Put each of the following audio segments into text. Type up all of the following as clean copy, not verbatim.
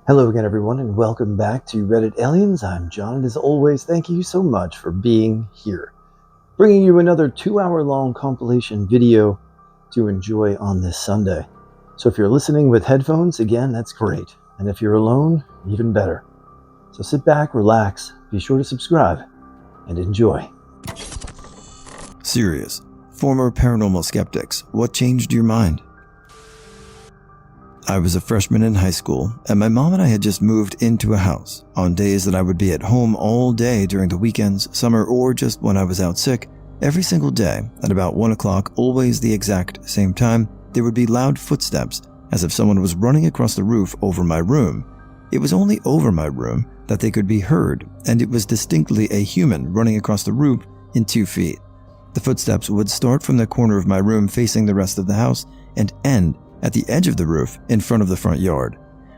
Hello again, everyone, and welcome back to Reddit Aliens. I'm John, and as always, thank you so much for being here. Bringing you another 2-hour-long compilation video to enjoy on this Sunday. So if you're listening with headphones, again, that's great. And if you're alone, even better. So sit back, relax, be sure to subscribe, and enjoy. Serious. Former paranormal skeptics, what changed your mind? I was a freshman in high school, and my mom and I had just moved into a house. On days that I would be at home all day during the weekends, summer, or just when I was out sick, every single day, at about 1 o'clock, always the exact same time, there would be loud footsteps, as if someone was running across the roof over my room. It was only over my room that they could be heard, and it was distinctly a human running across the roof in 2 feet. The footsteps would start from the corner of my room facing the rest of the house and end at the edge of the roof in front of the front yard.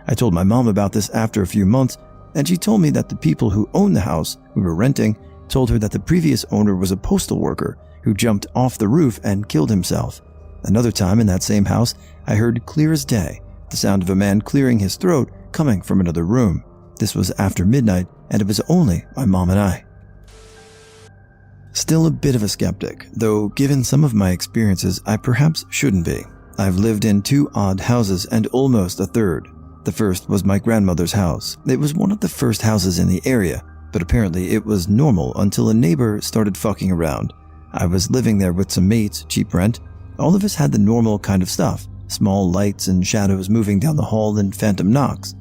I told my mom about this after a few months, and she told me that the people who owned the house we were renting told her that the previous owner was a postal worker who jumped off the roof and killed himself. Another time in that same house, I heard clear as day the sound of a man clearing his throat coming from another room. This was after midnight, and it was only my mom and I. Still a bit of a skeptic, though given some of my experiences, I perhaps shouldn't be. I've lived in 2 odd houses and almost a third. The first was my grandmother's house. It was one of the first houses in the area, but apparently it was normal until a neighbor started fucking around. I was living there with some mates, cheap rent. All of us had the normal kind of stuff, small lights and shadows moving down the hall and phantom knocks.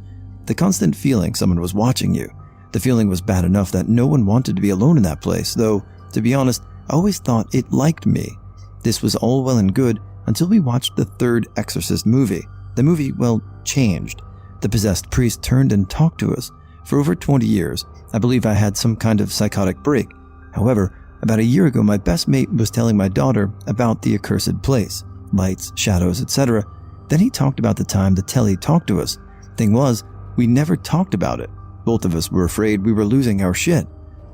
The constant feeling someone was watching you. The feeling was bad enough that no one wanted to be alone in that place, though, to be honest, I always thought it liked me. This was all well and good until we watched the third Exorcist movie. The movie, well, changed. The possessed priest turned and talked to us. For over 20 years, I believe I had some kind of psychotic break. However, about a year ago, my best mate was telling my daughter about the accursed place, lights, shadows, etc. Then he talked about the time the telly talked to us. Thing was, we never talked about it. Both of us were afraid we were losing our shit.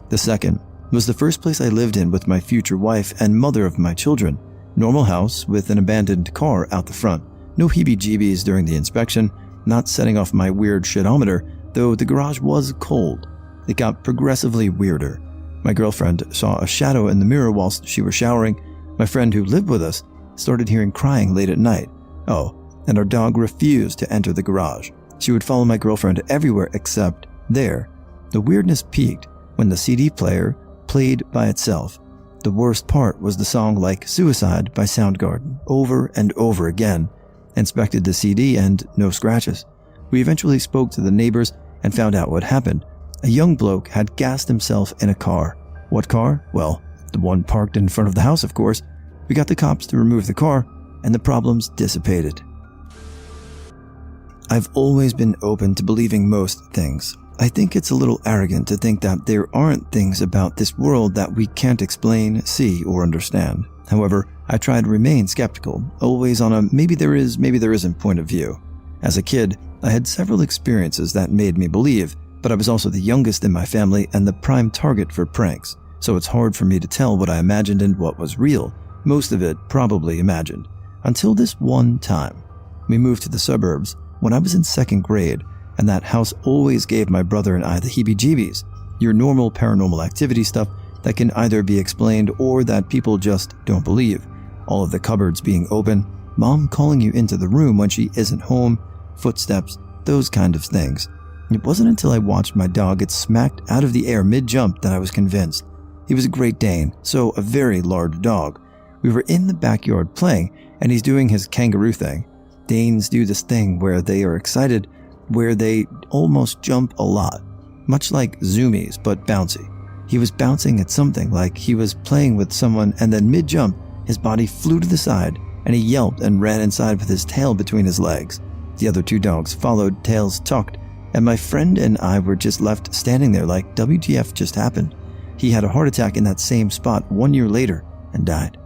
The second was the first place I lived in with my future wife and mother of my children. Normal house with an abandoned car out the front. No heebie-jeebies during the inspection, not setting off my weird shitometer, though the garage was cold. It got progressively weirder. My girlfriend saw a shadow in the mirror whilst she was showering. My friend who lived with us started hearing crying late at night. Oh, and our dog refused to enter the garage. She would follow my girlfriend everywhere except there. The weirdness peaked when the CD player played by itself. The worst part was the song Like Suicide by Soundgarden, over and over again. Inspected the CD and no scratches. We eventually spoke to the neighbors and found out what happened. A young bloke had gassed himself in a car. What car? Well, the one parked in front of the house, of course. We got the cops to remove the car, and the problems dissipated. I've always been open to believing most things. I think it's a little arrogant to think that there aren't things about this world that we can't explain, see, or understand. However, I try to remain skeptical, always on a maybe there is, maybe there isn't point of view. As a kid, I had several experiences that made me believe, but I was also the youngest in my family and the prime target for pranks, so it's hard for me to tell what I imagined and what was real. Most of it probably imagined. Until this one time. We moved to the suburbs when I was in 2nd grade, and that house always gave my brother and I the heebie-jeebies. Your normal paranormal activity stuff that can either be explained or that people just don't believe. All of the cupboards being open, mom calling you into the room when she isn't home, footsteps, those kind of things. It wasn't until I watched my dog get smacked out of the air mid-jump that I was convinced. He was a Great Dane, so a very large dog. We were in the backyard playing, and he's doing his kangaroo thing. Danes do this thing where they are excited, where they almost jump a lot, much like zoomies but bouncy. He was bouncing at something like he was playing with someone, and then mid-jump, his body flew to the side and he yelped and ran inside with his tail between his legs. The other 2 dogs followed, tails tucked, and my friend and I were just left standing there like WTF just happened. He had a heart attack in that same spot 1 year later and died.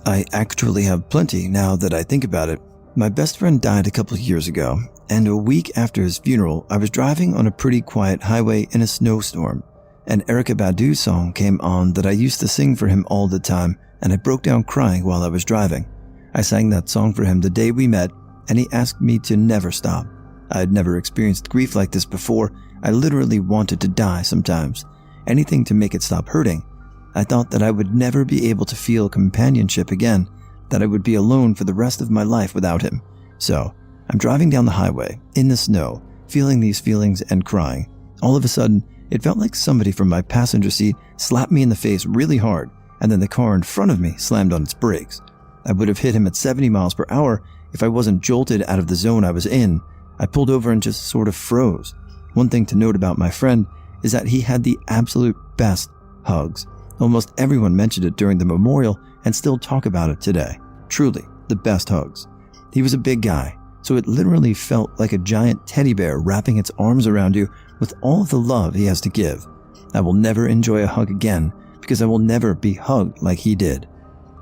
I actually have plenty now that I think about it. My best friend died a couple of years ago, and a week after his funeral, I was driving on a pretty quiet highway in a snowstorm. An Erykah Badu song came on that I used to sing for him all the time, and I broke down crying while I was driving. I sang that song for him the day we met, and he asked me to never stop. I had never experienced grief like this before. I literally wanted to die sometimes. Anything to make it stop hurting. I thought that I would never be able to feel companionship again, that I would be alone for the rest of my life without him. So, I'm driving down the highway, in the snow, feeling these feelings and crying. All of a sudden, it felt like somebody from my passenger seat slapped me in the face really hard, and then the car in front of me slammed on its brakes. I would have hit him at 70 miles per hour if I wasn't jolted out of the zone I was in. I pulled over and just sort of froze. One thing to note about my friend is that he had the absolute best hugs. Almost everyone mentioned it during the memorial and still talk about it today. Truly, the best hugs. He was a big guy, so it literally felt like a giant teddy bear wrapping its arms around you with all of the love he has to give. I will never enjoy a hug again because I will never be hugged like he did.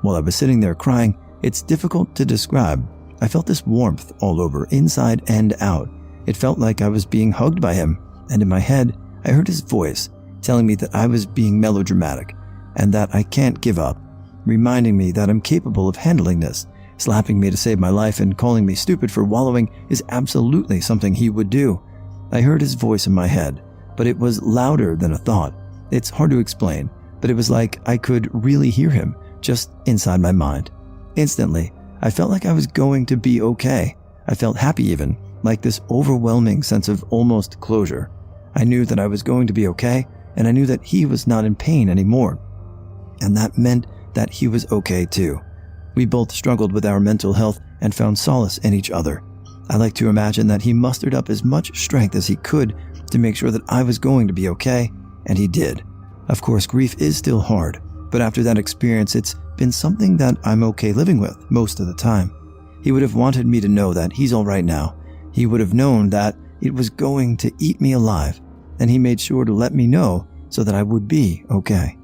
While I was sitting there crying, it's difficult to describe. I felt this warmth all over, inside and out. It felt like I was being hugged by him, and in my head, I heard his voice telling me that I was being melodramatic and that I can't give up, reminding me that I'm capable of handling this. Slapping me to save my life and calling me stupid for wallowing is absolutely something he would do. I heard his voice in my head, but it was louder than a thought. It's hard to explain, but it was like I could really hear him just inside my mind. Instantly, I felt like I was going to be okay. I felt happy even, like this overwhelming sense of almost closure. I knew that I was going to be okay, and I knew that he was not in pain anymore. And that meant that he was okay too. We both struggled with our mental health and found solace in each other. I like to imagine that he mustered up as much strength as he could to make sure that I was going to be okay, and he did. Of course, grief is still hard, but after that experience, it's been something that I'm okay living with most of the time. He would have wanted me to know that he's all right now. He would have known that it was going to eat me alive, and he made sure to let me know so that I would be okay.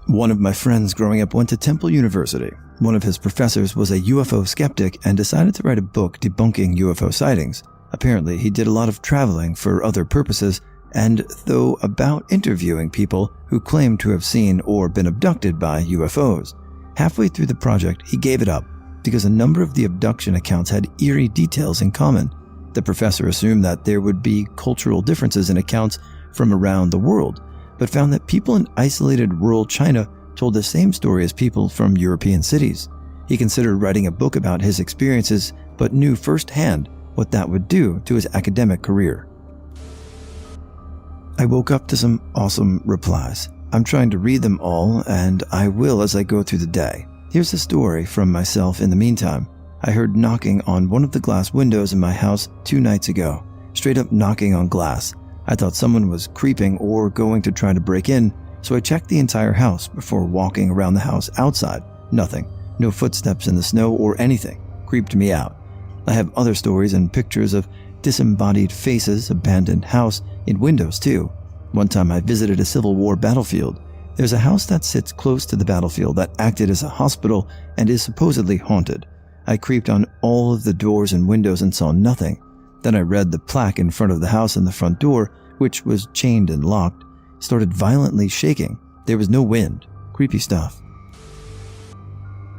One of my friends growing up went to Temple University. One of his professors was a UFO skeptic and decided to write a book debunking UFO sightings. Apparently, he did a lot of traveling for other purposes, and though about interviewing people who claimed to have seen or been abducted by UFOs. Halfway through the project, he gave it up because a number of the abduction accounts had eerie details in common. The professor assumed that there would be cultural differences in accounts from around the world, but found that people in isolated rural China told the same story as people from European cities. He considered writing a book about his experiences, but knew firsthand what that would do to his academic career. I woke up to some awesome replies. I'm trying to read them all, and I will as I go through the day. Here's a story from myself in the meantime. I heard knocking on one of the glass windows in my house 2 nights ago. Straight up knocking on glass. I thought someone was creeping or going to try to break in, so I checked the entire house before walking around the house outside. Nothing. No footsteps in the snow or anything. Creeped me out. I have other stories and pictures of disembodied faces, abandoned house, in windows too. One time I visited a Civil War battlefield. There's a house that sits close to the battlefield that acted as a hospital and is supposedly haunted. I creeped on all of the doors and windows and saw nothing. Then I read the plaque in front of the house, and the front door, which was chained and locked, started violently shaking. There was no wind. Creepy stuff.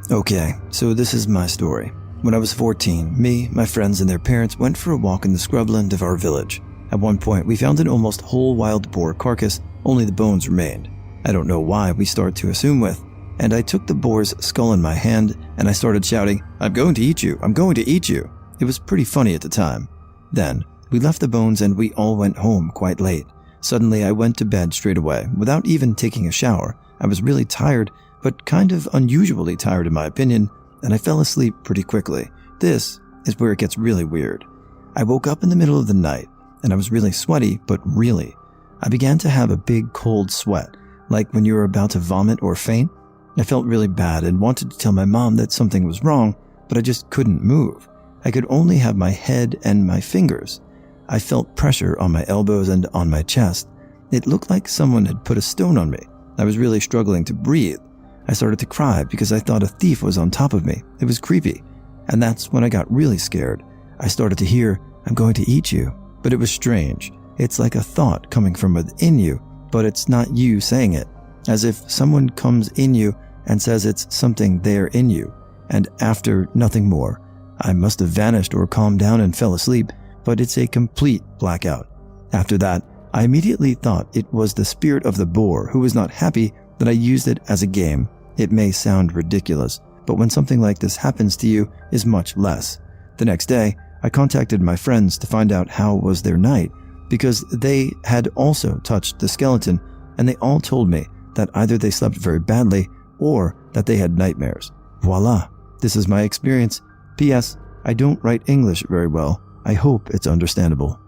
Okay, so this is my story. When I was 14, me, my friends, and their parents went for a walk in the scrubland of our village. At one point, we found an almost whole wild boar carcass, only the bones remained. I don't know why we start to assume with, and I took the boar's skull in my hand and I started shouting, "I'm going to eat you, I'm going to eat you." It was pretty funny at the time. Then, we left the bones and we all went home quite late. Suddenly, I went to bed straight away, without even taking a shower. I was really tired, but kind of unusually tired in my opinion, and I fell asleep pretty quickly. This is where it gets really weird. I woke up in the middle of the night, and I was really sweaty, but really. I began to have a big cold sweat, like when you were about to vomit or faint. I felt really bad and wanted to tell my mom that something was wrong, but I just couldn't move. I could only have my head and my fingers. I felt pressure on my elbows and on my chest. It looked like someone had put a stone on me. I was really struggling to breathe. I started to cry because I thought a thief was on top of me. It was creepy. And that's when I got really scared. I started to hear, "I'm going to eat you." But it was strange. It's like a thought coming from within you, but it's not you saying it. As if someone comes in you and says it's something there in you. And after, nothing more. I must have vanished or calmed down and fell asleep, but it's a complete blackout. After that, I immediately thought it was the spirit of the boar who was not happy that I used it as a game. It may sound ridiculous, but when something like this happens to you is much less. The next day, I contacted my friends to find out how was their night, because they had also touched the skeleton, and they all told me that either they slept very badly or that they had nightmares. Voila, this is my experience. P.S. I don't write English very well. I hope it's understandable.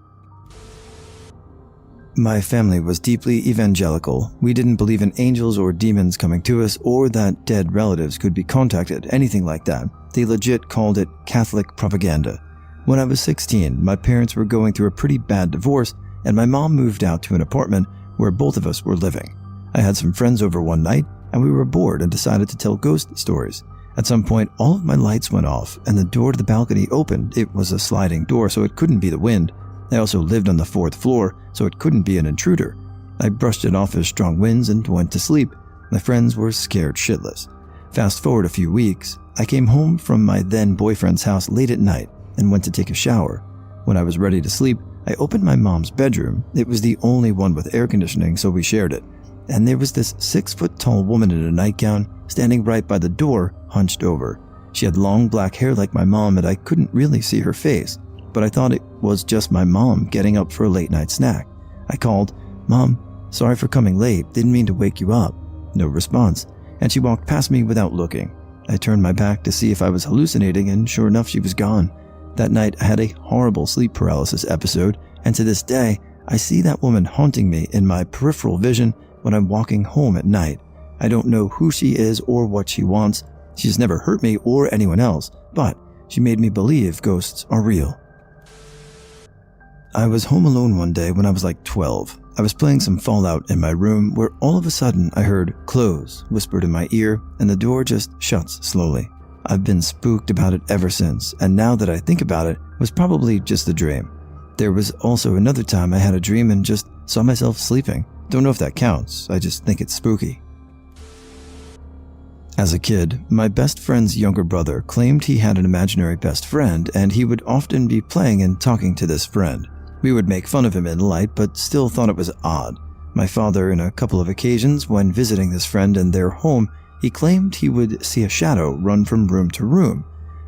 My family was deeply evangelical. We didn't believe in angels or demons coming to us or that dead relatives could be contacted, anything like that. They legit called it Catholic propaganda. When I was 16, my parents were going through a pretty bad divorce, and my mom moved out to an apartment where both of us were living. I had some friends over one night, and we were bored and decided to tell ghost stories. At some point, all of my lights went off, and the door to the balcony opened. It was a sliding door, so it couldn't be the wind. I also lived on the 4th floor, so it couldn't be an intruder. I brushed it off as strong winds and went to sleep. My friends were scared shitless. Fast forward a few weeks, I came home from my then boyfriend's house late at night and went to take a shower. When I was ready to sleep, I opened my mom's bedroom. It was the only one with air conditioning, so we shared it. And there was this 6-foot-tall woman in a nightgown standing right by the door, hunched over. She had long black hair like my mom, and I couldn't really see her face, but I thought it was just my mom getting up for a late-night snack. I called, "Mom, sorry for coming late, didn't mean to wake you up." No response, and she walked past me without looking. I turned my back to see if I was hallucinating, and sure enough, she was gone. That night, I had a horrible sleep paralysis episode, and to this day, I see that woman haunting me in my peripheral vision when I'm walking home at night. I don't know who she is or what she wants. She's never hurt me or anyone else, but she made me believe ghosts are real. I was home alone one day when I was like 12. I was playing some Fallout in my room where all of a sudden I heard "close" whispered in my ear, and the door just shuts slowly. I've been spooked about it ever since, and now that I think about it, it was probably just a dream. There was also another time I had a dream and just saw myself sleeping. Don't know if that counts, I just think it's spooky. As a kid, my best friend's younger brother claimed he had an imaginary best friend, and he would often be playing and talking to this friend. We would make fun of him in light, but still thought it was odd. My father, in a couple of occasions when visiting this friend in their home, he claimed he would see a shadow run from room to room.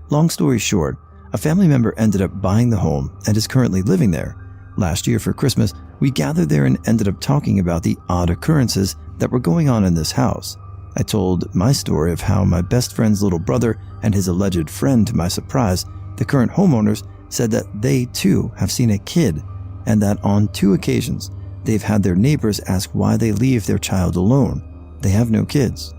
Long story short, a family member ended up buying the home and is currently living there. Last year for Christmas, we gathered there and ended up talking about the odd occurrences that were going on in this house. I told my story of how my best friend's little brother and his alleged friend, to my surprise, the current homeowners, said that they too have seen a kid, and that on 2 occasions they've had their neighbors ask why they leave their child alone. They have no kids.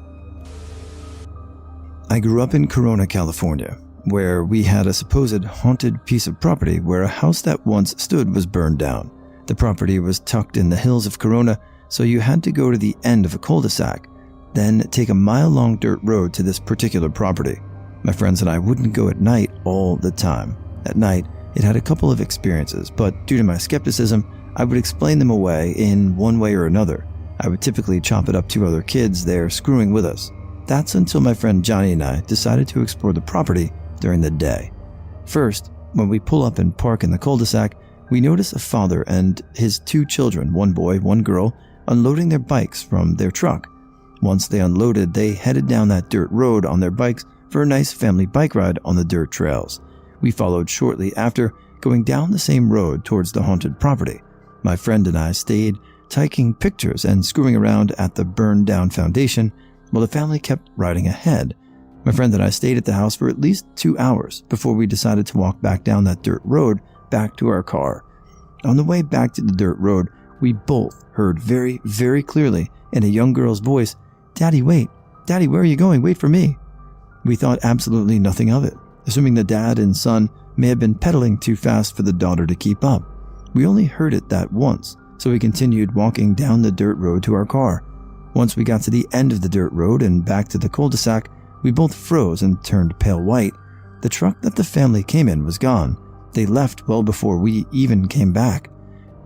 I grew up in Corona, California, where we had a supposed haunted piece of property where a house that once stood was burned down. The property was tucked in the hills of Corona, so you had to go to the end of a cul-de-sac, then take a mile-long dirt road to this particular property. My friends and I wouldn't go at night all the time. At night, it had a couple of experiences, but due to my skepticism, I would explain them away in one way or another. I would typically chop it up to other kids there screwing with us. That's until my friend Johnny and I decided to explore the property during the day. First, when we pull up and park in the cul-de-sac, we notice a father and his 2 children, 1 boy, 1 girl, unloading their bikes from their truck. Once they unloaded, they headed down that dirt road on their bikes for a nice family bike ride on the dirt trails. We followed shortly after, going down the same road towards the haunted property. My friend and I stayed taking pictures and screwing around at the burned down foundation while the family kept riding ahead. My friend and I stayed at the house for at least 2 hours before we decided to walk back down that dirt road back to our car. On the way back to the dirt road, we both heard very, very clearly in a young girl's voice, "Daddy, wait. Daddy, where are you going? Wait for me." We thought absolutely nothing of it, assuming the dad and son may have been pedaling too fast for the daughter to keep up. We only heard it that once, so we continued walking down the dirt road to our car. Once we got to the end of the dirt road and back to the cul-de-sac, we both froze and turned pale white. The truck that the family came in was gone. They left well before we even came back.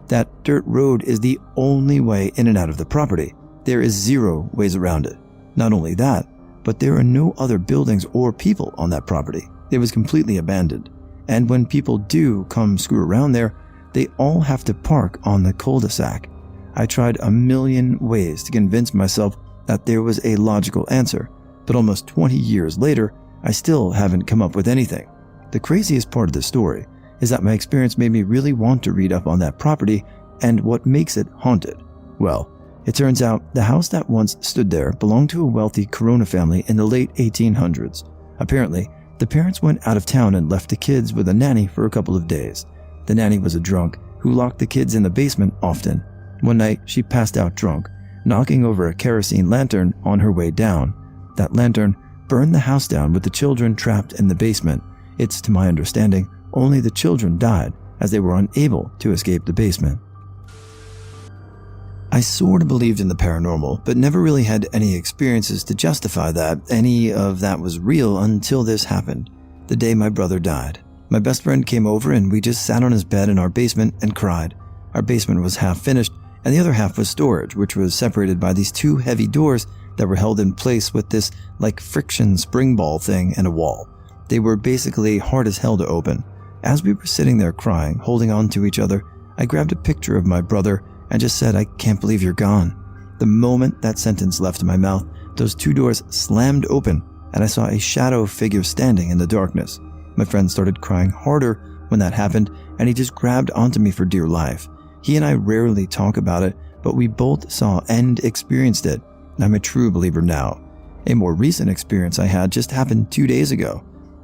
That dirt road is the only way in and out of the property. There is 0 ways around it. Not only that, but there are no other buildings or people on that property. It was completely abandoned, and when people do come screw around there, they all have to park on the cul-de-sac. I tried a million ways to convince myself that there was a logical answer, but almost 20 years later, I still haven't come up with anything. The craziest part of the story is that my experience made me really want to read up on that property and what makes it haunted. Well, it turns out the house that once stood there belonged to a wealthy Corona family in the late 1800s. Apparently, the parents went out of town and left the kids with a nanny for a couple of days. The nanny was a drunk who locked the kids in the basement often. One night, she passed out drunk, knocking over a kerosene lantern on her way down. That lantern burned the house down with the children trapped in the basement. It's, to my understanding, only the children died as they were unable to escape the basement. I sort of believed in the paranormal, but never really had any experiences to justify that any of that was real until this happened. The day my brother died. My best friend came over and we just sat on his bed in our basement and cried. Our basement was half finished and the other half was storage, which was separated by these two heavy doors that were held in place with this like friction spring ball thing and a wall. They were basically hard as hell to open. As we were sitting there crying, holding on to each other, I grabbed a picture of my brother and just said, "I can't believe you're gone." The moment that sentence left my mouth, those two doors slammed open and I saw a shadow figure standing in the darkness. My friend started crying harder when that happened and he just grabbed onto me for dear life. He and I rarely talk about it, but we both saw and experienced it. I'm a true believer now. A more recent experience I had just happened 2 days ago.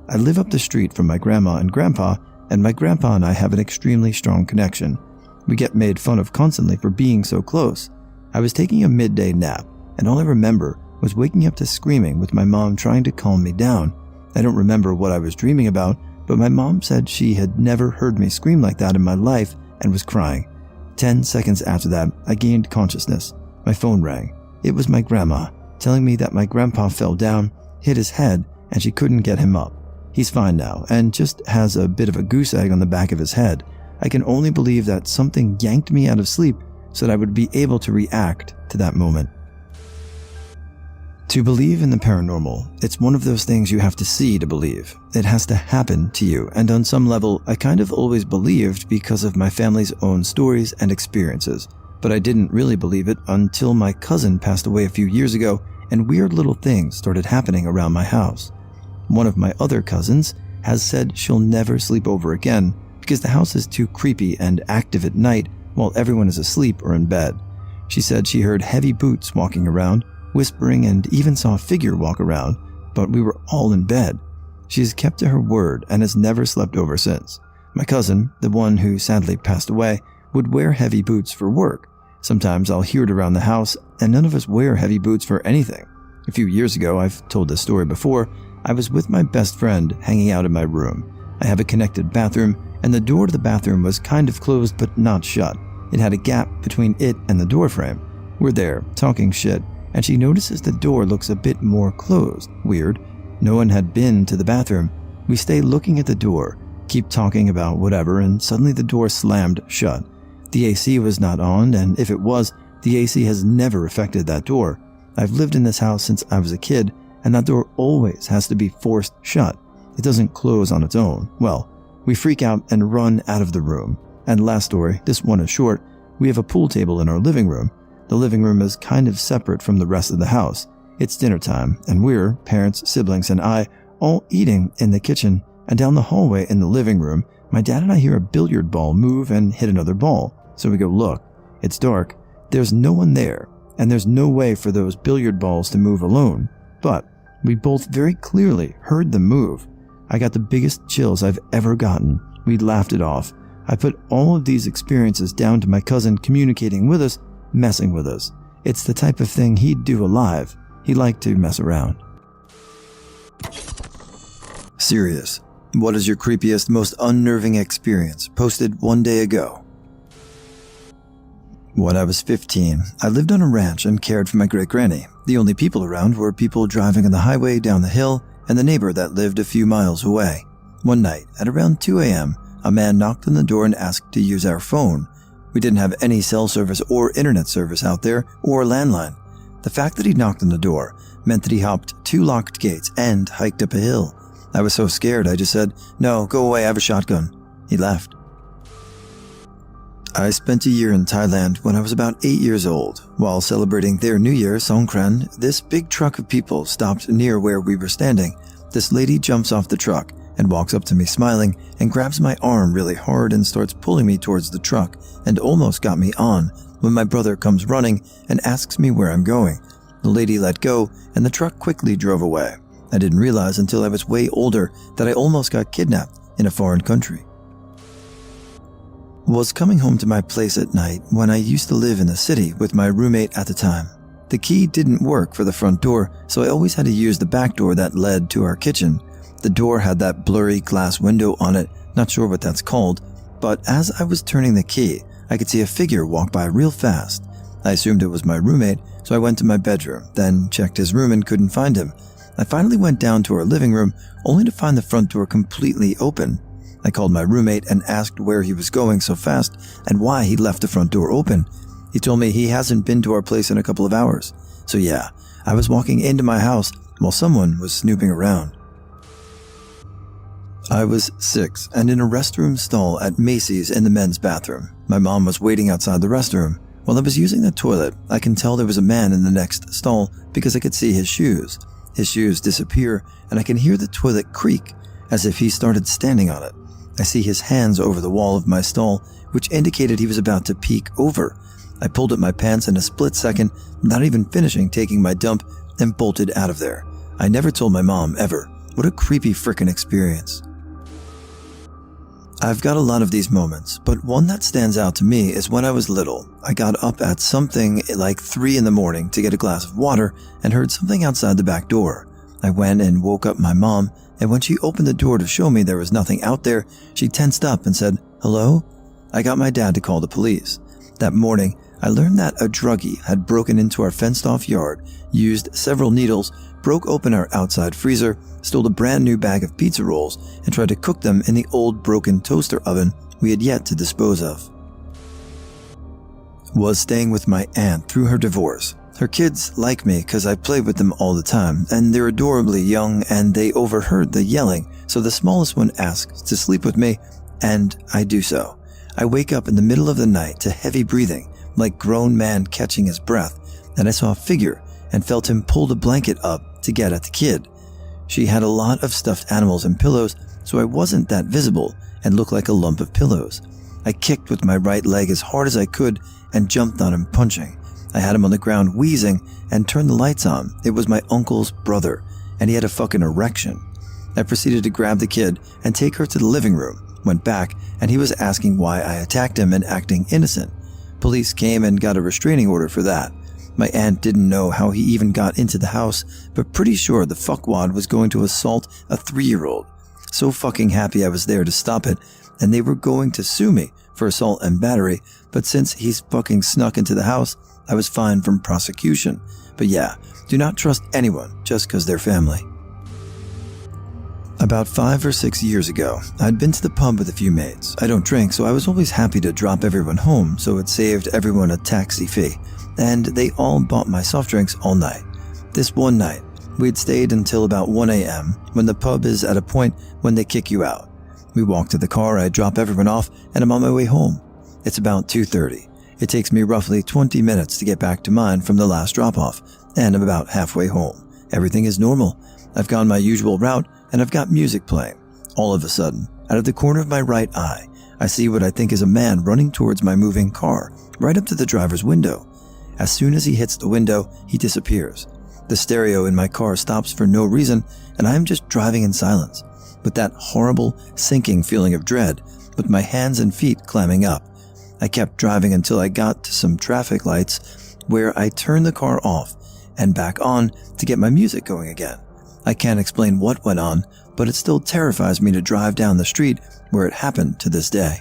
I live up the street from my grandma and grandpa, and my grandpa and I have an extremely strong connection. We get made fun of constantly for being so close. I was taking a midday nap, and all I remember was waking up to screaming with my mom trying to calm me down. I don't remember what I was dreaming about, but my mom said she had never heard me scream like that in my life and was crying. 10 seconds after that, I gained consciousness. My phone rang. It was my grandma, telling me that my grandpa fell down, hit his head, and she couldn't get him up. He's fine now, and just has a bit of a goose egg on the back of his head. I can only believe that something yanked me out of sleep so that I would be able to react to that moment. To believe in the paranormal, it's one of those things you have to see to believe. It has to happen to you, and on some level, I kind of always believed because of my family's own stories and experiences. But I didn't really believe it until my cousin passed away a few years ago and weird little things started happening around my house. One of my other cousins has said she'll never sleep over again because the house is too creepy and active at night while everyone is asleep or in bed. She said she heard heavy boots walking around, whispering, and even saw a figure walk around, but we were all in bed. She has kept to her word and has never slept over since. My cousin, the one who sadly passed away, would wear heavy boots for work. Sometimes I'll hear it around the house, and none of us wear heavy boots for anything. A few years ago, I've told this story before, I was with my best friend hanging out in my room. I have a connected bathroom, and the door to the bathroom was kind of closed but not shut. It had a gap between it and the door frame. We're there, talking shit, and she notices the door looks a bit more closed. Weird. No one had been to the bathroom. We stay looking at the door, keep talking about whatever, and suddenly the door slammed shut. The AC was not on, and if it was, the AC has never affected that door. I've lived in this house since I was a kid, and that door always has to be forced shut. It doesn't close on its own. Well, we freak out and run out of the room. And last story, this one is short, we have a pool table in our living room. The living room is kind of separate from the rest of the house. It's dinner time, and we're, parents, siblings, and I, all eating in the kitchen, and down the hallway in the living room, my dad and I hear a billiard ball move and hit another ball. So we go look. It's dark. There's no one there, and there's no way for those billiard balls to move alone. But we both very clearly heard them move. I got the biggest chills I've ever gotten. We laughed it off. I put all of these experiences down to my cousin communicating with us, messing with us. It's the type of thing he'd do alive. He liked to mess around. Serious. What is your creepiest, most unnerving experience? Posted 1 day ago. When I was 15, I lived on a ranch and cared for my great-granny. The only people around were people driving on the highway down the hill and the neighbor that lived a few miles away. One night, at around 2 a.m., a man knocked on the door and asked to use our phone. We didn't have any cell service or internet service out there, or landline. The fact that he knocked on the door meant that he hopped 2 locked gates and hiked up a hill. I was so scared I just said, "No, go away, I have a shotgun." He left. I spent a year in Thailand when I was about 8 years old. While celebrating their New Year, Songkran, this big truck of people stopped near where we were standing. This lady jumps off the truck and walks up to me smiling and grabs my arm really hard and starts pulling me towards the truck and almost got me on when my brother comes running and asks me where I'm going. The lady let go and the truck quickly drove away. I didn't realize until I was way older that I almost got kidnapped in a foreign country. Was coming home to my place at night when I used to live in the city with my roommate at the time. The key didn't work for the front door, so I always had to use the back door that led to our kitchen. The door had that blurry glass window on it, not sure what that's called, but as I was turning the key, I could see a figure walk by real fast. I assumed it was my roommate, so I went to my bedroom, then checked his room and couldn't find him. I finally went down to our living room, only to find the front door completely open. I called my roommate and asked where he was going so fast and why he left the front door open. He told me he hasn't been to our place in a couple of hours. So yeah, I was walking into my house while someone was snooping around. I was 6 and in a restroom stall at Macy's in the men's bathroom. My mom was waiting outside the restroom. While I was using the toilet, I can tell there was a man in the next stall because I could see his shoes. His shoes disappear and I can hear the toilet creak as if he started standing on it. I see his hands over the wall of my stall, which indicated he was about to peek over. I pulled up my pants in a split second, not even finishing taking my dump, and bolted out of there. I never told my mom, ever. What a creepy frickin' experience. I've got a lot of these moments, but one that stands out to me is when I was little. I got up at something like 3 in the morning to get a glass of water and heard something outside the back door. I went and woke up my mom, and when she opened the door to show me there was nothing out there, she tensed up and said, "Hello?" I got my dad to call the police. That morning, I learned that a druggie had broken into our fenced-off yard, used several needles, broke open our outside freezer, stole a brand new bag of pizza rolls, and tried to cook them in the old broken toaster oven we had yet to dispose of. Was staying with my aunt through her divorce. Her kids like me because I play with them all the time, and they're adorably young, and they overheard the yelling, so the smallest one asks to sleep with me, and I do so. I wake up in the middle of the night to heavy breathing, like grown man catching his breath, and I saw a figure and felt him pull the blanket up to get at the kid. She had a lot of stuffed animals and pillows, so I wasn't that visible and looked like a lump of pillows. I kicked with my right leg as hard as I could and jumped on him punching. I had him on the ground wheezing and turned the lights on. It was my uncle's brother, and he had a fucking erection. I proceeded to grab the kid and take her to the living room, went back, and he was asking why I attacked him and acting innocent. Police came and got a restraining order for that. My aunt didn't know how he even got into the house, but pretty sure the fuckwad was going to assault a 3-year-old. So fucking happy I was there to stop it, and they were going to sue me for assault and battery, but since he's fucking snuck into the house, I was fine from prosecution. But yeah, do not trust anyone just because they're family. About 5 or 6 years ago, I'd been to the pub with a few mates. I don't drink, so I was always happy to drop everyone home, so it saved everyone a taxi fee. And they all bought my soft drinks all night. This one night, we'd stayed until about 1 a.m. when the pub is at a point when they kick you out. We walk to the car, I drop everyone off, and I'm on my way home. It's about 2:30. It takes me roughly 20 minutes to get back to mine from the last drop-off, and I'm about halfway home. Everything is normal. I've gone my usual route, and I've got music playing. All of a sudden, out of the corner of my right eye, I see what I think is a man running towards my moving car, right up to the driver's window. As soon as he hits the window, he disappears. The stereo in my car stops for no reason, and I am just driving in silence, with that horrible, sinking feeling of dread, with my hands and feet clamming up. I kept driving until I got to some traffic lights, where I turned the car off and back on to get my music going again. I can't explain what went on, but it still terrifies me to drive down the street where it happened to this day.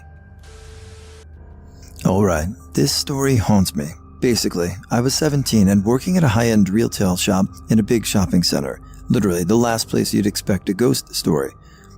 Alright, this story haunts me. Basically, I was 17 and working at a high-end retail shop in a big shopping center, literally the last place you'd expect a ghost story.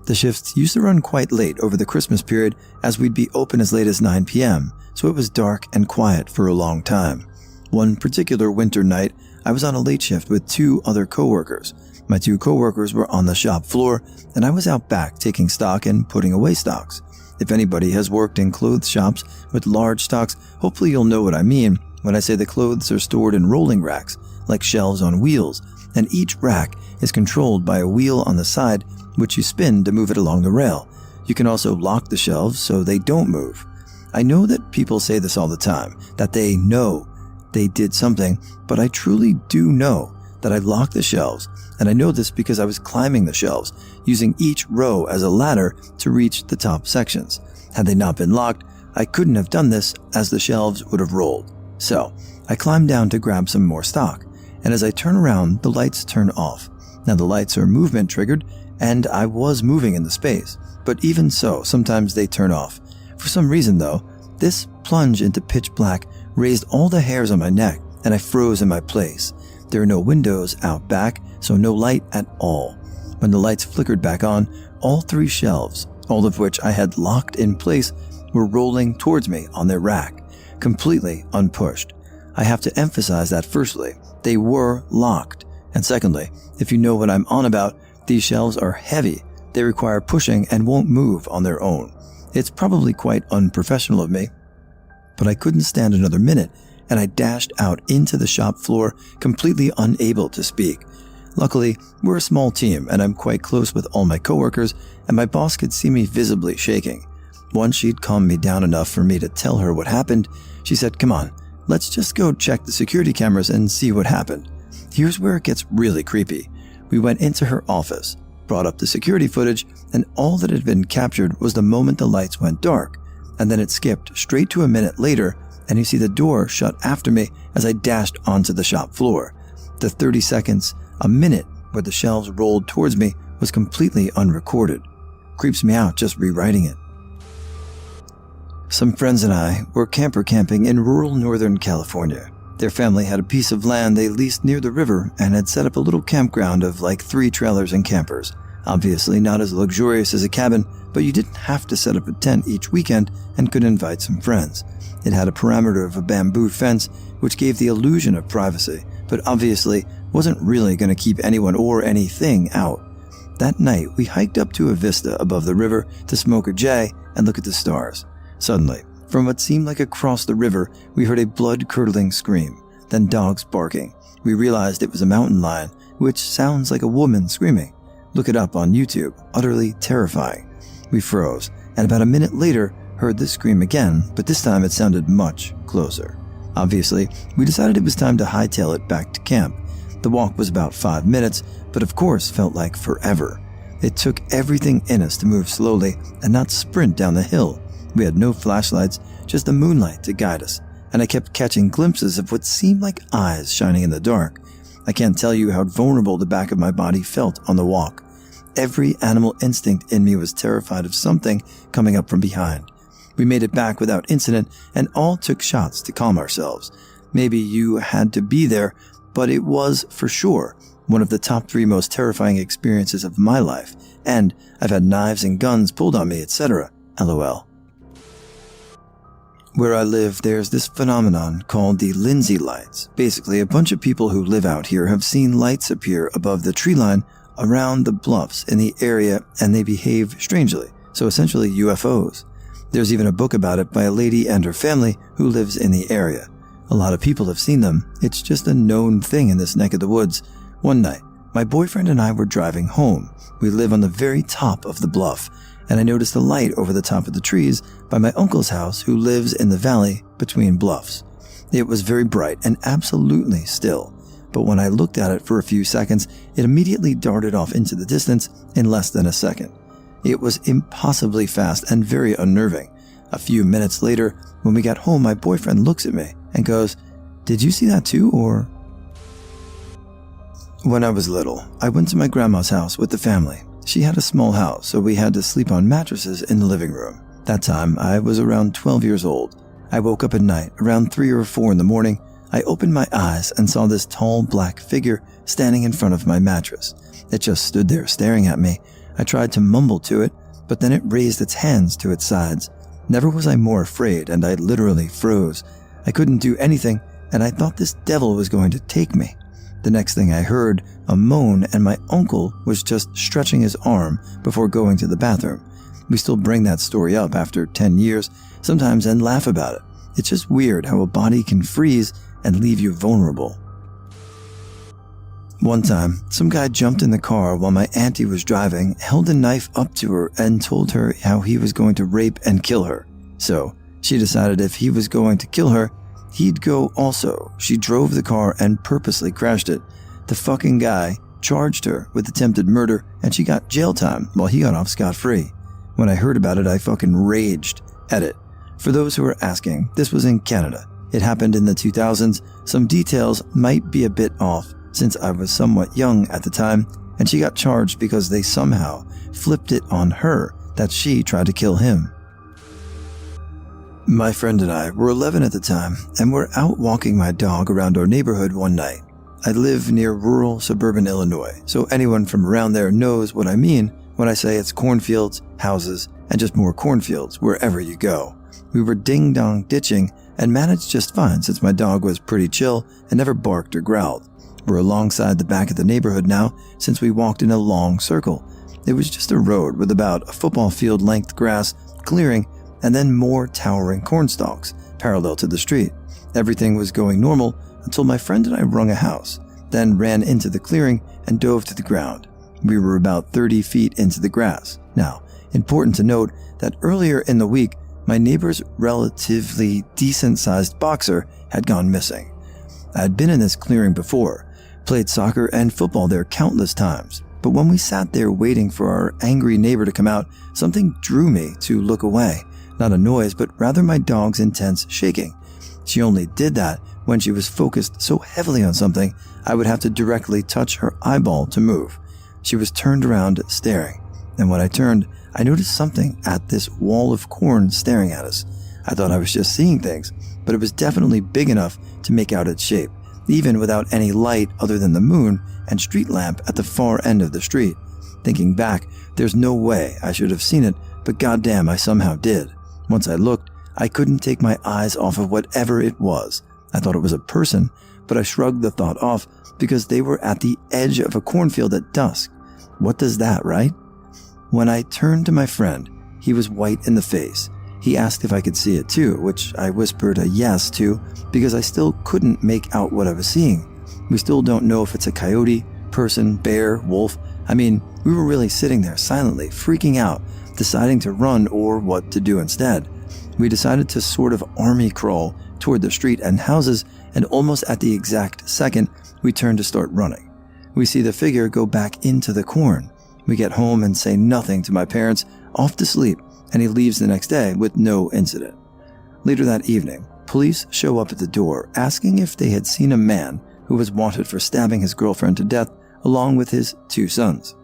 The shifts used to run quite late over the Christmas period, as we'd be open as late as 9 p.m., so it was dark and quiet for a long time. One particular winter night, I was on a late shift with 2 other coworkers. My 2 coworkers were on the shop floor, and I was out back taking stock and putting away stocks. If anybody has worked in clothes shops with large stocks, hopefully you'll know what I mean when I say the clothes are stored in rolling racks, like shelves on wheels, and each rack is controlled by a wheel on the side, which you spin to move it along the rail. You can also lock the shelves so they don't move. I know that people say this all the time, that they know they did something, but I truly do know that I locked the shelves, and I know this because I was climbing the shelves, using each row as a ladder to reach the top sections. Had they not been locked, I couldn't have done this, as the shelves would have rolled. So, I climbed down to grab some more stock, and as I turn around, the lights turn off. Now the lights are movement triggered, and I was moving in the space, but even so, sometimes they turn off. For some reason though, this plunge into pitch black raised all the hairs on my neck, and I froze in my place. There are no windows out back, so no light at all. When the lights flickered back on, all 3 shelves, all of which I had locked in place, were rolling towards me on their rack, completely unpushed. I have to emphasize that firstly, they were locked, and secondly, if you know what I'm on about, these shelves are heavy. They require pushing and won't move on their own. It's probably quite unprofessional of me, but I couldn't stand another minute, and I dashed out into the shop floor, completely unable to speak. Luckily, we're a small team, and I'm quite close with all my coworkers, and my boss could see me visibly shaking. Once she'd calmed me down enough for me to tell her what happened, she said, "Come on, let's just go check the security cameras and see what happened." Here's where it gets really creepy. We went into her office, brought up the security footage, and all that had been captured was the moment the lights went dark, and then it skipped straight to a minute later, and you see the door shut after me as I dashed onto the shop floor. The 30 seconds, a minute, where the shelves rolled towards me was completely unrecorded. Creeps me out just rewriting it. Some friends and I were camper camping in rural Northern California. Their family had a piece of land they leased near the river and had set up a little campground of like 3 trailers and campers. Obviously not as luxurious as a cabin, but you didn't have to set up a tent each weekend and could invite some friends. It had a perimeter of a bamboo fence, which gave the illusion of privacy, but obviously wasn't really going to keep anyone or anything out. That night, we hiked up to a vista above the river to smoke a J and look at the stars. Suddenly, from what seemed like across the river, we heard a blood-curdling scream, then dogs barking. We realized it was a mountain lion, which sounds like a woman screaming. Look it up on YouTube, utterly terrifying. We froze, and about a minute later, heard the scream again, but this time it sounded much closer. Obviously, we decided it was time to hightail it back to camp. The walk was about 5 minutes, but of course felt like forever. It took everything in us to move slowly and not sprint down the hill. We had no flashlights, just the moonlight to guide us, and I kept catching glimpses of what seemed like eyes shining in the dark. I can't tell you how vulnerable the back of my body felt on the walk. Every animal instinct in me was terrified of something coming up from behind. We made it back without incident and all took shots to calm ourselves. Maybe you had to be there, but it was, for sure, one of the top 3 most terrifying experiences of my life, and I've had knives and guns pulled on me, etc. LOL. Where I live, there's this phenomenon called the Lindsay lights. Basically, a bunch of people who live out here have seen lights appear above the tree line around the bluffs in the area, and they behave strangely, so essentially UFOs. There's even a book about it by a lady and her family who lives in the area. A lot of people have seen them. It's just a known thing in this neck of the woods. One night, my boyfriend and I were driving home. We live on the very top of the bluff, and I noticed a light over the top of the trees by my uncle's house who lives in the valley between bluffs. It was very bright and absolutely still, but when I looked at it for a few seconds, it immediately darted off into the distance in less than a second. It was impossibly fast and very unnerving. A few minutes later, when we got home, my boyfriend looks at me and goes, "Did you see that too, or?" When I was little, I went to my grandma's house with the family. She had a small house, so we had to sleep on mattresses in the living room. That time, I was around 12 years old. I woke up at night, around 3 or 4 in the morning. I opened my eyes and saw this tall black figure standing in front of my mattress. It just stood there staring at me. I tried to mumble to it, but then it raised its hands to its sides. Never was I more afraid, and I literally froze. I couldn't do anything, and I thought this devil was going to take me. The next thing I heard, a moan, and my uncle was just stretching his arm before going to the bathroom. We still bring that story up after 10 years sometimes and laugh about it. It's just weird how a body can freeze and leave you vulnerable. One time, some guy jumped in the car while my auntie was driving, held a knife up to her, and told her how he was going to rape and kill her. So, she decided if he was going to kill her, he'd go also. She drove the car and purposely crashed it. The fucking guy charged her with attempted murder, and she got jail time while he got off scot-free. When I heard about it, I fucking raged. Edit. For those who are asking, this was in Canada. It happened in the 2000s. Some details might be a bit off since I was somewhat young at the time, and she got charged because they somehow flipped it on her that she tried to kill him. My friend and I were 11 at the time, and were out walking my dog around our neighborhood one night. I live near rural suburban Illinois, so anyone from around there knows what I mean when I say it's cornfields, houses, and just more cornfields wherever you go. We were ding-dong ditching and managed just fine since my dog was pretty chill and never barked or growled. We're alongside the back of the neighborhood now since we walked in a long circle. It was just a road with about a football field length grass clearing and then more towering corn stalks parallel to the street. Everything was going normal until my friend and I rung a house, then ran into the clearing and dove to the ground. We were about 30 feet into the grass. Now, important to note that earlier in the week, my neighbor's relatively decent-sized boxer had gone missing. I had been in this clearing before, played soccer and football there countless times, but when we sat there waiting for our angry neighbor to come out, something drew me to look away. Not a noise, but rather my dog's intense shaking. She only did that when she was focused so heavily on something, I would have to directly touch her eyeball to move. She was turned around staring, and when I turned, I noticed something at this wall of corn staring at us. I thought I was just seeing things, but it was definitely big enough to make out its shape, even without any light other than the moon and street lamp at the far end of the street. Thinking back, there's no way I should have seen it, but goddamn, I somehow did. Once I looked, I couldn't take my eyes off of whatever it was. I thought it was a person, but I shrugged the thought off because they were at the edge of a cornfield at dusk. What does that, right? When I turned to my friend, he was white in the face. He asked if I could see it too, which I whispered a yes to because I still couldn't make out what I was seeing. We still don't know if it's a coyote, person, bear, wolf. I mean, we were really sitting there silently, freaking out, deciding to run or what to do instead. We decided to sort of army crawl toward the street and houses, and almost at the exact second, we turn to start running. We see the figure go back into the corn. We get home and say nothing to my parents, off to sleep, and he leaves the next day with no incident. Later that evening, police show up at the door asking if they had seen a man who was wanted for stabbing his girlfriend to death along with his 2 sons.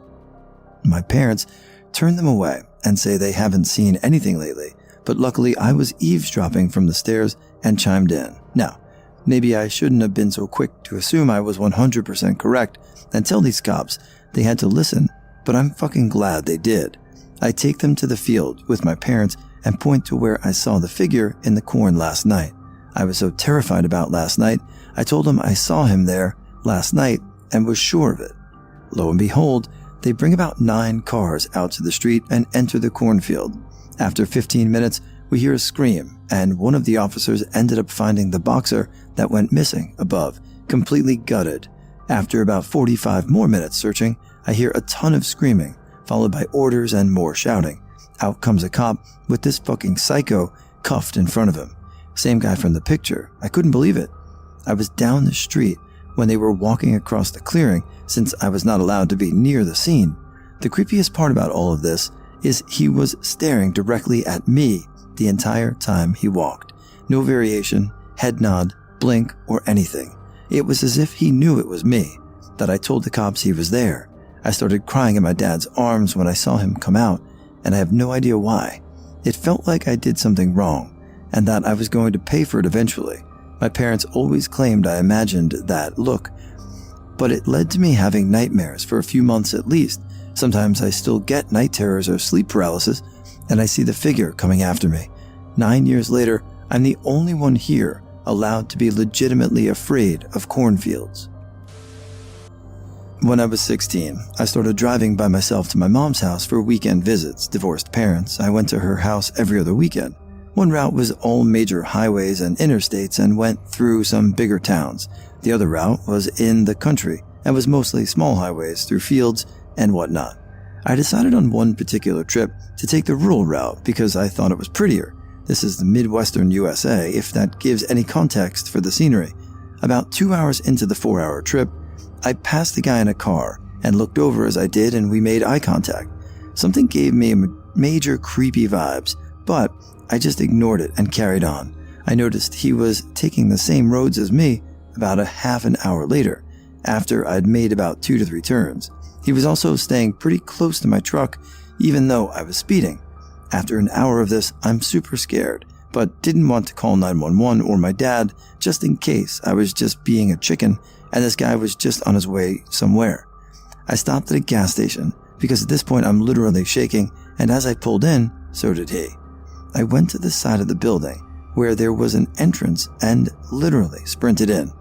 My parents turn them away and say they haven't seen anything lately, but luckily I was eavesdropping from the stairs and chimed in. Now, maybe I shouldn't have been so quick to assume I was 100% correct and tell these cops they had to listen, but I'm fucking glad they did. I take them to the field with my parents and point to where I saw the figure in the corn last night. I was so terrified about last night, I told them I saw him there last night and was sure of it. Lo and behold, they bring about 9 cars out to the street and enter the cornfield. After 15 minutes, we hear a scream, and one of the officers ended up finding the boxer that went missing above, completely gutted. After about 45 more minutes searching, I hear a ton of screaming, followed by orders and more shouting. Out comes a cop with this fucking psycho cuffed in front of him. Same guy from the picture. I couldn't believe it. I was down the street when they were walking across the clearing since I was not allowed to be near the scene. The creepiest part about all of this is he was staring directly at me the entire time he walked. No variation, head nod, blink, or anything. It was as if he knew it was me, that I told the cops he was there. I started crying in my dad's arms when I saw him come out, and I have no idea why. It felt like I did something wrong, and that I was going to pay for it eventually. My parents always claimed I imagined that look, but it led to me having nightmares for a few months at least. Sometimes I still get night terrors or sleep paralysis, and I see the figure coming after me. 9 years later, I'm the only one here allowed to be legitimately afraid of cornfields. When I was 16, I started driving by myself to my mom's house for weekend visits. Divorced parents, I went to her house every other weekend. One route was all major highways and interstates and went through some bigger towns. The other route was in the country and was mostly small highways through fields and whatnot. I decided on one particular trip to take the rural route because I thought it was prettier. This is the Midwestern USA, if that gives any context for the scenery. About 2 hours into the 4-hour trip, I passed the guy in a car and looked over as I did, and we made eye contact. Something gave me major creepy vibes, but I just ignored it and carried on. I noticed he was taking the same roads as me about a half an hour later, after I'd made about 2 to 3 turns. He was also staying pretty close to my truck, even though I was speeding. After an hour of this, I'm super scared, but didn't want to call 911 or my dad just in case I was just being a chicken and this guy was just on his way somewhere. I stopped at a gas station because at this point I'm literally shaking, and as I pulled in, so did he. I went to the side of the building where there was an entrance and literally sprinted in.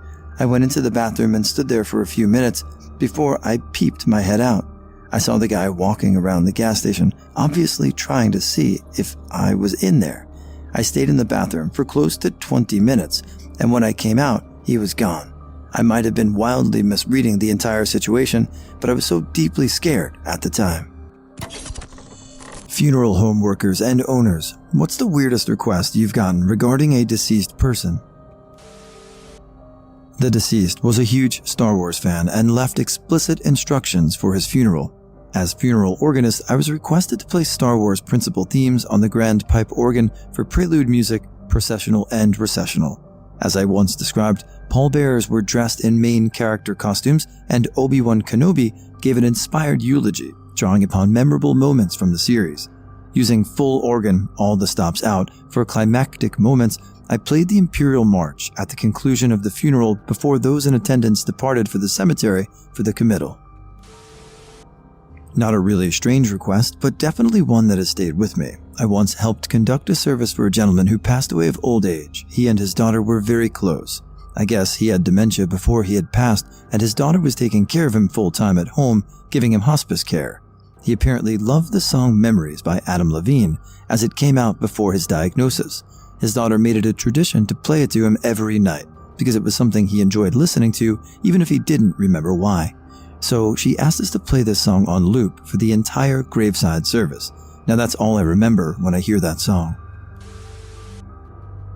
I went into the bathroom and stood there for a few minutes before I peeped my head out. I saw the guy walking around the gas station, obviously trying to see if I was in there. I stayed in the bathroom for close to 20 minutes, and when I came out, he was gone. I might have been wildly misreading the entire situation, but I was so deeply scared at the time. Funeral home workers and owners, what's the weirdest request you've gotten regarding a deceased person? The deceased was a huge Star Wars fan and left explicit instructions for his funeral. As funeral organist, I was requested to play Star Wars principal themes on the grand pipe organ for prelude music, processional, and recessional. As I once described, pallbearers were dressed in main character costumes, and Obi-Wan Kenobi gave an inspired eulogy, drawing upon memorable moments from the series. Using full organ, all the stops out, for climactic moments, I played the Imperial March at the conclusion of the funeral before those in attendance departed for the cemetery for the committal. Not a really strange request, but definitely one that has stayed with me. I once helped conduct a service for a gentleman who passed away of old age. He and his daughter were very close. I guess he had dementia before he had passed, and his daughter was taking care of him full-time at home, giving him hospice care. He apparently loved the song Memories by Adam Levine, as it came out before his diagnosis. His daughter made it a tradition to play it to him every night, because it was something he enjoyed listening to, even if he didn't remember why. So she asked us to play this song on loop for the entire graveside service. Now that's all I remember when I hear that song.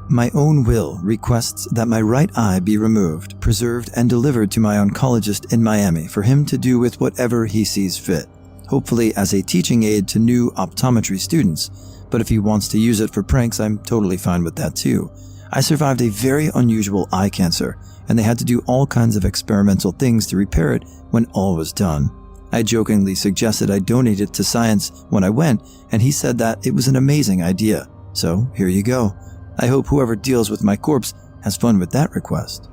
My own will requests that my right eye be removed, preserved, and delivered to my oncologist in Miami for him to do with whatever he sees fit, hopefully as a teaching aid to new optometry students. But if he wants to use it for pranks, I'm totally fine with that too. I survived a very unusual eye cancer, and they had to do all kinds of experimental things to repair it when all was done. I jokingly suggested I donate it to science when I went, and he said that it was an amazing idea. So here you go. I hope whoever deals with my corpse has fun with that request.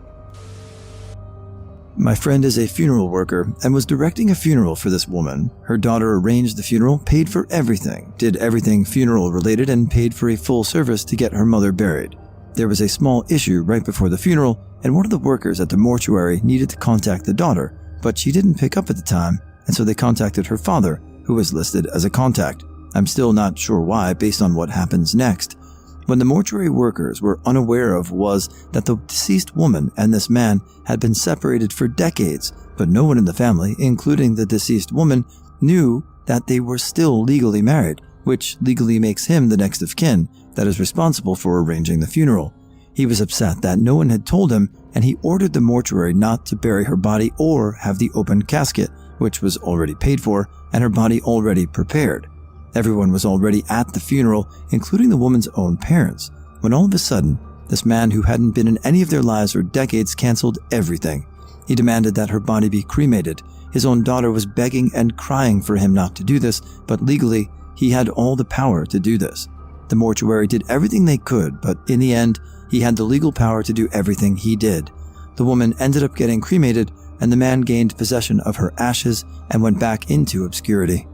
My friend is a funeral worker and was directing a funeral for this woman. Her daughter arranged the funeral, paid for everything, did everything funeral related, and paid for a full service to get her mother buried. There was a small issue right before the funeral, and one of the workers at the mortuary needed to contact the daughter, but she didn't pick up at the time, and so they contacted her father, who was listed as a contact. I'm still not sure why, based on what happens next. When the mortuary workers were unaware of was that the deceased woman and this man had been separated for decades, but no one in the family, including the deceased woman, knew that they were still legally married, which legally makes him the next of kin that is responsible for arranging the funeral. He was upset that no one had told him, and he ordered the mortuary not to bury her body or have the open casket, which was already paid for, and her body already prepared. Everyone was already at the funeral, including the woman's own parents, when all of a sudden, this man who hadn't been in any of their lives for decades canceled everything. He demanded that her body be cremated. His own daughter was begging and crying for him not to do this, but legally, he had all the power to do this. The mortuary did everything they could, but in the end, he had the legal power to do everything he did. The woman ended up getting cremated, and the man gained possession of her ashes and went back into obscurity.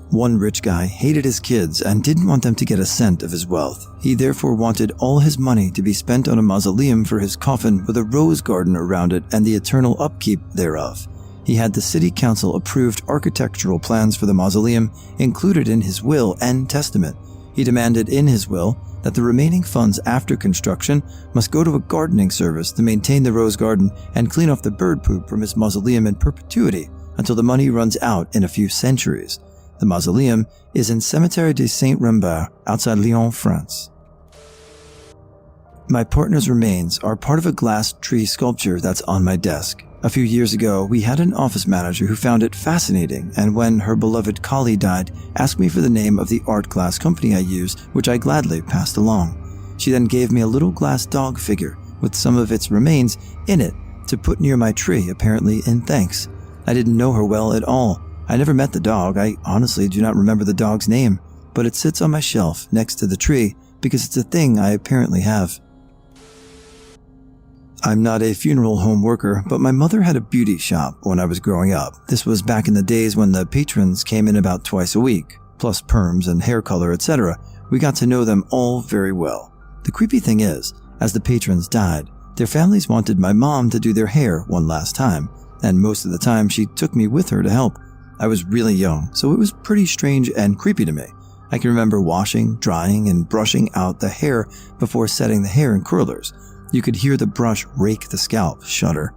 One rich guy hated his kids and didn't want them to get a cent of his wealth. He therefore wanted all his money to be spent on a mausoleum for his coffin with a rose garden around it and the eternal upkeep thereof. He had the city council approved architectural plans for the mausoleum included in his will and testament. He demanded in his will that the remaining funds after construction must go to a gardening service to maintain the rose garden and clean off the bird poop from his mausoleum in perpetuity until the money runs out in a few centuries. The mausoleum is in Cimetière de Saint-Rambert outside Lyon, France. My partner's remains are part of a glass tree sculpture that's on my desk. A few years ago, we had an office manager who found it fascinating, and when her beloved colleague died, asked me for the name of the art class company I use, which I gladly passed along. She then gave me a little glass dog figure with some of its remains in it to put near my tree, apparently in thanks. I didn't know her well at all. I never met the dog. I honestly do not remember the dog's name, but it sits on my shelf next to the tree because it's a thing I apparently have. I'm not a funeral home worker, but my mother had a beauty shop when I was growing up. This was back in the days when the patrons came in about twice a week, plus perms and hair color, etc. We got to know them all very well. The creepy thing is, as the patrons died, their families wanted my mom to do their hair one last time, and most of the time she took me with her to help. I was really young, so it was pretty strange and creepy to me. I can remember washing, drying, and brushing out the hair before setting the hair in curlers. You could hear the brush rake the scalp shudder.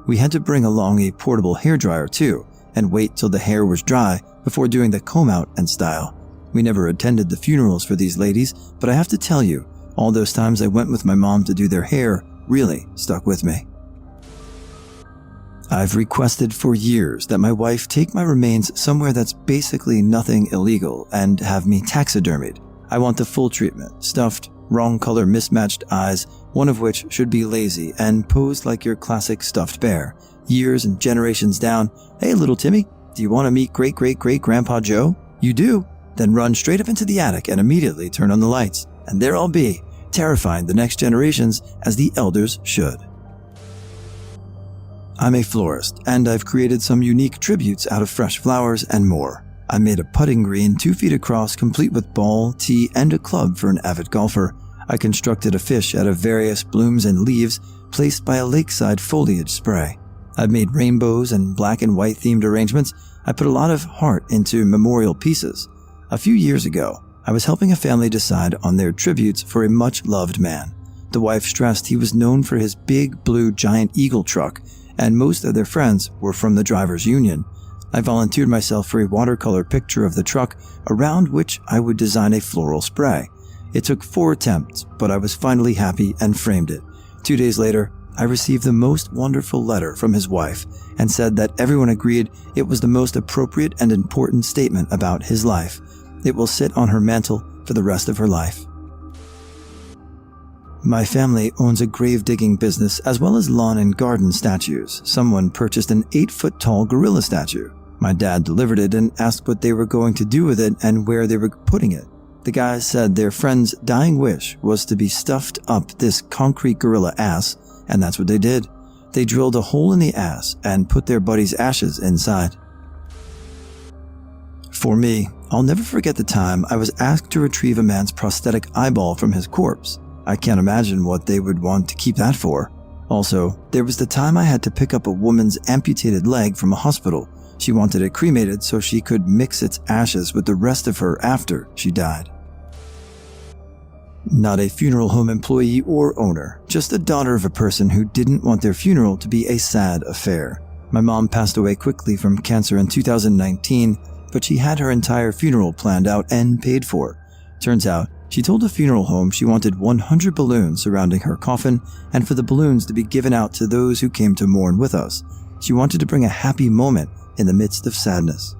We had to bring along a portable hairdryer too, and wait till the hair was dry before doing the comb out and style. We never attended the funerals for these ladies, but I have to tell you, all those times I went with my mom to do their hair really stuck with me. I've requested for years that my wife take my remains somewhere that's basically nothing illegal and have me taxidermied. I want the full treatment, stuffed, wrong color mismatched eyes, one of which should be lazy and posed like your classic stuffed bear. Years and generations down, hey little Timmy, do you want to meet great-great-great-grandpa Joe? You do? Then run straight up into the attic and immediately turn on the lights. And there I'll be, terrifying the next generations as the elders should. I'm a florist, and I've created some unique tributes out of fresh flowers and more. I made a putting green 2 feet across, complete with ball, tee, and a club for an avid golfer. I constructed a fish out of various blooms and leaves placed by a lakeside foliage spray. I've made rainbows and black and white themed arrangements. I put a lot of heart into memorial pieces. A few years ago, I was helping a family decide on their tributes for a much-loved man. The wife stressed he was known for his big blue giant eagle truck, and most of their friends were from the drivers' union. I volunteered myself for a watercolor picture of the truck around which I would design a floral spray. It took 4 attempts, but I was finally happy and framed it. 2 days later, I received the most wonderful letter from his wife and said that everyone agreed it was the most appropriate and important statement about his life. It will sit on her mantle for the rest of her life. My family owns a grave-digging business as well as lawn and garden statues. Someone purchased an 8-foot-tall gorilla statue. My dad delivered it and asked what they were going to do with it and where they were putting it. The guys said their friend's dying wish was to be stuffed up this concrete gorilla ass, and that's what they did. They drilled a hole in the ass and put their buddy's ashes inside. For me, I'll never forget the time I was asked to retrieve a man's prosthetic eyeball from his corpse. I can't imagine what they would want to keep that for. Also, there was the time I had to pick up a woman's amputated leg from a hospital. She wanted it cremated so she could mix its ashes with the rest of her after she died. Not a funeral home employee or owner, just the daughter of a person who didn't want their funeral to be a sad affair. My mom passed away quickly from cancer in 2019, but she had her entire funeral planned out and paid for. Turns out, she told the funeral home she wanted 100 balloons surrounding her coffin and for the balloons to be given out to those who came to mourn with us. She wanted to bring a happy moment in the midst of sadness.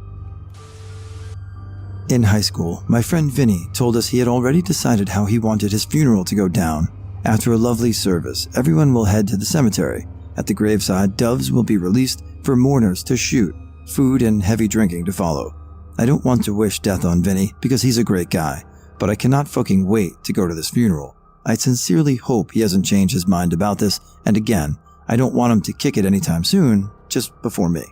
In high school, my friend Vinny told us he had already decided how he wanted his funeral to go down. After a lovely service, everyone will head to the cemetery. At the graveside, doves will be released for mourners to shoot, food and heavy drinking to follow. I don't want to wish death on Vinny because he's a great guy, but I cannot fucking wait to go to this funeral. I sincerely hope he hasn't changed his mind about this, and again, I don't want him to kick it anytime soon, just before me.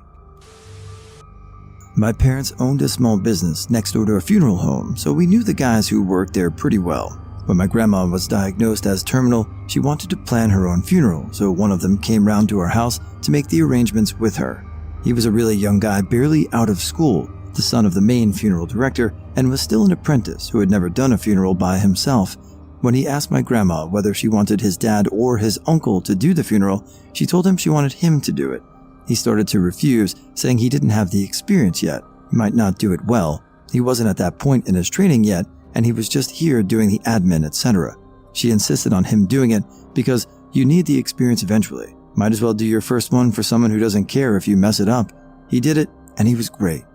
My parents owned a small business next door to a funeral home, so we knew the guys who worked there pretty well. When my grandma was diagnosed as terminal, she wanted to plan her own funeral, so one of them came round to our house to make the arrangements with her. He was a really young guy, barely out of school, the son of the main funeral director, and was still an apprentice who had never done a funeral by himself. When he asked my grandma whether she wanted his dad or his uncle to do the funeral, she told him she wanted him to do it. He started to refuse, saying he didn't have the experience yet. He might not do it well. He wasn't at that point in his training yet, and he was just here doing the admin, etc. She insisted on him doing it because you need the experience eventually. Might as well do your first one for someone who doesn't care if you mess it up. He did it, and he was great.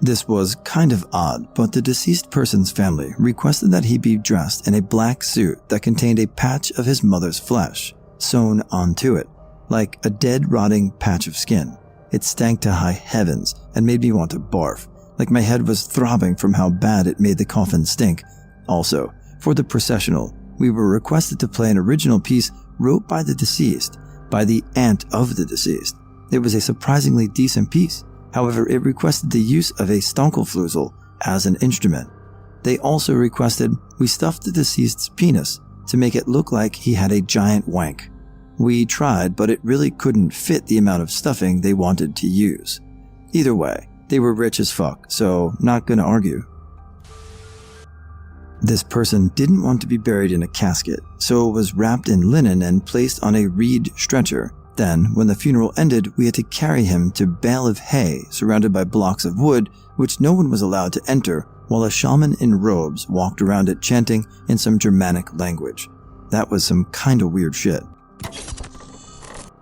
This was kind of odd, but the deceased person's family requested that he be dressed in a black suit that contained a patch of his mother's flesh sewn onto it, like a dead, rotting patch of skin. It stank to high heavens and made me want to barf, like my head was throbbing from how bad it made the coffin stink. Also, for the processional, we were requested to play an original piece wrote by the deceased, by the aunt of the deceased. It was a surprisingly decent piece. However, it requested the use of a stonkelflügel as an instrument. They also requested we stuff the deceased's penis to make it look like he had a giant wank. We tried, but it really couldn't fit the amount of stuffing they wanted to use. Either way, they were rich as fuck, so not gonna argue. This person didn't want to be buried in a casket, so was wrapped in linen and placed on a reed stretcher. Then, when the funeral ended, we had to carry him to a bale of hay surrounded by blocks of wood, which no one was allowed to enter, while a shaman in robes walked around it chanting in some Germanic language. That was some kinda weird shit.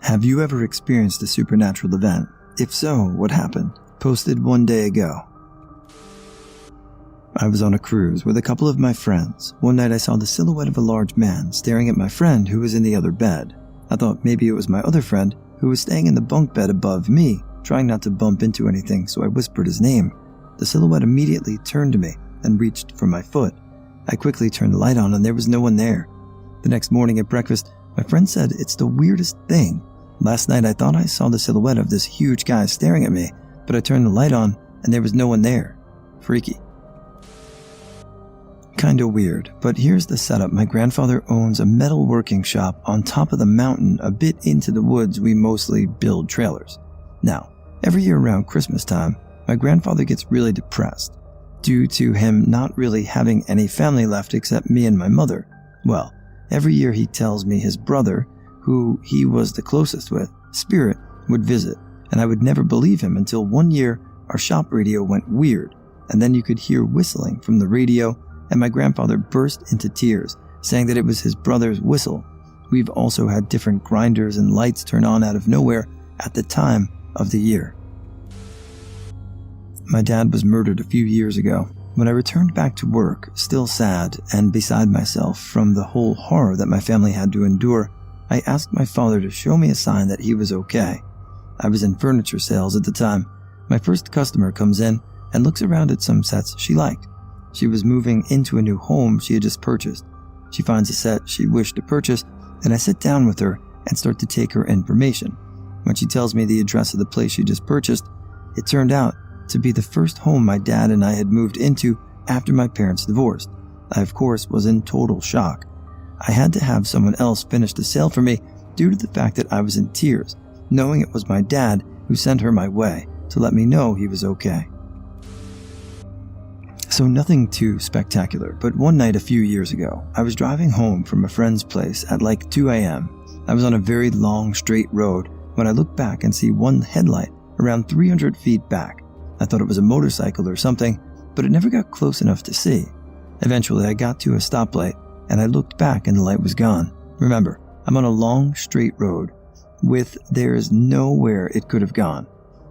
Have you ever experienced a supernatural event? If so, what happened? Posted one day ago. I was on a cruise with a couple of my friends. One night I saw the silhouette of a large man staring at my friend who was in the other bed. I thought maybe it was my other friend who was staying in the bunk bed above me, trying not to bump into anything, so I whispered his name. The silhouette immediately turned to me and reached for my foot. I quickly turned the light on and there was no one there. The next morning at breakfast, my friend said it's the weirdest thing. Last night I thought I saw the silhouette of this huge guy staring at me, but I turned the light on and there was no one there. Freaky. Kinda weird, but here's the setup. My grandfather owns a metal working shop on top of the mountain a bit into the woods. We mostly build trailers. Now, every year around Christmas time, my grandfather gets really depressed due to him not really having any family left except me and my mother. Well, every year he tells me his brother, who he was the closest with, Spirit, would visit, and I would never believe him until one year our shop radio went weird, and then you could hear whistling from the radio, and my grandfather burst into tears, saying that it was his brother's whistle. We've also had different grinders and lights turn on out of nowhere at the time of the year. My dad was murdered a few years ago. When I returned back to work, still sad and beside myself from the whole horror that my family had to endure, I asked my father to show me a sign that he was okay. I was in furniture sales at the time. My first customer comes in and looks around at some sets she liked. She was moving into a new home she had just purchased. She finds a set she wished to purchase, and I sit down with her and start to take her information. When she tells me the address of the place she just purchased, it turned out to be the first home my dad and I had moved into after my parents divorced. I, of course, was in total shock. I had to have someone else finish the sale for me due to the fact that I was in tears, knowing it was my dad who sent her my way to let me know he was okay. So nothing too spectacular, but one night a few years ago, I was driving home from a friend's place at like 2 a.m. I was on a very long, straight road when I looked back and see one headlight around 300 feet back. I thought it was a motorcycle or something, but it never got close enough to see. Eventually, I got to a stoplight, and I looked back and the light was gone. Remember, I'm on a long, straight road with there's nowhere it could have gone.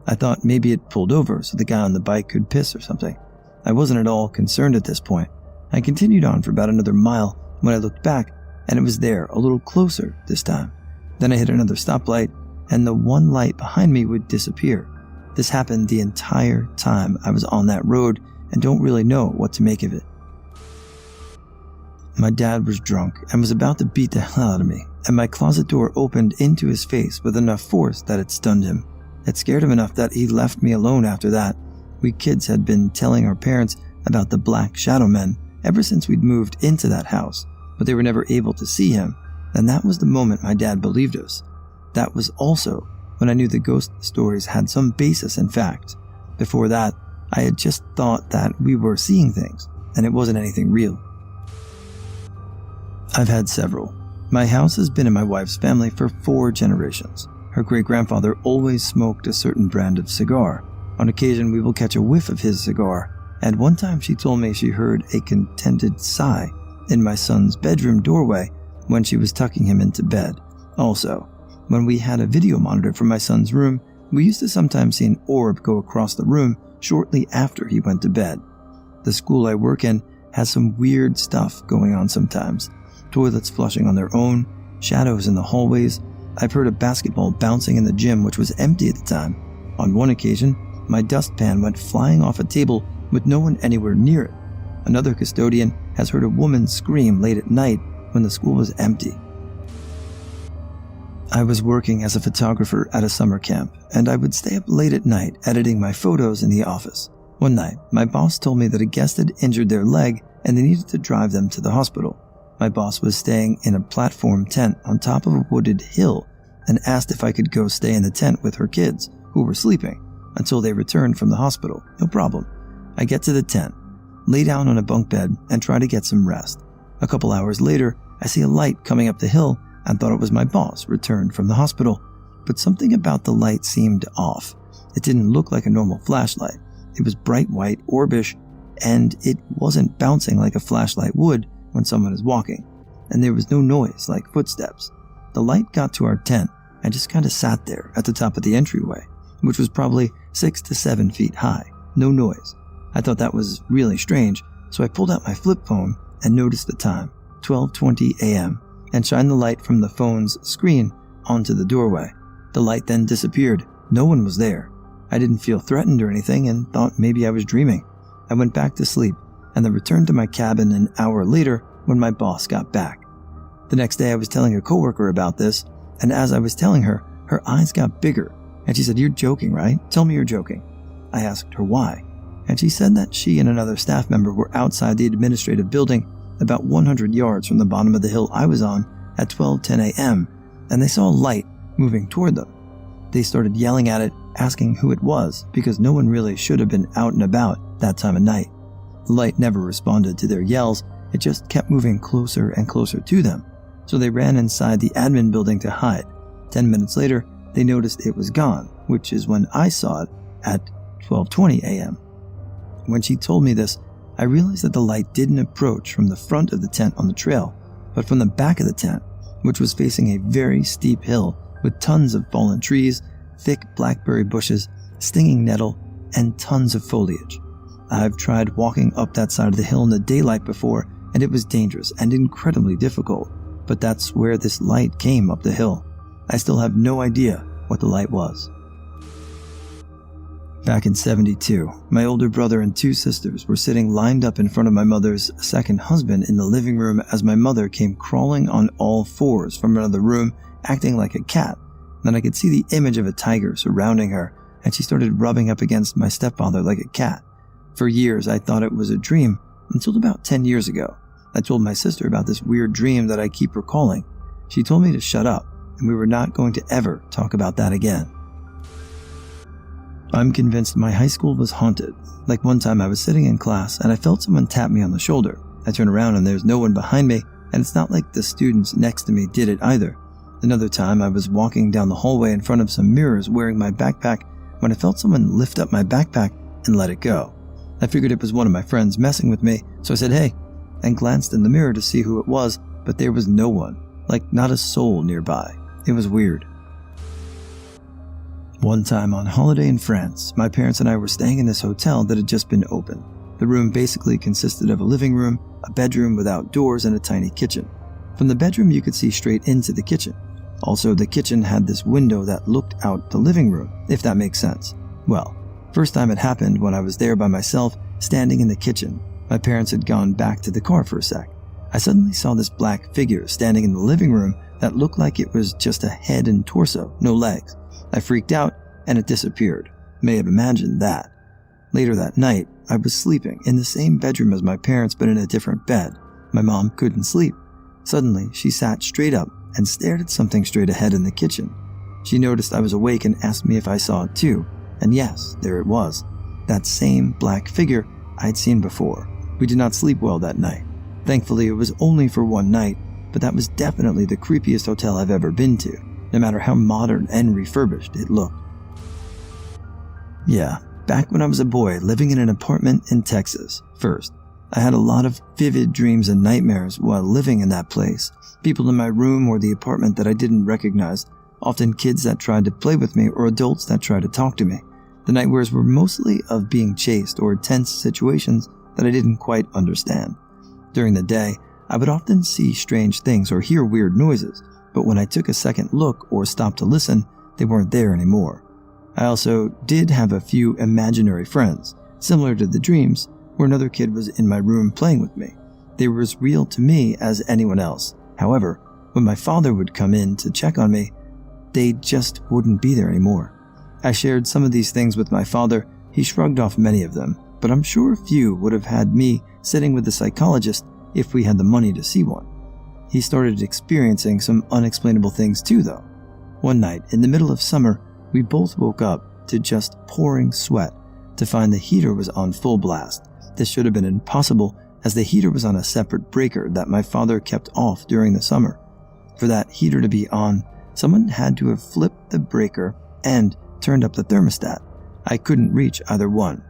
I thought maybe it pulled over so the guy on the bike could piss or something. I wasn't at all concerned at this point. I continued on for about another mile when I looked back, and it was there, a little closer this time. Then I hit another stoplight, and the one light behind me would disappear. This happened the entire time I was on that road and don't really know what to make of it. My dad was drunk and was about to beat the hell out of me, and my closet door opened into his face with enough force that it stunned him. It scared him enough that he left me alone after that. We kids had been telling our parents about the black shadow men ever since we'd moved into that house, but they were never able to see him, and that was the moment my dad believed us. That was also when I knew the ghost stories had some basis in fact. Before that, I had just thought that we were seeing things, and it wasn't anything real. I've had several. My house has been in my wife's family for 4 generations. Her great-grandfather always smoked a certain brand of cigar. On occasion, we will catch a whiff of his cigar, and one time she told me she heard a contented sigh in my son's bedroom doorway when she was tucking him into bed. Also, when we had a video monitor for my son's room, we used to sometimes see an orb go across the room shortly after he went to bed. The school I work in has some weird stuff going on sometimes. Toilets flushing on their own, shadows in the hallways. I've heard a basketball bouncing in the gym, which was empty at the time. On one occasion, my dustpan went flying off a table with no one anywhere near it. Another custodian has heard a woman scream late at night when the school was empty. I was working as a photographer at a summer camp, and I would stay up late at night editing my photos in the office. One night, my boss told me that a guest had injured their leg and they needed to drive them to the hospital. My boss was staying in a platform tent on top of a wooded hill and asked if I could go stay in the tent with her kids, who were sleeping, until they returned from the hospital. No problem. I get to the tent, lay down on a bunk bed, and try to get some rest. A couple hours later, I see a light coming up the hill and thought it was my boss returned from the hospital, but something about the light seemed off. It didn't look like a normal flashlight. It was bright white, orbish, and it wasn't bouncing like a flashlight would when someone is walking, and there was no noise like footsteps. The light got to our tent and just kind of sat there at the top of the entryway, which was probably 6 to 7 feet high. No noise. I thought that was really strange, so I pulled out my flip phone and noticed the time, 12:20 a.m., and shined the light from the phone's screen onto the doorway. The light then disappeared. No one was there. I didn't feel threatened or anything and thought maybe I was dreaming. I went back to sleep and then returned to my cabin an hour later when my boss got back. The next day I was telling a coworker about this, and as I was telling her, her eyes got bigger, and she said, "You're joking, right? Tell me you're joking." I asked her why, and she said that she and another staff member were outside the administrative building about 100 yards from the bottom of the hill I was on at 12:10 a.m., and they saw a light moving toward them. They started yelling at it, asking who it was, because no one really should have been out and about that time of night. The light never responded to their yells, it just kept moving closer and closer to them, so they ran inside the admin building to hide. 10 minutes later, they noticed it was gone, which is when I saw it at 12:20 a.m. When she told me this, I realized that the light didn't approach from the front of the tent on the trail, but from the back of the tent, which was facing a very steep hill with tons of fallen trees, thick blackberry bushes, stinging nettle, and tons of foliage. I've tried walking up that side of the hill in the daylight before, and it was dangerous and incredibly difficult, but that's where this light came up the hill. I still have no idea what the light was. Back in '72, my older brother and 2 sisters were sitting lined up in front of my mother's second husband in the living room as my mother came crawling on all 4s from another room, acting like a cat. Then I could see the image of a tiger surrounding her, and she started rubbing up against my stepfather like a cat. For years, I thought it was a dream, until about 10 years ago. I told my sister about this weird dream that I keep recalling. She told me to shut up, and we were not going to ever talk about that again. I'm convinced my high school was haunted. Like one time I was sitting in class and I felt someone tap me on the shoulder. I turn around and there's no one behind me, and it's not like the students next to me did it either. Another time I was walking down the hallway in front of some mirrors wearing my backpack when I felt someone lift up my backpack and let it go. I figured it was one of my friends messing with me, so I said, "Hey," and glanced in the mirror to see who it was, but there was no one, like not a soul nearby. It was weird. One time on holiday in France, my parents and I were staying in this hotel that had just been opened. The room basically consisted of a living room, a bedroom without doors, and a tiny kitchen. From the bedroom you could see straight into the kitchen. Also, the kitchen had this window that looked out the living room, if that makes sense. Well, first time it happened when I was there by myself, standing in the kitchen. My parents had gone back to the car for a sec. I suddenly saw this black figure standing in the living room that looked like it was just a head and torso, no legs. I freaked out and it disappeared. May have imagined that. Later that night, I was sleeping in the same bedroom as my parents but in a different bed. My mom couldn't sleep. Suddenly, she sat straight up and stared at something straight ahead in the kitchen. She noticed I was awake and asked me if I saw it too, and yes, there it was. That same black figure I'd seen before. We did not sleep well that night. Thankfully, it was only for one night, but that was definitely the creepiest hotel I've ever been to, no matter how modern and refurbished it looked. Yeah, back when I was a boy living in an apartment in Texas. First, I had a lot of vivid dreams and nightmares while living in that place. People in my room or the apartment that I didn't recognize, often kids that tried to play with me or adults that tried to talk to me. The nightmares were mostly of being chased or tense situations that I didn't quite understand. During the day, I would often see strange things or hear weird noises, but when I took a second look or stopped to listen, they weren't there anymore. I also did have a few imaginary friends, similar to the dreams, where another kid was in my room playing with me. They were as real to me as anyone else. However, when my father would come in to check on me, they just wouldn't be there anymore. I shared some of these things with my father. He shrugged off many of them, but I'm sure few would have had me sitting with a psychologist if we had the money to see one. He started experiencing some unexplainable things too, though. One night, in the middle of summer, we both woke up to just pouring sweat to find the heater was on full blast. This should have been impossible, as the heater was on a separate breaker that my father kept off during the summer. For that heater to be on, someone had to have flipped the breaker and turned up the thermostat. I couldn't reach either one.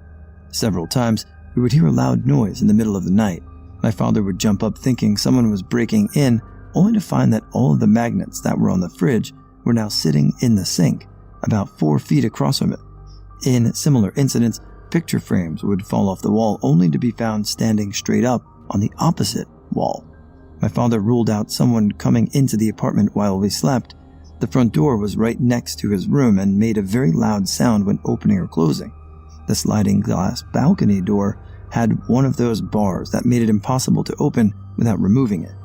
Several times, we would hear a loud noise in the middle of the night. My father would jump up thinking someone was breaking in, only to find that all of the magnets that were on the fridge were now sitting in the sink, about 4 feet across from it. In similar incidents, picture frames would fall off the wall only to be found standing straight up on the opposite wall. My father ruled out someone coming into the apartment while we slept. The front door was right next to his room and made a very loud sound when opening or closing. The sliding glass balcony door had one of those bars that made it impossible to open without removing it.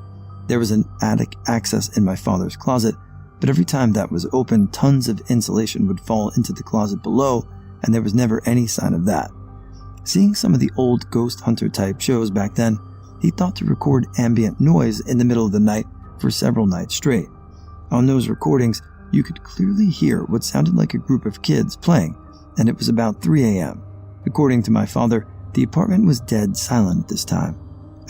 There was an attic access in my father's closet, but every time that was open, tons of insulation would fall into the closet below, and there was never any sign of that. Seeing some of the old ghost hunter type shows back then, he thought to record ambient noise in the middle of the night for several nights straight. On those recordings, you could clearly hear what sounded like a group of kids playing, and it was about 3 a.m. According to my father, the apartment was dead silent at this time.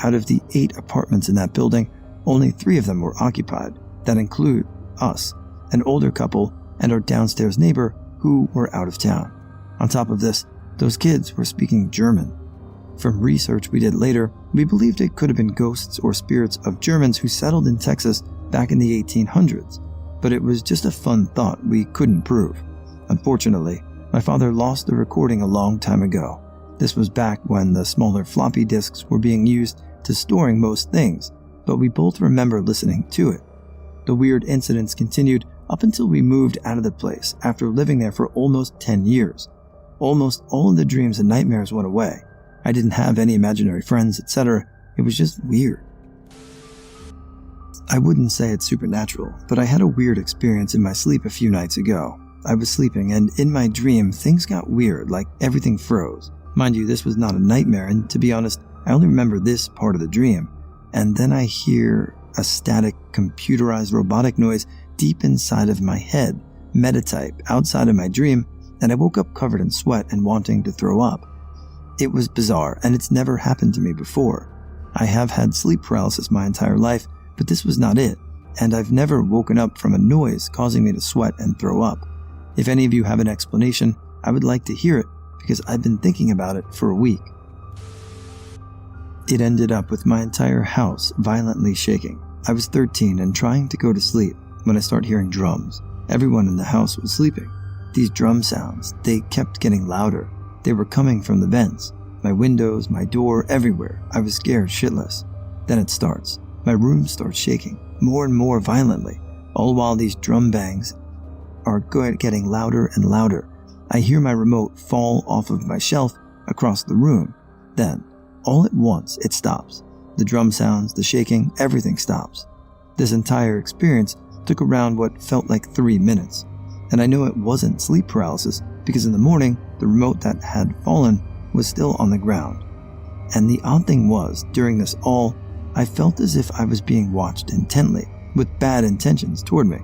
Out of the 8 apartments in that building, only 3 of them were occupied. That include us, an older couple, and our downstairs neighbor who were out of town. On top of this, those kids were speaking German. From research we did later, we believed it could have been ghosts or spirits of Germans who settled in Texas back in the 1800s, but it was just a fun thought we couldn't prove. Unfortunately, my father lost the recording a long time ago. This was back when the smaller floppy disks were being used to storing most things, but we both remember listening to it. The weird incidents continued up until we moved out of the place after living there for almost 10 years. Almost all of the dreams and nightmares went away. I didn't have any imaginary friends, etc. It was just weird. I wouldn't say it's supernatural, but I had a weird experience in my sleep a few nights ago. I was sleeping, and in my dream, things got weird, like everything froze. Mind you, this was not a nightmare, and to be honest, I only remember this part of the dream. And then I hear a static, computerized robotic noise deep inside of my head, metatype, outside of my dream, and I woke up covered in sweat and wanting to throw up. It was bizarre, and it's never happened to me before. I have had sleep paralysis my entire life, but this was not it, and I've never woken up from a noise causing me to sweat and throw up. If any of you have an explanation, I would like to hear it, because I've been thinking about it for a week. It ended up with my entire house violently shaking. I was 13 and trying to go to sleep when I started hearing drums. Everyone in the house was sleeping. These drum sounds, they kept getting louder. They were coming from the vents, my windows, my door, everywhere. I was scared shitless. Then it starts. My room starts shaking, more and more violently, all while these drum bangs are getting louder and louder. I hear my remote fall off of my shelf across the room. Then, all at once, it stops. The drum sounds, the shaking, everything stops. This entire experience took around what felt like 3 minutes. And I know it wasn't sleep paralysis because in the morning, the remote that had fallen was still on the ground. And the odd thing was, during this all, I felt as if I was being watched intently, with bad intentions toward me.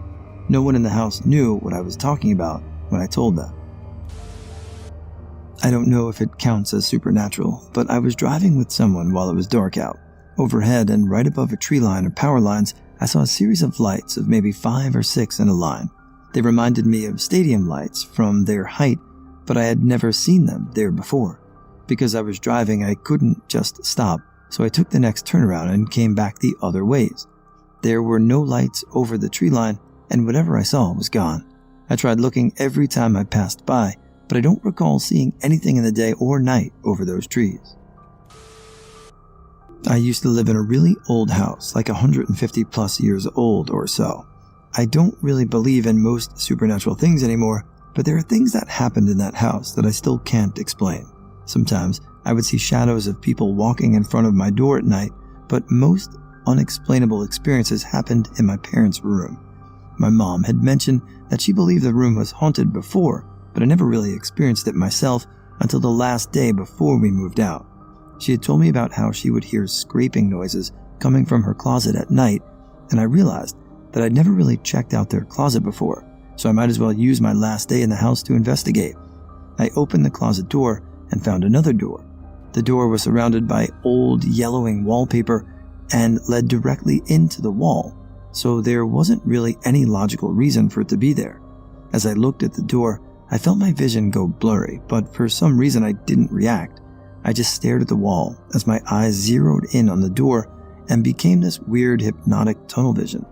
No one in the house knew what I was talking about when I told them. I don't know if it counts as supernatural, but I was driving with someone while it was dark out. Overhead and right above a tree line or power lines, I saw a series of lights of maybe 5 or 6 in a line. They reminded me of stadium lights from their height, but I had never seen them there before. Because I was driving, I couldn't just stop, so I took the next turnaround and came back the other ways. There were no lights over the tree line, and whatever I saw was gone. I tried looking every time I passed by, but I don't recall seeing anything in the day or night over those trees. I used to live in a really old house, like 150 plus years old or so. I don't really believe in most supernatural things anymore, but there are things that happened in that house that I still can't explain. Sometimes I would see shadows of people walking in front of my door at night, but most unexplainable experiences happened in my parents' room. My mom had mentioned that she believed the room was haunted before, but I never really experienced it myself until the last day before we moved out. She had told me about how she would hear scraping noises coming from her closet at night, and I realized that I'd never really checked out their closet before, so I might as well use my last day in the house to investigate. I opened the closet door and found another door. The door was surrounded by old yellowing wallpaper and led directly into the wall, so there wasn't really any logical reason for it to be there. As I looked at the door, I felt my vision go blurry, but for some reason I didn't react. I just stared at the wall as my eyes zeroed in on the door and became this weird hypnotic tunnel vision.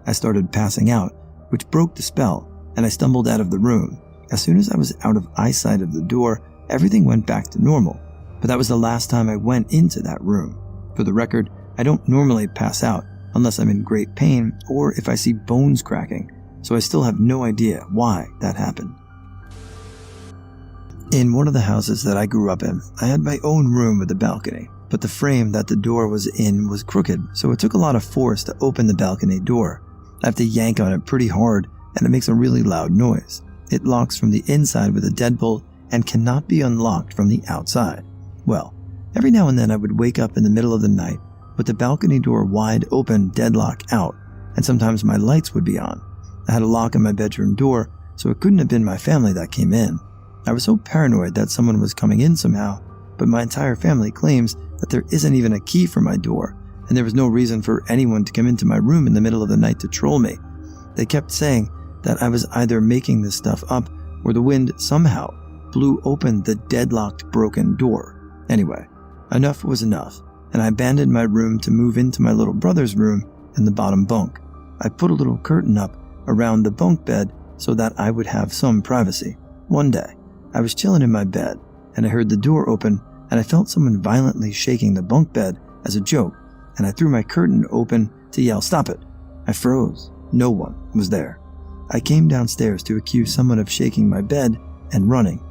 I started passing out, which broke the spell, and I stumbled out of the room. As soon as I was out of eyesight of the door, everything went back to normal, but that was the last time I went into that room. For the record, I don't normally pass out unless I'm in great pain or if I see bones cracking, so I still have no idea why that happened. In one of the houses that I grew up in, I had my own room with a balcony, but the frame that the door was in was crooked, so it took a lot of force to open the balcony door. I have to yank on it pretty hard, and it makes a really loud noise. It locks from the inside with a deadbolt and cannot be unlocked from the outside. Well, every now and then I would wake up in the middle of the night with the balcony door wide open, deadlock out, and sometimes my lights would be on. I had a lock on my bedroom door, so it couldn't have been my family that came in. I was so paranoid that someone was coming in somehow, but my entire family claims that there isn't even a key for my door, and there was no reason for anyone to come into my room in the middle of the night to troll me. They kept saying that I was either making this stuff up or the wind somehow blew open the deadlocked broken door. Anyway, enough was enough, and I abandoned my room to move into my little brother's room in the bottom bunk. I put a little curtain up around the bunk bed so that I would have some privacy. One day, I was chilling in my bed, and I heard the door open, and I felt someone violently shaking the bunk bed as a joke, and I threw my curtain open to yell, "Stop it!" I froze. No one was there. I came downstairs to accuse someone of shaking my bed and running.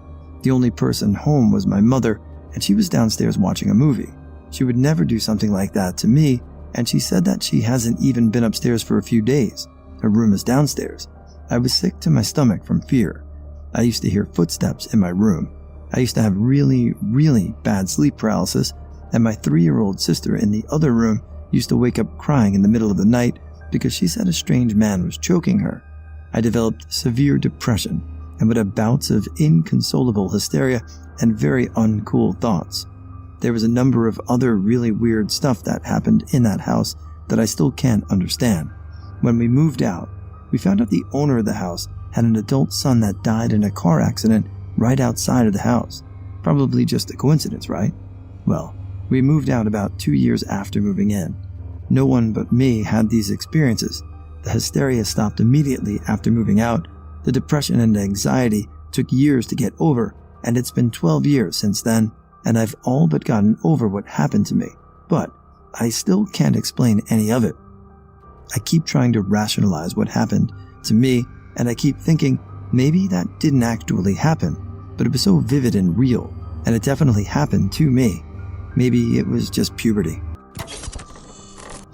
The only person home was my mother, and she was downstairs watching a movie. She would never do something like that to me, and she said that she hasn't even been upstairs for a few days. Her room is downstairs. I was sick to my stomach from fear. I used to hear footsteps in my room. I used to have really, really bad sleep paralysis, and my 3-year-old sister in the other room used to wake up crying in the middle of the night because she said a strange man was choking her. I developed severe depression and would have bouts of inconsolable hysteria and very uncool thoughts. There was a number of other really weird stuff that happened in that house that I still can't understand. When we moved out, we found out the owner of the house had an adult son that died in a car accident right outside of the house. Probably just a coincidence, right? Well, we moved out about 2 years after moving in. No one but me had these experiences. The hysteria stopped immediately after moving out. The depression and anxiety took years to get over, and it's been 12 years since then, and I've all but gotten over what happened to me, but I still can't explain any of it. I keep trying to rationalize what happened to me, and I keep thinking maybe that didn't actually happen, but it was so vivid and real, and it definitely happened to me. Maybe it was just puberty.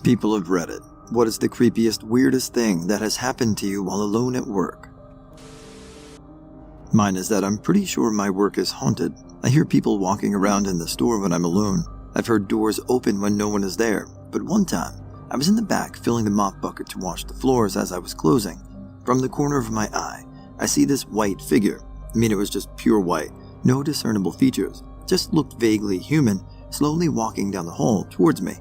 People of Reddit, what is the creepiest, weirdest thing that has happened to you while alone at work? Mine is that I'm pretty sure my work is haunted. I hear people walking around in the store when I'm alone. I've heard doors open when no one is there, but one time, I was in the back filling the mop bucket to wash the floors as I was closing. From the corner of my eye, I see this white figure. It was just pure white, no discernible features, just looked vaguely human, slowly walking down the hall towards me.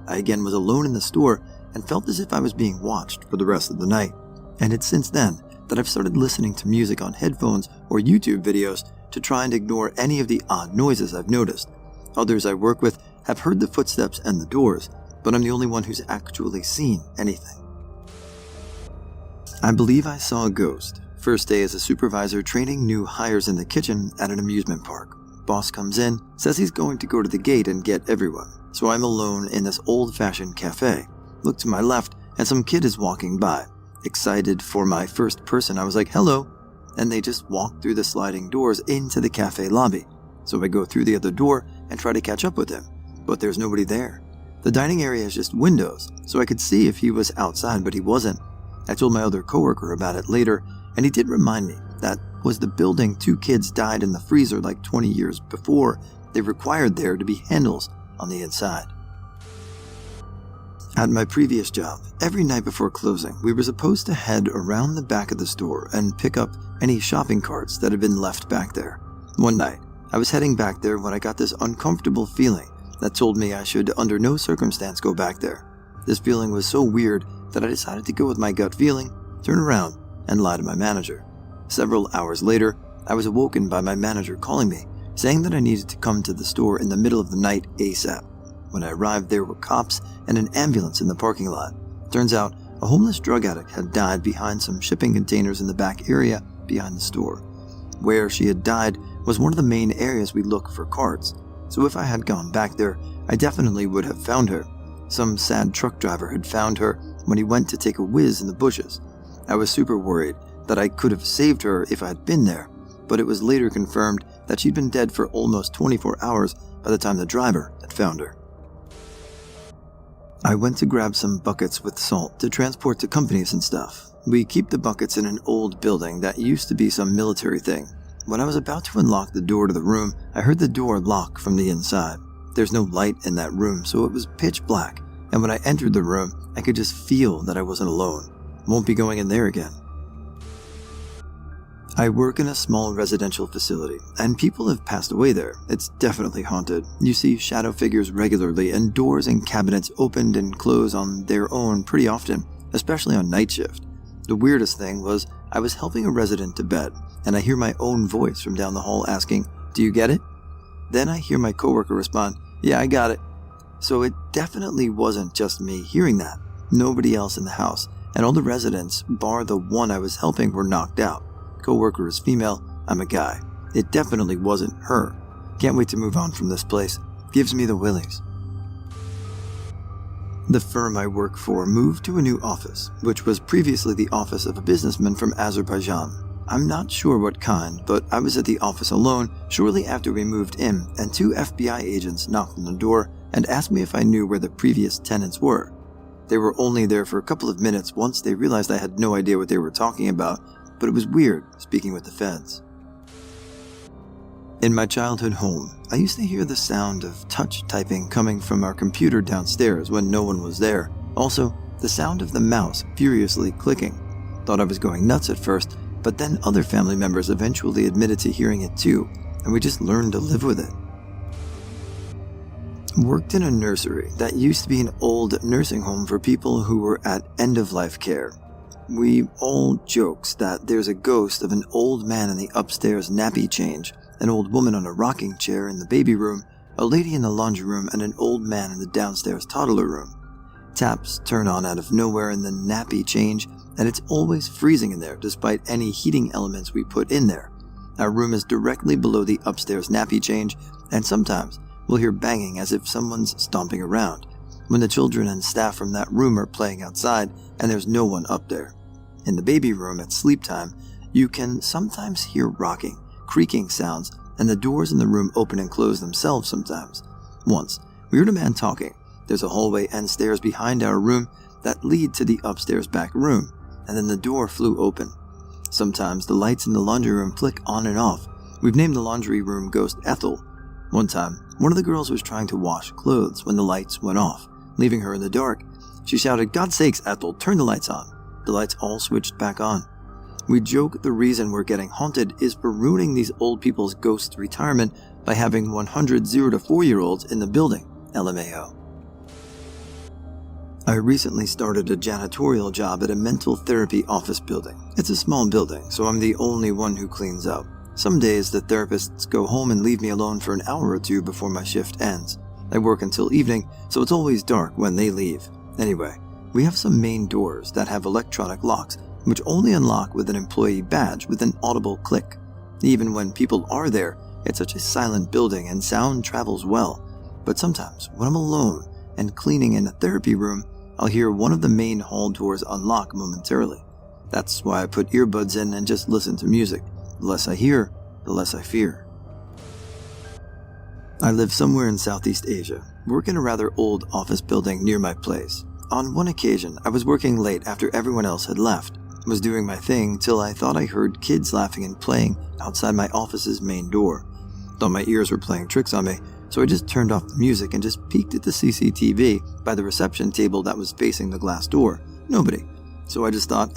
I again was alone in the store and felt as if I was being watched for the rest of the night. And it's since then that I've started listening to music on headphones or YouTube videos to try and ignore any of the odd noises I've noticed. Others I work with have heard the footsteps and the doors, but I'm the only one who's actually seen anything. I believe I saw a ghost. First day as a supervisor training new hires in the kitchen at an amusement park. Boss comes in, says he's going to go to the gate and get everyone. So I'm alone in this old-fashioned cafe. Look to my left and some kid is walking by. Excited for my first person, I was like, hello. And they just walked through the sliding doors into the cafe lobby. So I go through the other door and try to catch up with him. But there's nobody there. The dining area is just windows, so I could see if he was outside, but he wasn't. I told my other coworker about it later, and he did remind me that was the building 2 kids died in the freezer like 20 years before. They required there to be handles on the inside. At my previous job, every night before closing, we were supposed to head around the back of the store and pick up any shopping carts that had been left back there. One night, I was heading back there when I got this uncomfortable feeling that told me I should under no circumstance go back there. This feeling was so weird that I decided to go with my gut feeling, turn around, and lie to my manager. Several hours later, I was awoken by my manager calling me, saying that I needed to come to the store in the middle of the night ASAP. When I arrived, there were cops and an ambulance in the parking lot. Turns out, a homeless drug addict had died behind some shipping containers in the back area behind the store. Where she had died was one of the main areas we look for carts, so if I had gone back there, I definitely would have found her. Some sad truck driver had found her when he went to take a whiz in the bushes. I was super worried that I could have saved her if I had been there, but it was later confirmed that she'd been dead for almost 24 hours by the time the driver had found her. I went to grab some buckets with salt to transport to companies and stuff. We keep the buckets in an old building that used to be some military thing. When I was about to unlock the door to the room, I heard the door lock from the inside. There's no light in that room, so it was pitch black, and when I entered the room, I could just feel that I wasn't alone. Won't be going in there again. I work in a small residential facility, and people have passed away there. It's definitely haunted. You see shadow figures regularly, and doors and cabinets opened and close on their own pretty often, especially on night shift. The weirdest thing was I was helping a resident to bed, and I hear my own voice from down the hall asking, "Do you get it?" Then I hear my coworker respond, "Yeah, I got it." So it definitely wasn't just me hearing that. Nobody else in the house, and all the residents, bar the one I was helping, were knocked out. Coworker is female, I'm a guy. It definitely wasn't her. Can't wait to move on from this place. Gives me the willies. The firm I work for moved to a new office, which was previously the office of a businessman from Azerbaijan. I'm not sure what kind, but I was at the office alone shortly after we moved in, and 2 FBI agents knocked on the door and asked me if I knew where the previous tenants were. They were only there for a couple of minutes once they realized I had no idea what they were talking about, but it was weird speaking with the feds. In my childhood home, I used to hear the sound of touch typing coming from our computer downstairs when no one was there. Also, the sound of the mouse furiously clicking. Thought I was going nuts at first, but then other family members eventually admitted to hearing it too, and we just learned to live with it. Worked in a nursery that used to be an old nursing home for people who were at end-of-life care. We all jokes that there's a ghost of an old man in the upstairs nappy change, an old woman on a rocking chair in the baby room, a lady in the laundry room, and an old man in the downstairs toddler room. Taps turn on out of nowhere in the nappy change, and it's always freezing in there despite any heating elements we put in there. Our room is directly below the upstairs nappy change, and sometimes we'll hear banging as if someone's stomping around, when the children and staff from that room are playing outside and there's no one up there. In the baby room at sleep time, you can sometimes hear rocking, creaking sounds, and the doors in the room open and close themselves sometimes. Once, we heard a man talking. There's a hallway and stairs behind our room that lead to the upstairs back room, and then the door flew open. Sometimes the lights in the laundry room flick on and off. We've named the laundry room Ghost Ethel. One time, one of the girls was trying to wash clothes when the lights went off, leaving her in the dark. She shouted, "God's sakes, Ethel, turn the lights on." The lights all switched back on. We joke the reason we're getting haunted is for ruining these old people's ghost retirement by having 100 0 to 4-year-olds in the building, LMAO. I recently started a janitorial job at a mental therapy office building. It's a small building, so I'm the only one who cleans up. Some days the therapists go home and leave me alone for an hour or two before my shift ends. I work until evening, so it's always dark when they leave. Anyway, we have some main doors that have electronic locks, which only unlock with an employee badge with an audible click. Even when people are there, it's such a silent building and sound travels well. But sometimes, when I'm alone and cleaning in a therapy room, I'll hear one of the main hall doors unlock momentarily. That's why I put earbuds in and just listen to music. The less I hear, the less I fear. I live somewhere in Southeast Asia, work in a rather old office building near my place. On one occasion, I was working late after everyone else had left. I was doing my thing till I thought I heard kids laughing and playing outside my office's main door. Thought my ears were playing tricks on me, so I just turned off the music and just peeked at the CCTV by the reception table that was facing the glass door. Nobody. So I just thought,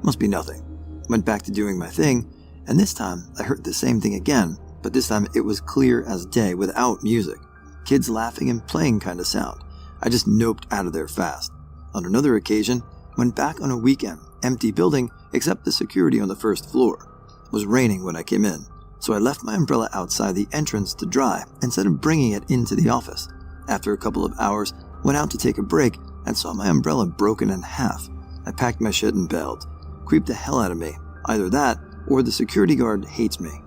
must be nothing. Went back to doing my thing, and this time I heard the same thing again, but this time it was clear as day without music. Kids laughing and playing kind of sound. I just noped out of there fast. On another occasion, went back on a weekend, empty building except the security on the first floor. It was raining when I came in, so I left my umbrella outside the entrance to dry instead of bringing it into the office. After a couple of hours, went out to take a break and saw my umbrella broken in half. I packed my shit and bailed. Creeped the hell out of me. Either that, or the security guard hates me.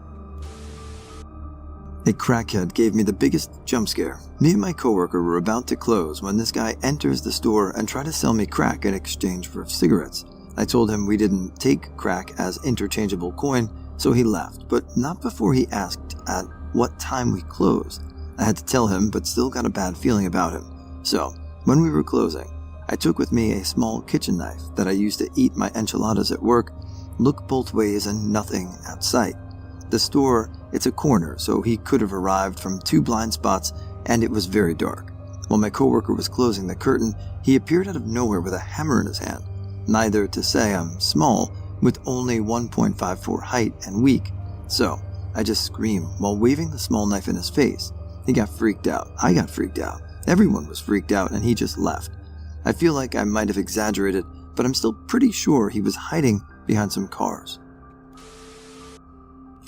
A crackhead gave me the biggest jump scare. Me and my coworker were about to close when this guy enters the store and tried to sell me crack in exchange for cigarettes. I told him we didn't take crack as interchangeable coin, so he left, but not before he asked at what time we closed. I had to tell him, but still got a bad feeling about him. So, when we were closing, I took with me a small kitchen knife that I used to eat my enchiladas at work, look both ways and nothing at sight. The store, it's a corner, so he could have arrived from 2 blind spots, and it was very dark. While my coworker was closing the curtain, he appeared out of nowhere with a hammer in his hand. Neither to say I'm small, with only 1.54 height and weak. So, I just screamed while waving the small knife in his face. He got freaked out. I got freaked out. Everyone was freaked out, and he just left. I feel like I might have exaggerated, but I'm still pretty sure he was hiding behind some cars.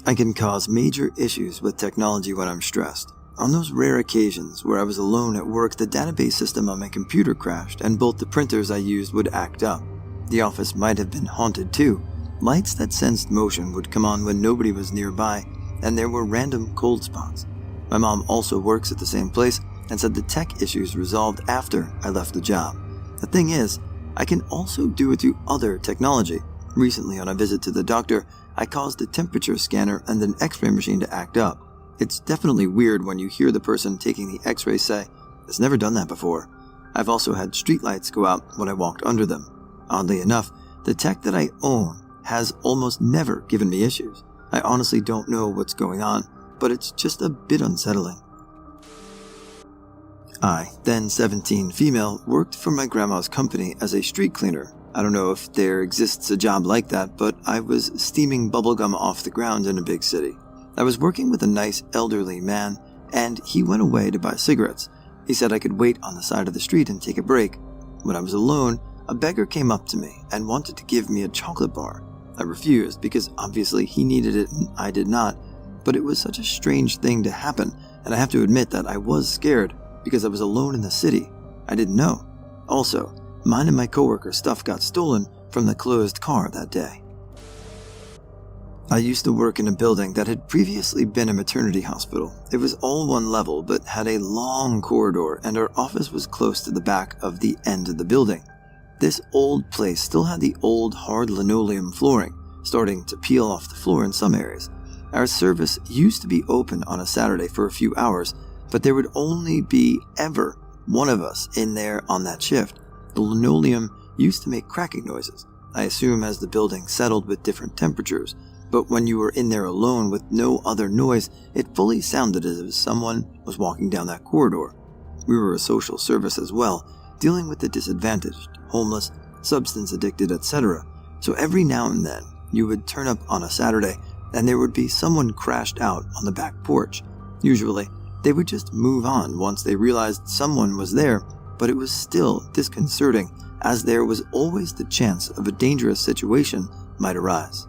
I can cause major issues with technology when I'm stressed. On those rare occasions where I was alone at work, the database system on my computer crashed and both the printers I used would act up. The office might have been haunted too. Lights that sensed motion would come on when nobody was nearby, and there were random cold spots. My mom also works at the same place and said the tech issues resolved after I left the job. The thing is, I can also do it to other technology. Recently, on a visit to the doctor, I caused a temperature scanner and an x-ray machine to act up. It's definitely weird when you hear the person taking the x-ray say, "It's never done that before." I've also had streetlights go out when I walked under them. Oddly enough, the tech that I own has almost never given me issues. I honestly don't know what's going on, but it's just a bit unsettling. I, then 17 female, worked for my grandma's company as a street cleaner. I don't know if there exists a job like that, but I was steaming bubblegum off the ground in a big city. I was working with a nice elderly man, and he went away to buy cigarettes. He said I could wait on the side of the street and take a break. When I was alone, a beggar came up to me and wanted to give me a chocolate bar. I refused because obviously he needed it and I did not, but it was such a strange thing to happen, and I have to admit that I was scared because I was alone in the city. I didn't know. Also, mine and my coworker's stuff got stolen from the closed car that day. I used to work in a building that had previously been a maternity hospital. It was all one level but had a long corridor, and our office was close to the back of the end of the building. This old place still had the old hard linoleum flooring, starting to peel off the floor in some areas. Our service used to be open on a Saturday for a few hours, but there would only be ever one of us in there on that shift. The linoleum used to make cracking noises. I assume as the building settled with different temperatures, but when you were in there alone with no other noise, it fully sounded as if someone was walking down that corridor. We were a social service as well, dealing with the disadvantaged, homeless, substance addicted, etc. So every now and then, you would turn up on a Saturday and there would be someone crashed out on the back porch. Usually, they would just move on once they realized someone was there, but it was still disconcerting as there was always the chance of a dangerous situation might arise.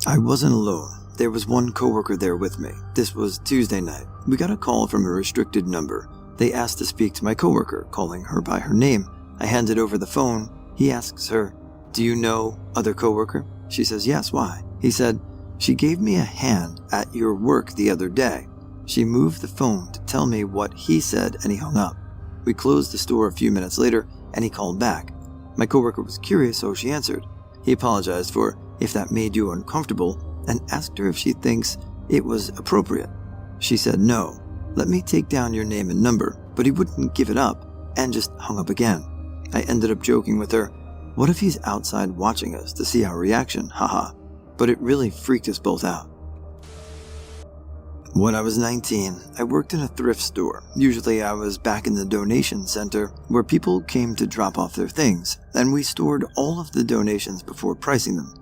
I wasn't alone. There was one coworker there with me. This was Tuesday night. We got a call from a restricted number. They asked to speak to my coworker, calling her by her name. I handed over the phone. He asks her, "Do you know other coworker?" She says, "Yes, why?" He said, "She gave me a hand at your work the other day." She moved the phone to tell me what he said and he hung up. We closed the store a few minutes later and he called back. My coworker was curious, so she answered. He apologized for if that made you uncomfortable and asked her if she thinks it was appropriate. She said no. Let me take down your name and number, but he wouldn't give it up and just hung up again. I ended up joking with her, "What if he's outside watching us to see our reaction, haha," but it really freaked us both out. When I was 19, I worked in a thrift store. Usually I was back in the donation center where people came to drop off their things, and we stored all of the donations before pricing them.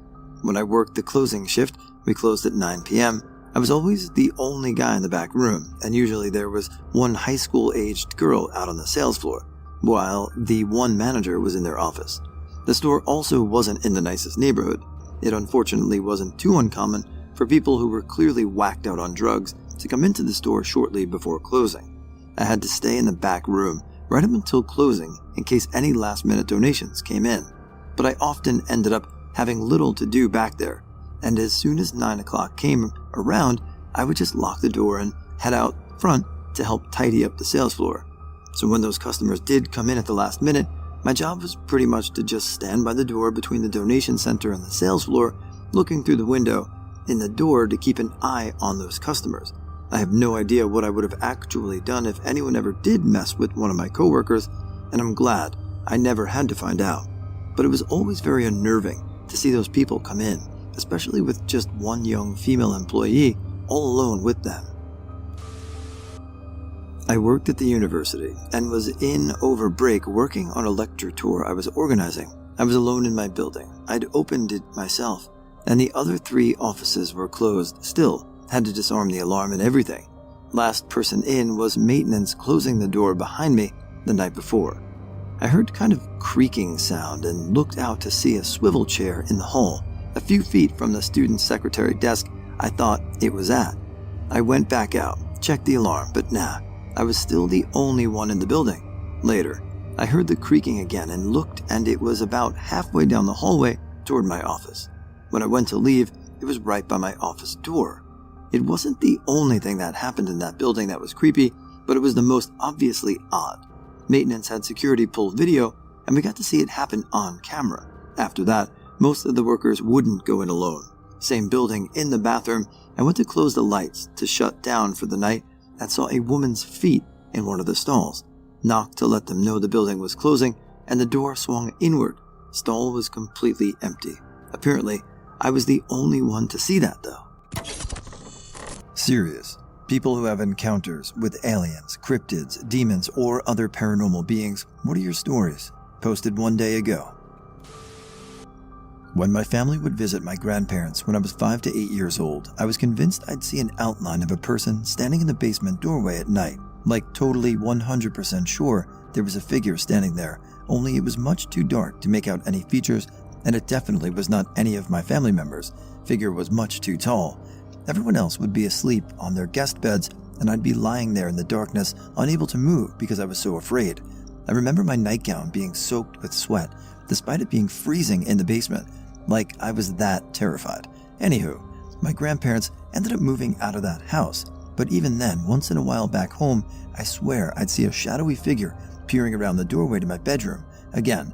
When I worked the closing shift, we closed at 9 p.m., I was always the only guy in the back room, and usually there was one high school-aged girl out on the sales floor, while the one manager was in their office. The store also wasn't in the nicest neighborhood. It unfortunately wasn't too uncommon for people who were clearly whacked out on drugs to come into the store shortly before closing. I had to stay in the back room right up until closing in case any last-minute donations came in, but I often ended up having little to do back there, and as soon as 9 o'clock came around, I would just lock the door and head out front to help tidy up the sales floor. So when those customers did come in at the last minute, my job was pretty much to just stand by the door between the donation center and the sales floor, looking through the window in the door to keep an eye on those customers. I have no idea what I would have actually done if anyone ever did mess with one of my coworkers, and I'm glad I never had to find out. But it was always very unnerving to see those people come in, especially with just one young female employee all alone with them. I worked at the university and was in over break working on a lecture tour I was organizing. I was alone in my building. I'd opened it myself, and the other 3 offices were closed still. Had to disarm the alarm and everything. Last person in was maintenance closing the door behind me the night before. I heard kind of creaking sound and looked out to see a swivel chair in the hall, a few feet from the student secretary desk I thought it was at. I went back out, checked the alarm, but nah, I was still the only one in the building. Later, I heard the creaking again and looked, and it was about halfway down the hallway toward my office. When I went to leave, it was right by my office door. It wasn't the only thing that happened in that building that was creepy, but it was the most obviously odd. Maintenance had security pull video, and we got to see it happen on camera. After that, most of the workers wouldn't go in alone. Same building, in the bathroom, I went to close the lights to shut down for the night and saw a woman's feet in one of the stalls. Knocked to let them know the building was closing, and the door swung inward. Stall was completely empty. Apparently, I was the only one to see that though. Serious. People who have encounters with aliens, cryptids, demons, or other paranormal beings, what are your stories? Posted one day ago. When my family would visit my grandparents when I was 5 to 8 years old, I was convinced I'd see an outline of a person standing in the basement doorway at night. Like totally 100% sure there was a figure standing there, only it was much too dark to make out any features, and it definitely was not any of my family members. Figure was much too tall. Everyone else would be asleep on their guest beds, and I'd be lying there in the darkness, unable to move because I was so afraid. I remember my nightgown being soaked with sweat, despite it being freezing in the basement, like I was that terrified. Anywho, my grandparents ended up moving out of that house, but even then, once in a while back home, I swear I'd see a shadowy figure peering around the doorway to my bedroom. Again,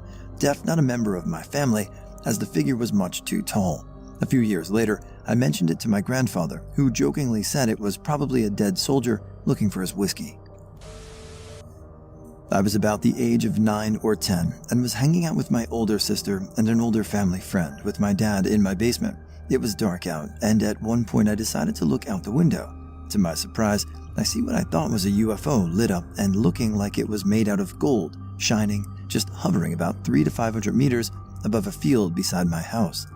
not a member of my family, as the figure was much too tall. A few years later, I mentioned it to my grandfather, who jokingly said it was probably a dead soldier looking for his whiskey. I was about the age of 9 or 10 and was hanging out with my older sister and an older family friend with my dad in my basement. It was dark out, and at one point I decided to look out the window. To my surprise, I see what I thought was a UFO lit up and looking like it was made out of gold, shining, just hovering about 300 to 500 meters above a field beside my house.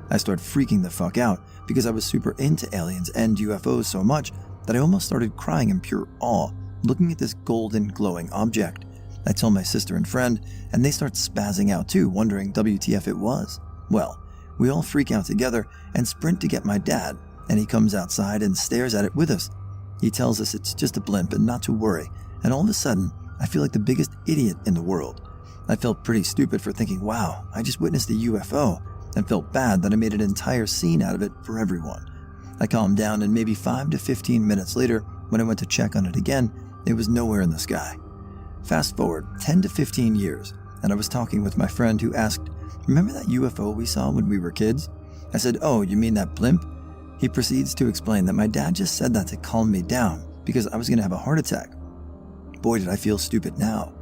I started freaking the fuck out because I was super into aliens and UFOs so much that I almost started crying in pure awe looking at this golden glowing object. I tell my sister and friend, and they start spazzing out too, wondering WTF it was. Well, we all freak out together and sprint to get my dad, and he comes outside and stares at it with us. He tells us it's just a blimp and not to worry, and all of a sudden, I feel like the biggest idiot in the world. I felt pretty stupid for thinking, wow, I just witnessed a UFO, and felt bad that I made an entire scene out of it for everyone. I calmed down, and maybe 5 to 15 minutes later, when I went to check on it again, it was nowhere in the sky. Fast forward 10 to 15 years, and I was talking with my friend who asked, remember that UFO we saw when we were kids? I said, oh, you mean that blimp? He proceeds to explain that my dad just said that to calm me down because I was going to have a heart attack. Boy, did I feel stupid now.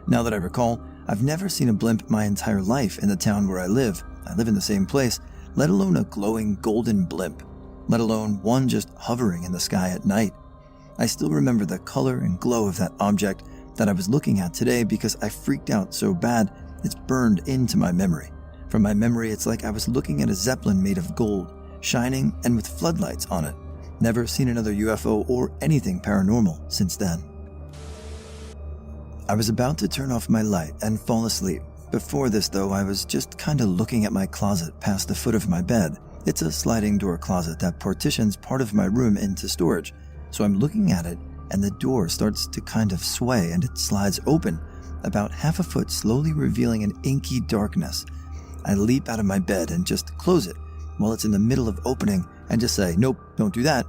Now that I recall, I've never seen a blimp my entire life in the town where I live. I live in the same place, let alone a glowing golden blimp, let alone one just hovering in the sky at night. I still remember the color and glow of that object that I was looking at today because I freaked out so bad it's burned into my memory. From my memory, it's like I was looking at a Zeppelin made of gold, shining and with floodlights on it. Never seen another UFO or anything paranormal since then. I was about to turn off my light and fall asleep. Before this though, I was just kinda looking at my closet past the foot of my bed. It's a sliding door closet that partitions part of my room into storage. So I'm looking at it and the door starts to kind of sway and it slides open, about half a foot, slowly revealing an inky darkness. I leap out of my bed and just close it while it's in the middle of opening and just say, nope, don't do that.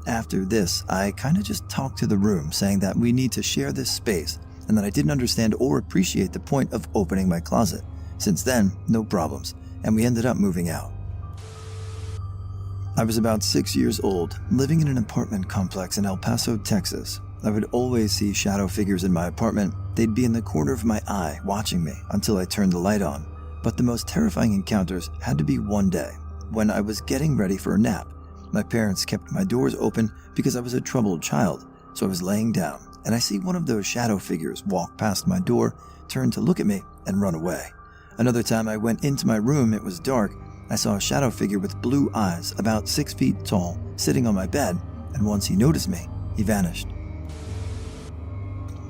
After this, I kind of just talk to the room saying that we need to share this space and that I didn't understand or appreciate the point of opening my closet. Since then, no problems, and we ended up moving out. I was about 6 years old, living in an apartment complex in El Paso, Texas. I would always see shadow figures in my apartment. They'd be in the corner of my eye, watching me until I turned the light on. But the most terrifying encounters had to be one day, when I was getting ready for a nap. My parents kept my doors open because I was a troubled child, so I was laying down, and I see one of those shadow figures walk past my door, turn to look at me, and run away. Another time I went into my room, it was dark. I saw a shadow figure with blue eyes, about 6 feet tall, sitting on my bed, and once he noticed me, he vanished.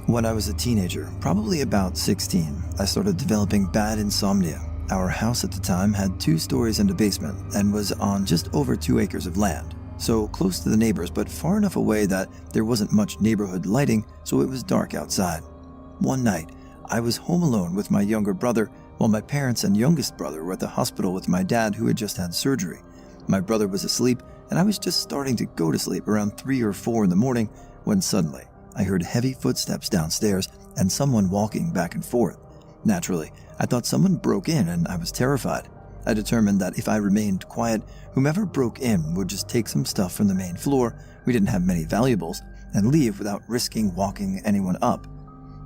When I was a teenager, probably about 16, I started developing bad insomnia. Our house at the time had 2 stories and a basement, and was on just over 2 acres of land. So close to the neighbors, but far enough away that there wasn't much neighborhood lighting, so it was dark outside. One night, I was home alone with my younger brother, while my parents and youngest brother were at the hospital with my dad who had just had surgery. My brother was asleep, and I was just starting to go to sleep around 3 or 4 in the morning when suddenly I heard heavy footsteps downstairs and someone walking back and forth. Naturally, I thought someone broke in and I was terrified. I determined that if I remained quiet, whomever broke in would just take some stuff from the main floor, we didn't have many valuables, and leave without risking walking anyone up.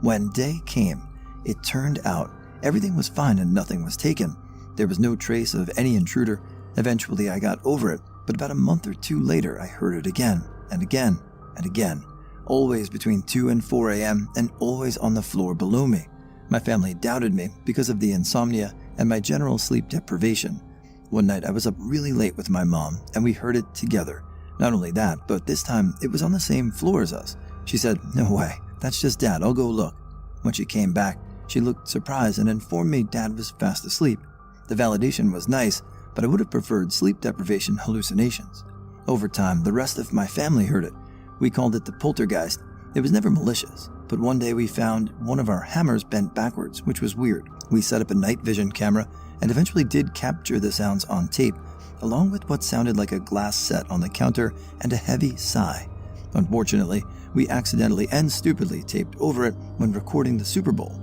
When day came, it turned out everything was fine and nothing was taken. There was no trace of any intruder. Eventually I got over it, but about a month or 2 later I heard it again, and again, and again, always between 2 and 4 a.m. and always on the floor below me. My family doubted me because of the insomnia and my general sleep deprivation. One night I was up really late with my mom and we heard it together. Not only that, but this time it was on the same floor as us. She said, no way, that's just Dad, I'll go look. When she came back, she looked surprised and informed me Dad was fast asleep. The validation was nice, but I would have preferred sleep deprivation hallucinations. Over time, the rest of my family heard it. We called it the poltergeist. It was never malicious, but one day we found one of our hammers bent backwards, which was weird. We set up a night vision camera and eventually did capture the sounds on tape, along with what sounded like a glass set on the counter and a heavy sigh. Unfortunately, we accidentally and stupidly taped over it when recording the Super Bowl.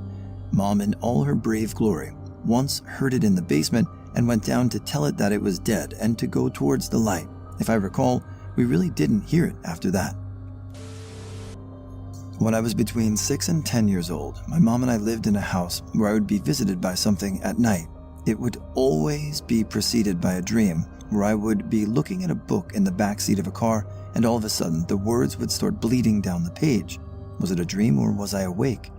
Mom, in all her brave glory, once heard it in the basement and went down to tell it that it was dead and to go towards the light. If I recall, we really didn't hear it after that. When I was between 6 and 10 years old, my mom and I lived in a house where I would be visited by something at night. It would always be preceded by a dream where I would be looking at a book in the back seat of a car, and all of a sudden the words would start bleeding down the page. Was it a dream or was I awake?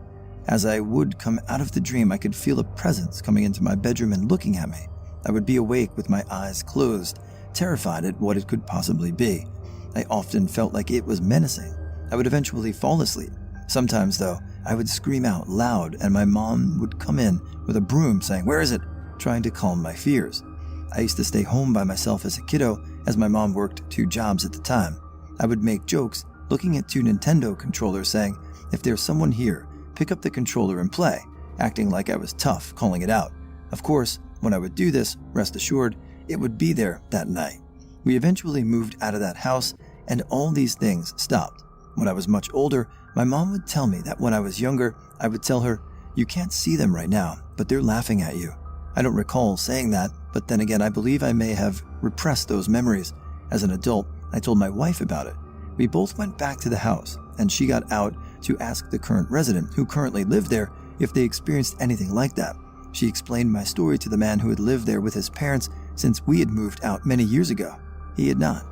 As I would come out of the dream, I could feel a presence coming into my bedroom and looking at me. I would be awake with my eyes closed, terrified at what it could possibly be. I often felt like it was menacing. I would eventually fall asleep. Sometimes, though, I would scream out loud and my mom would come in with a broom saying, "Where is it?" trying to calm my fears. I used to stay home by myself as a kiddo as my mom worked 2 jobs at the time. I would make jokes looking at 2 Nintendo controllers saying, "If there's someone here, pick up the controller and play," acting like I was tough, calling it out. Of course, when I would do this, rest assured, it would be there that night. We eventually moved out of that house and all these things stopped. When I was much older, my mom would tell me that when I was younger, I would tell her, "You can't see them right now, but they're laughing at you." I don't recall saying that, but then again, I believe I may have repressed those memories. As an adult, I told my wife about it. We both went back to the house, and she got out to ask the current resident, who currently lived there, if they experienced anything like that. She explained my story to the man who had lived there with his parents since we had moved out many years ago. He had not.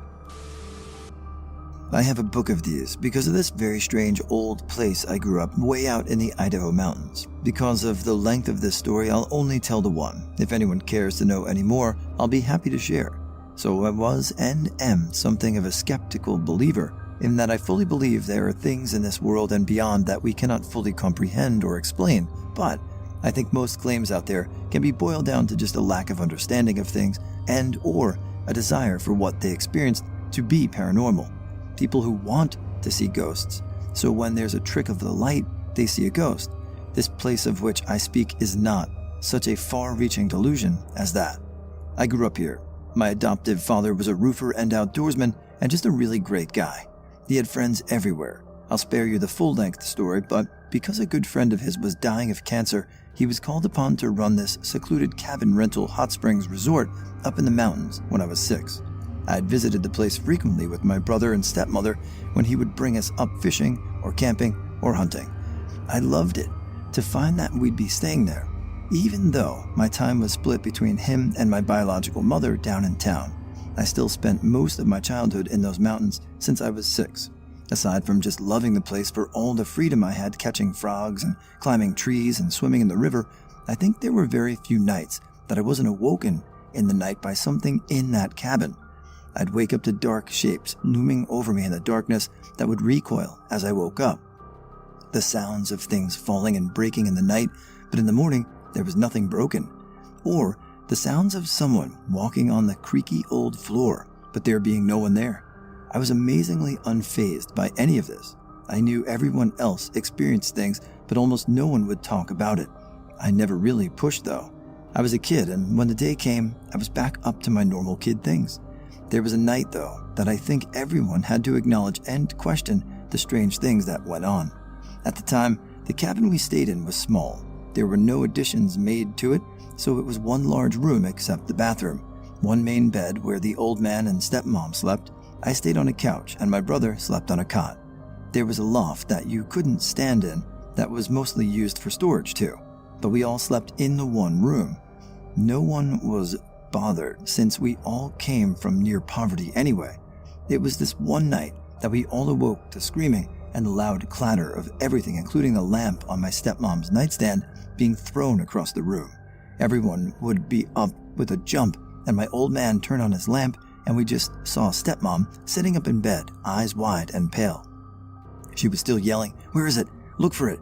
I have a book of these because of this very strange old place I grew up way out in the Idaho mountains. Because of the length of this story, I'll only tell the one. If anyone cares to know any more, I'll be happy to share. So I was and am something of a skeptical believer, in that I fully believe there are things in this world and beyond that we cannot fully comprehend or explain, but I think most claims out there can be boiled down to just a lack of understanding of things and or a desire for what they experienced to be paranormal. People who want to see ghosts, so when there's a trick of the light, they see a ghost. This place of which I speak is not such a far-reaching delusion as that. I grew up here. My adoptive father was a roofer and outdoorsman and just a really great guy. He had friends everywhere. I'll spare you the full-length story, but because a good friend of his was dying of cancer, he was called upon to run this secluded cabin rental hot springs resort up in the mountains when I was 6. I had visited the place frequently with my brother and stepmother when he would bring us up fishing or camping or hunting. I loved it to find that we'd be staying there, even though my time was split between him and my biological mother down in town. I still spent most of my childhood in those mountains since I was 6. Aside from just loving the place for all the freedom I had catching frogs and climbing trees and swimming in the river, I think there were very few nights that I wasn't awoken in the night by something in that cabin. I'd wake up to dark shapes looming over me in the darkness that would recoil as I woke up. The sounds of things falling and breaking in the night, but in the morning there was nothing broken. Or the sounds of someone walking on the creaky old floor, but there being no one there. I was amazingly unfazed by any of this. I knew everyone else experienced things, but almost no one would talk about it. I never really pushed though. I was a kid, and when the day came, I was back up to my normal kid things. There was a night, though, that I think everyone had to acknowledge and question the strange things that went on. At the time, the cabin we stayed in was small. There were no additions made to it, so it was one large room except the bathroom, one main bed where the old man and stepmom slept. I stayed on a couch, and my brother slept on a cot. There was a loft that you couldn't stand in that was mostly used for storage, too. But we all slept in the one room. No one was bothered since we all came from near poverty anyway. It was this one night that we all awoke to screaming and the loud clatter of everything, including the lamp on my stepmom's nightstand, being thrown across the room. Everyone would be up with a jump, and my old man turned on his lamp, and we just saw stepmom sitting up in bed, eyes wide and pale. She was still yelling, "Where is it? Look for it."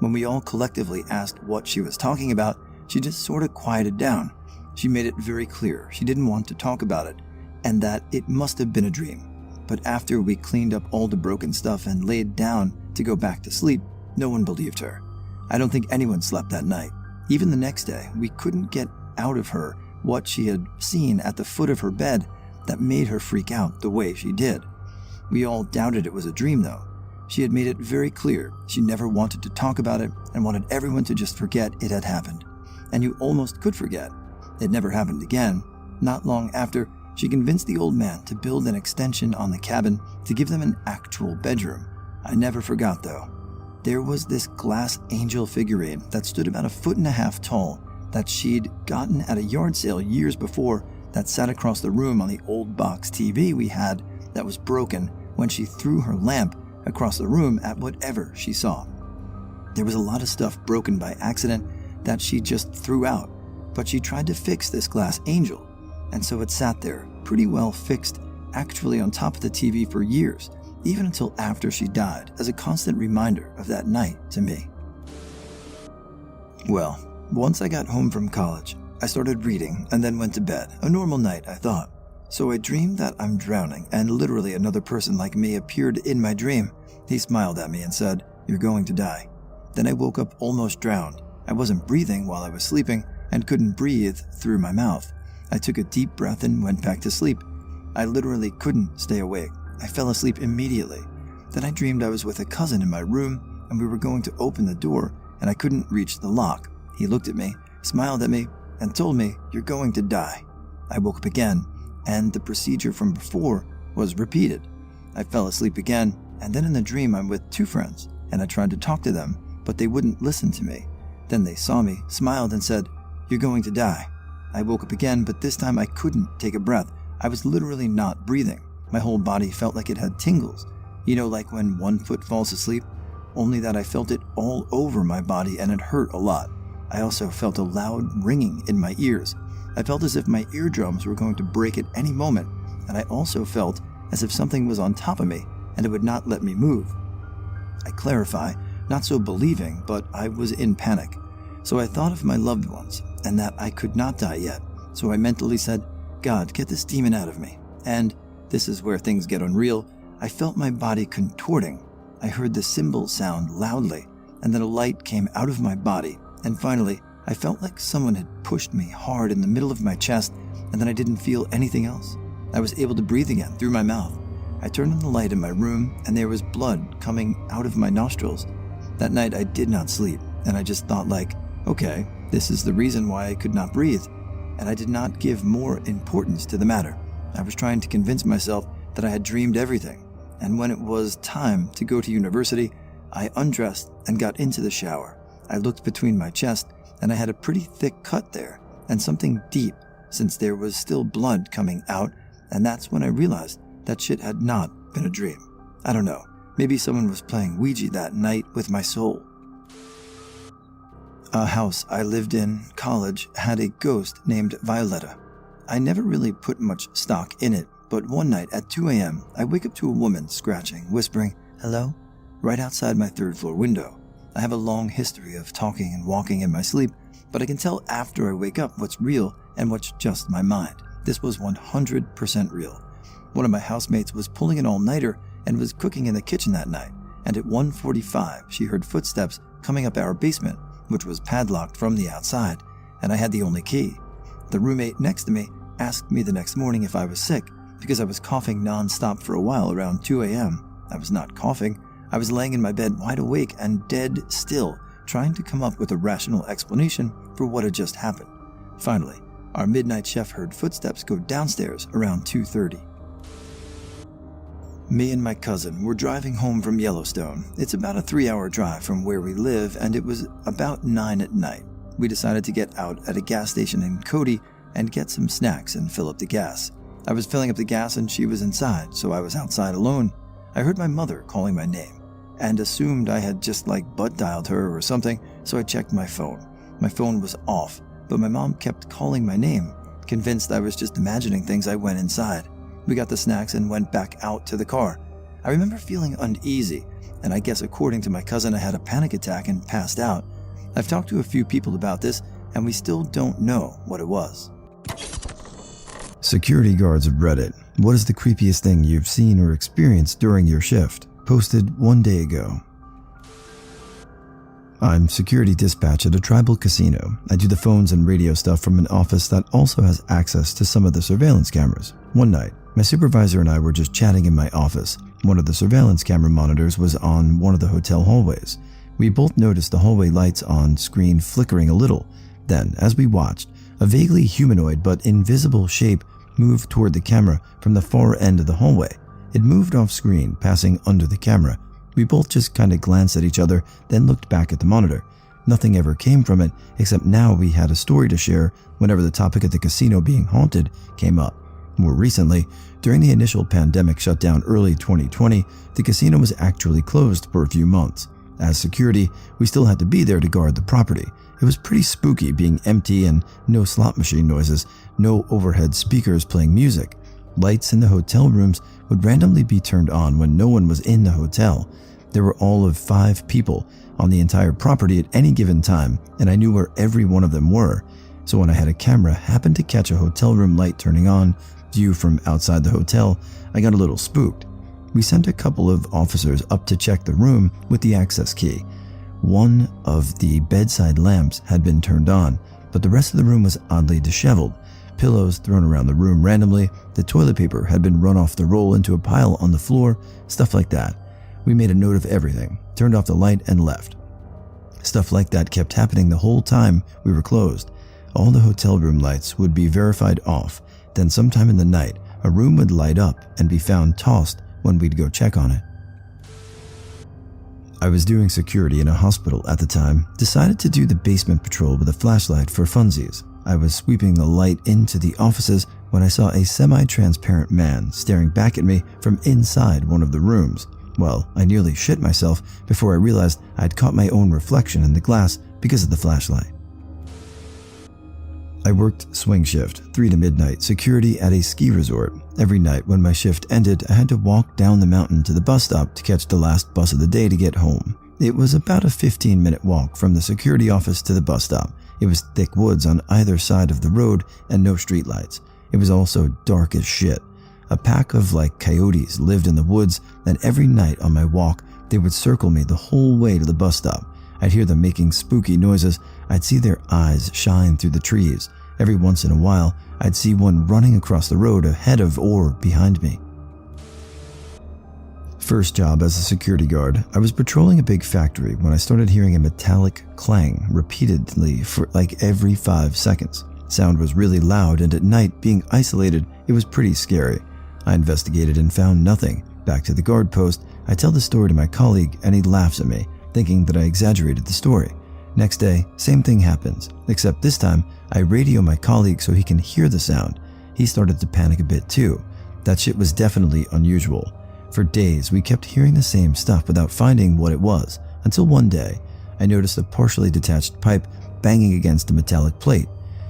When we all collectively asked what she was talking about, she just sort of quieted down. She made it very clear she didn't want to talk about it, and that it must have been a dream. But after we cleaned up all the broken stuff and laid down to go back to sleep, no one believed her. I don't think anyone slept that night. Even the next day, we couldn't get out of her what she had seen at the foot of her bed that made her freak out the way she did. We all doubted it was a dream, though. She had made it very clear she never wanted to talk about it and wanted everyone to just forget it had happened. And you almost could forget. It never happened again. Not long after, she convinced the old man to build an extension on the cabin to give them an actual bedroom. I never forgot, though. there was this glass angel figurine that stood about 1.5 feet tall that she'd gotten at a yard sale years before, that sat across the room on the old box TV we had that was broken when she threw her lamp across the room at whatever she saw. There was a lot of stuff broken by accident that she just threw out, but she tried to fix this glass angel, and so it sat there, pretty well fixed, actually on top of the TV for years, even until after she died, as a constant reminder of that night to me. Well, once I got home from college, I started reading and then went to bed. A normal night, I thought. So I dreamed that I'm drowning, and literally another person like me appeared in my dream. He smiled at me and said, "You're going to die." Then I woke up almost drowned. I wasn't breathing while I was sleeping and couldn't breathe through my mouth. I took a deep breath and went back to sleep. I literally couldn't stay awake. I fell asleep immediately. Then I dreamed I was with a cousin in my room and we were going to open the door and I couldn't reach the lock. He looked at me, smiled at me, and told me, "You're going to die." I woke up again, and the procedure from before was repeated. I fell asleep again, and then in the dream I'm with 2 friends, and I tried to talk to them, but they wouldn't listen to me. Then they saw me, smiled, and said, "You're going to die." I woke up again, but this time I couldn't take a breath. I was literally not breathing. My whole body felt like it had tingles. You know, like when one foot falls asleep? Only that I felt it all over my body and it hurt a lot. I also felt a loud ringing in my ears. I felt as if my eardrums were going to break at any moment, and I also felt as if something was on top of me and it would not let me move. I clarify, not so believing, but I was in panic. So I thought of my loved ones and that I could not die yet. So I mentally said, "God, get this demon out of me." And this is where things get unreal. I felt my body contorting. I heard the cymbal sound loudly, and then a light came out of my body. And finally, I felt like someone had pushed me hard in the middle of my chest, and then I didn't feel anything else. I was able to breathe again through my mouth. I turned on the light in my room, and there was blood coming out of my nostrils. That night, I did not sleep, and I just thought okay, this is the reason why I could not breathe. And I did not give more importance to the matter. I was trying to convince myself that I had dreamed everything. And when it was time to go to university, I undressed and got into the shower. I looked between my chest, and I had a pretty thick cut there, and something deep, since there was still blood coming out, and that's when I realized that shit had not been a dream. I don't know, maybe someone was playing Ouija that night with my soul. A house I lived in college had a ghost named Violetta. I never really put much stock in it, but one night at 2 a.m., I wake up to a woman scratching, whispering, "Hello?" right outside my 3rd floor window. I have a long history of talking and walking in my sleep, but I can tell after I wake up what's real and what's just my mind. This was 100% real. One of my housemates was pulling an all-nighter and was cooking in the kitchen that night, and at 1:45 she heard footsteps coming up our basement, which was padlocked from the outside, and I had the only key. The roommate next to me asked me the next morning if I was sick, because I was coughing non-stop for a while around 2 a.m. I was not coughing. I was laying in my bed wide awake and dead still, trying to come up with a rational explanation for what had just happened. Finally, our midnight chef heard footsteps go downstairs around 2:30. Me and my cousin were driving home from Yellowstone. It's about a 3-hour drive from where we live, and it was about 9 at night. We decided to get out at a gas station in Cody and get some snacks and fill up the gas. I was filling up the gas and she was inside, so I was outside alone. I heard my mother calling my name and assumed I had just butt dialed her or something, so I checked my phone. My phone was off, but my mom kept calling my name. Convinced I was just imagining things, I went inside. We got the snacks and went back out to the car. I remember feeling uneasy, and I guess according to my cousin I had a panic attack and passed out. I've talked to a few people about this, and we still don't know what it was. Security guards of Reddit. What is the creepiest thing you've seen or experienced during your shift? Posted 1 day ago. I'm security dispatch at a tribal casino. I do the phones and radio stuff from an office that also has access to some of the surveillance cameras. One night, my supervisor and I were just chatting in my office. One of the surveillance camera monitors was on one of the hotel hallways. We both noticed the hallway lights on screen flickering a little. Then, as we watched, a vaguely humanoid but invisible shape moved toward the camera from the far end of the hallway. It moved off screen, passing under the camera. We both just kind of glanced at each other, then looked back at the monitor. Nothing ever came from it, except now we had a story to share whenever the topic of the casino being haunted came up. More recently, during the initial pandemic shutdown early 2020, the casino was actually closed for a few months. As security, we still had to be there to guard the property. It was pretty spooky being empty and no slot machine noises, no overhead speakers playing music. Lights in the hotel rooms would randomly be turned on when no one was in the hotel. There were all of 5 people on the entire property at any given time, and I knew where every one of them were. So when I had a camera happen to catch a hotel room light turning on, view from outside the hotel, I got a little spooked. We sent a couple of officers up to check the room with the access key. One of the bedside lamps had been turned on, but the rest of the room was oddly disheveled. Pillows thrown around the room randomly, the toilet paper had been run off the roll into a pile on the floor, stuff like that. We made a note of everything, turned off the light, and left. Stuff like that kept happening the whole time we were closed. All the hotel room lights would be verified off, then sometime in the night, a room would light up and be found tossed when we'd go check on it. I was doing security in a hospital at the time, decided to do the basement patrol with a flashlight for funsies. I was sweeping the light into the offices when I saw a semi-transparent man staring back at me from inside one of the rooms. Well, I nearly shit myself before I realized I'd caught my own reflection in the glass because of the flashlight. I worked swing shift, 3 to midnight, security at a ski resort. Every night when my shift ended, I had to walk down the mountain to the bus stop to catch the last bus of the day to get home. It was about a 15-minute walk from the security office to the bus stop. It was thick woods on either side of the road and no streetlights. It was also dark as shit. A pack of coyotes lived in the woods, and every night on my walk, they would circle me the whole way to the bus stop. I'd hear them making spooky noises. I'd see their eyes shine through the trees. Every once in a while, I'd see one running across the road ahead of or behind me. First job as a security guard, I was patrolling a big factory when I started hearing a metallic clang repeatedly for every 5 seconds. Sound was really loud, and at night, being isolated, it was pretty scary. I investigated and found nothing. Back to the guard post, I tell the story to my colleague and he laughs at me, thinking that I exaggerated the story. Next day, same thing happens, except this time, I radio my colleague so he can hear the sound. He started to panic a bit too. That shit was definitely unusual. For days, we kept hearing the same stuff without finding what it was, until one day, I noticed a partially detached pipe banging against a metallic plate.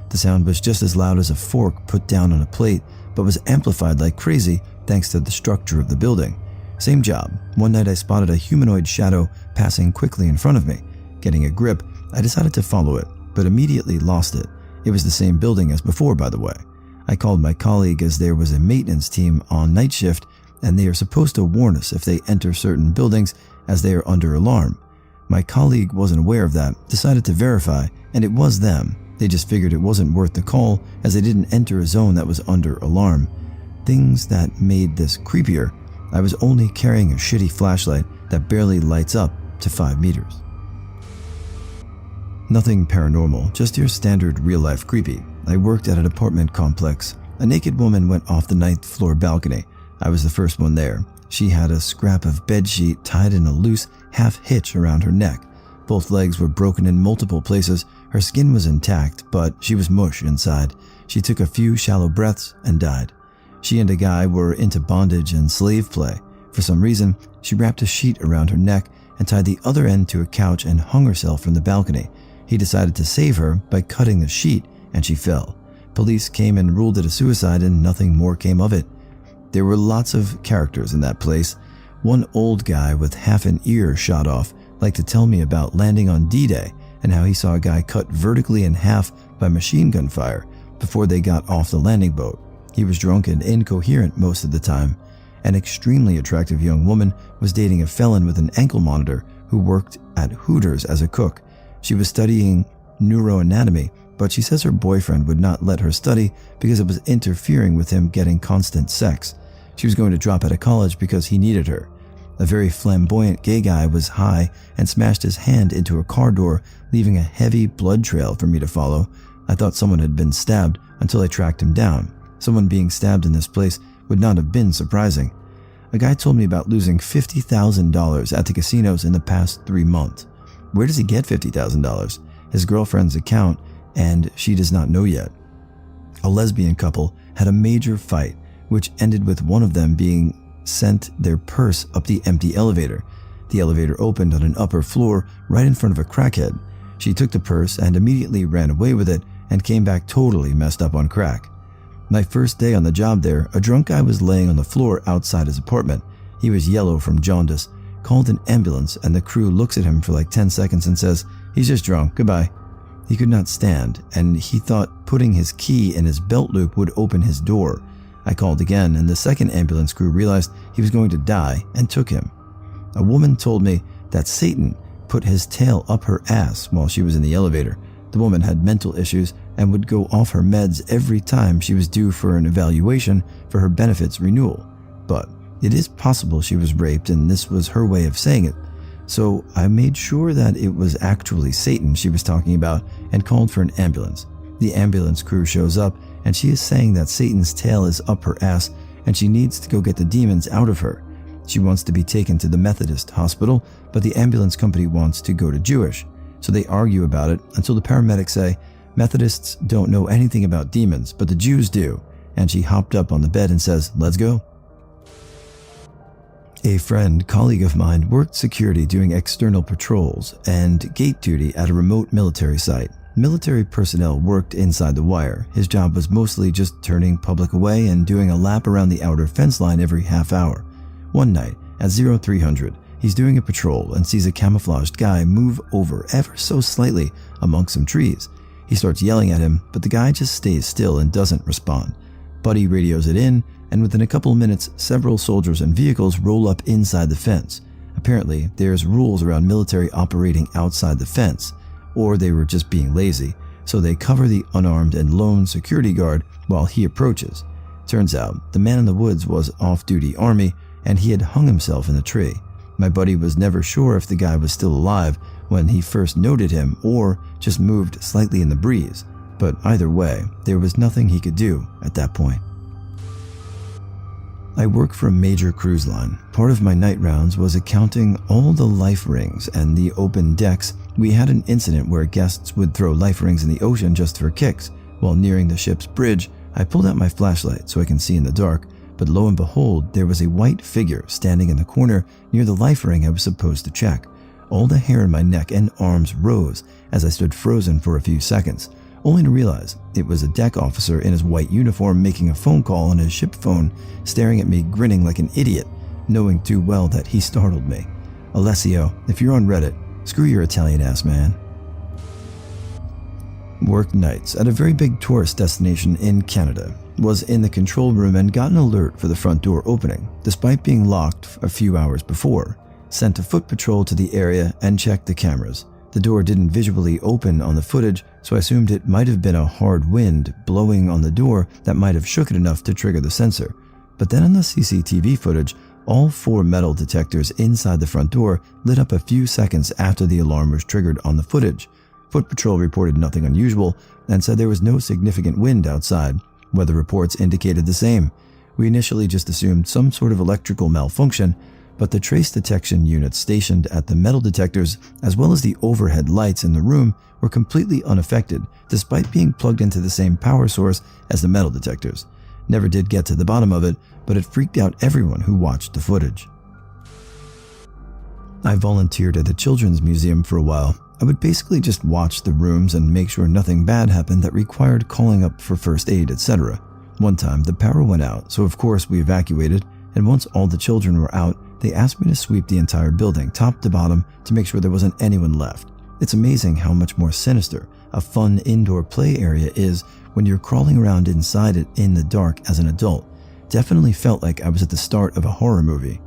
The sound was just as loud as a fork put down on a plate, but was amplified like crazy thanks to the structure of the building. Same job. One night I spotted a humanoid shadow passing quickly in front of me. Getting a grip, I decided to follow it, but immediately lost it. It was the same building as before, by the way. I called my colleague as there was a maintenance team on night shift, and they are supposed to warn us if they enter certain buildings as they are under alarm. My colleague wasn't aware of that, decided to verify, and it was them. They just figured it wasn't worth the call as they didn't enter a zone that was under alarm. Things that made this creepier, I was only carrying a shitty flashlight that barely lights up to 5 meters. Nothing paranormal, just your standard real-life creepy. I worked at an apartment complex. A naked woman went off the 9th floor balcony. I was the first one there. She had a scrap of bedsheet tied in a loose half hitch around her neck. Both legs were broken in multiple places. Her skin was intact, but she was mush inside. She took a few shallow breaths and died. She and a guy were into bondage and slave play. For some reason, she wrapped a sheet around her neck and tied the other end to a couch and hung herself from the balcony. He decided to save her by cutting the sheet, and she fell. Police came and ruled it a suicide, and nothing more came of it. There were lots of characters in that place. One old guy with half an ear shot off liked to tell me about landing on D-Day and how he saw a guy cut vertically in half by machine gun fire before they got off the landing boat. He was drunk and incoherent most of the time. An extremely attractive young woman was dating a felon with an ankle monitor who worked at Hooters as a cook. She was studying neuroanatomy, but she says her boyfriend would not let her study because it was interfering with him getting constant sex. She was going to drop out of college because he needed her. A very flamboyant gay guy was high and smashed his hand into a car door, leaving a heavy blood trail for me to follow. I thought someone had been stabbed until I tracked him down. Someone being stabbed in this place would not have been surprising. A guy told me about losing $50,000 at the casinos in the past 3 months. Where does he get $50,000? His girlfriend's account, and she does not know yet. A lesbian couple had a major fight, which ended with one of them being sent their purse up the empty elevator. The elevator opened on an upper floor right in front of a crackhead. She took the purse and immediately ran away with it and came back totally messed up on crack. My first day on the job there, a drunk guy was laying on the floor outside his apartment. He was yellow from jaundice, called an ambulance, and the crew looks at him for like 10 seconds and says, "He's just drunk, goodbye." He could not stand, and he thought putting his key in his belt loop would open his door. I called again, and the second ambulance crew realized he was going to die and took him. A woman told me that Satan put his tail up her ass while she was in the elevator. The woman had mental issues and would go off her meds every time she was due for an evaluation for her benefits renewal. But it is possible she was raped, and this was her way of saying it. So I made sure that it was actually Satan she was talking about and called for an ambulance. The ambulance crew shows up, and she is saying that Satan's tail is up her ass and she needs to go get the demons out of her. She wants to be taken to the Methodist hospital, but the ambulance company wants to go to Jewish. So they argue about it until the paramedics say, "Methodists don't know anything about demons, but the Jews do." And she hopped up on the bed and says, "Let's go." A colleague of mine, worked security doing external patrols and gate duty at a remote military site. Military personnel worked inside the wire. His job was mostly just turning public away and doing a lap around the outer fence line every half hour. One night, at 0300, he's doing a patrol and sees a camouflaged guy move over ever so slightly among some trees. He starts yelling at him, but the guy just stays still and doesn't respond. Buddy radios it in, and within a couple of minutes, several soldiers and vehicles roll up inside the fence. Apparently, there's rules around military operating outside the fence, or they were just being lazy, so they cover the unarmed and lone security guard while he approaches. Turns out, the man in the woods was off-duty army, and he had hung himself in a tree. My buddy was never sure if the guy was still alive when he first noted him or just moved slightly in the breeze, but either way, there was nothing he could do at that point. I work for a major cruise line. Part of my night rounds was accounting all the life rings and the open decks. We had an incident where guests would throw life rings in the ocean just for kicks. While nearing the ship's bridge, I pulled out my flashlight so I can see in the dark, but lo and behold, there was a white figure standing in the corner near the life ring I was supposed to check. All the hair in my neck and arms rose as I stood frozen for a few seconds, only to realize it was a deck officer in his white uniform making a phone call on his ship phone, staring at me grinning like an idiot, knowing too well that he startled me. Alessio, if you're on Reddit, screw your Italian ass, man. Worked nights at a very big tourist destination in Canada. Was in the control room and got an alert for the front door opening, despite being locked a few hours before. Sent a foot patrol to the area and checked the cameras. The door didn't visually open on the footage, so I assumed it might have been a hard wind blowing on the door that might have shook it enough to trigger the sensor. But then on the CCTV footage, all 4 metal detectors inside the front door lit up a few seconds after the alarm was triggered on the footage. Foot Patrol reported nothing unusual and said there was no significant wind outside. Weather reports indicated the same. We initially just assumed some sort of electrical malfunction, but the trace detection units stationed at the metal detectors, as well as the overhead lights in the room, were completely unaffected, despite being plugged into the same power source as the metal detectors. Never did get to the bottom of it, but it freaked out everyone who watched the footage. I volunteered at the Children's Museum for a while. I would basically just watch the rooms and make sure nothing bad happened that required calling up for first aid, etc. One time, the power went out, so of course we evacuated, and once all the children were out, they asked me to sweep the entire building, top to bottom, to make sure there wasn't anyone left. It's amazing how much more sinister a fun indoor play area is when you're crawling around inside it in the dark as an adult. Definitely felt like I was at the start of a horror movie.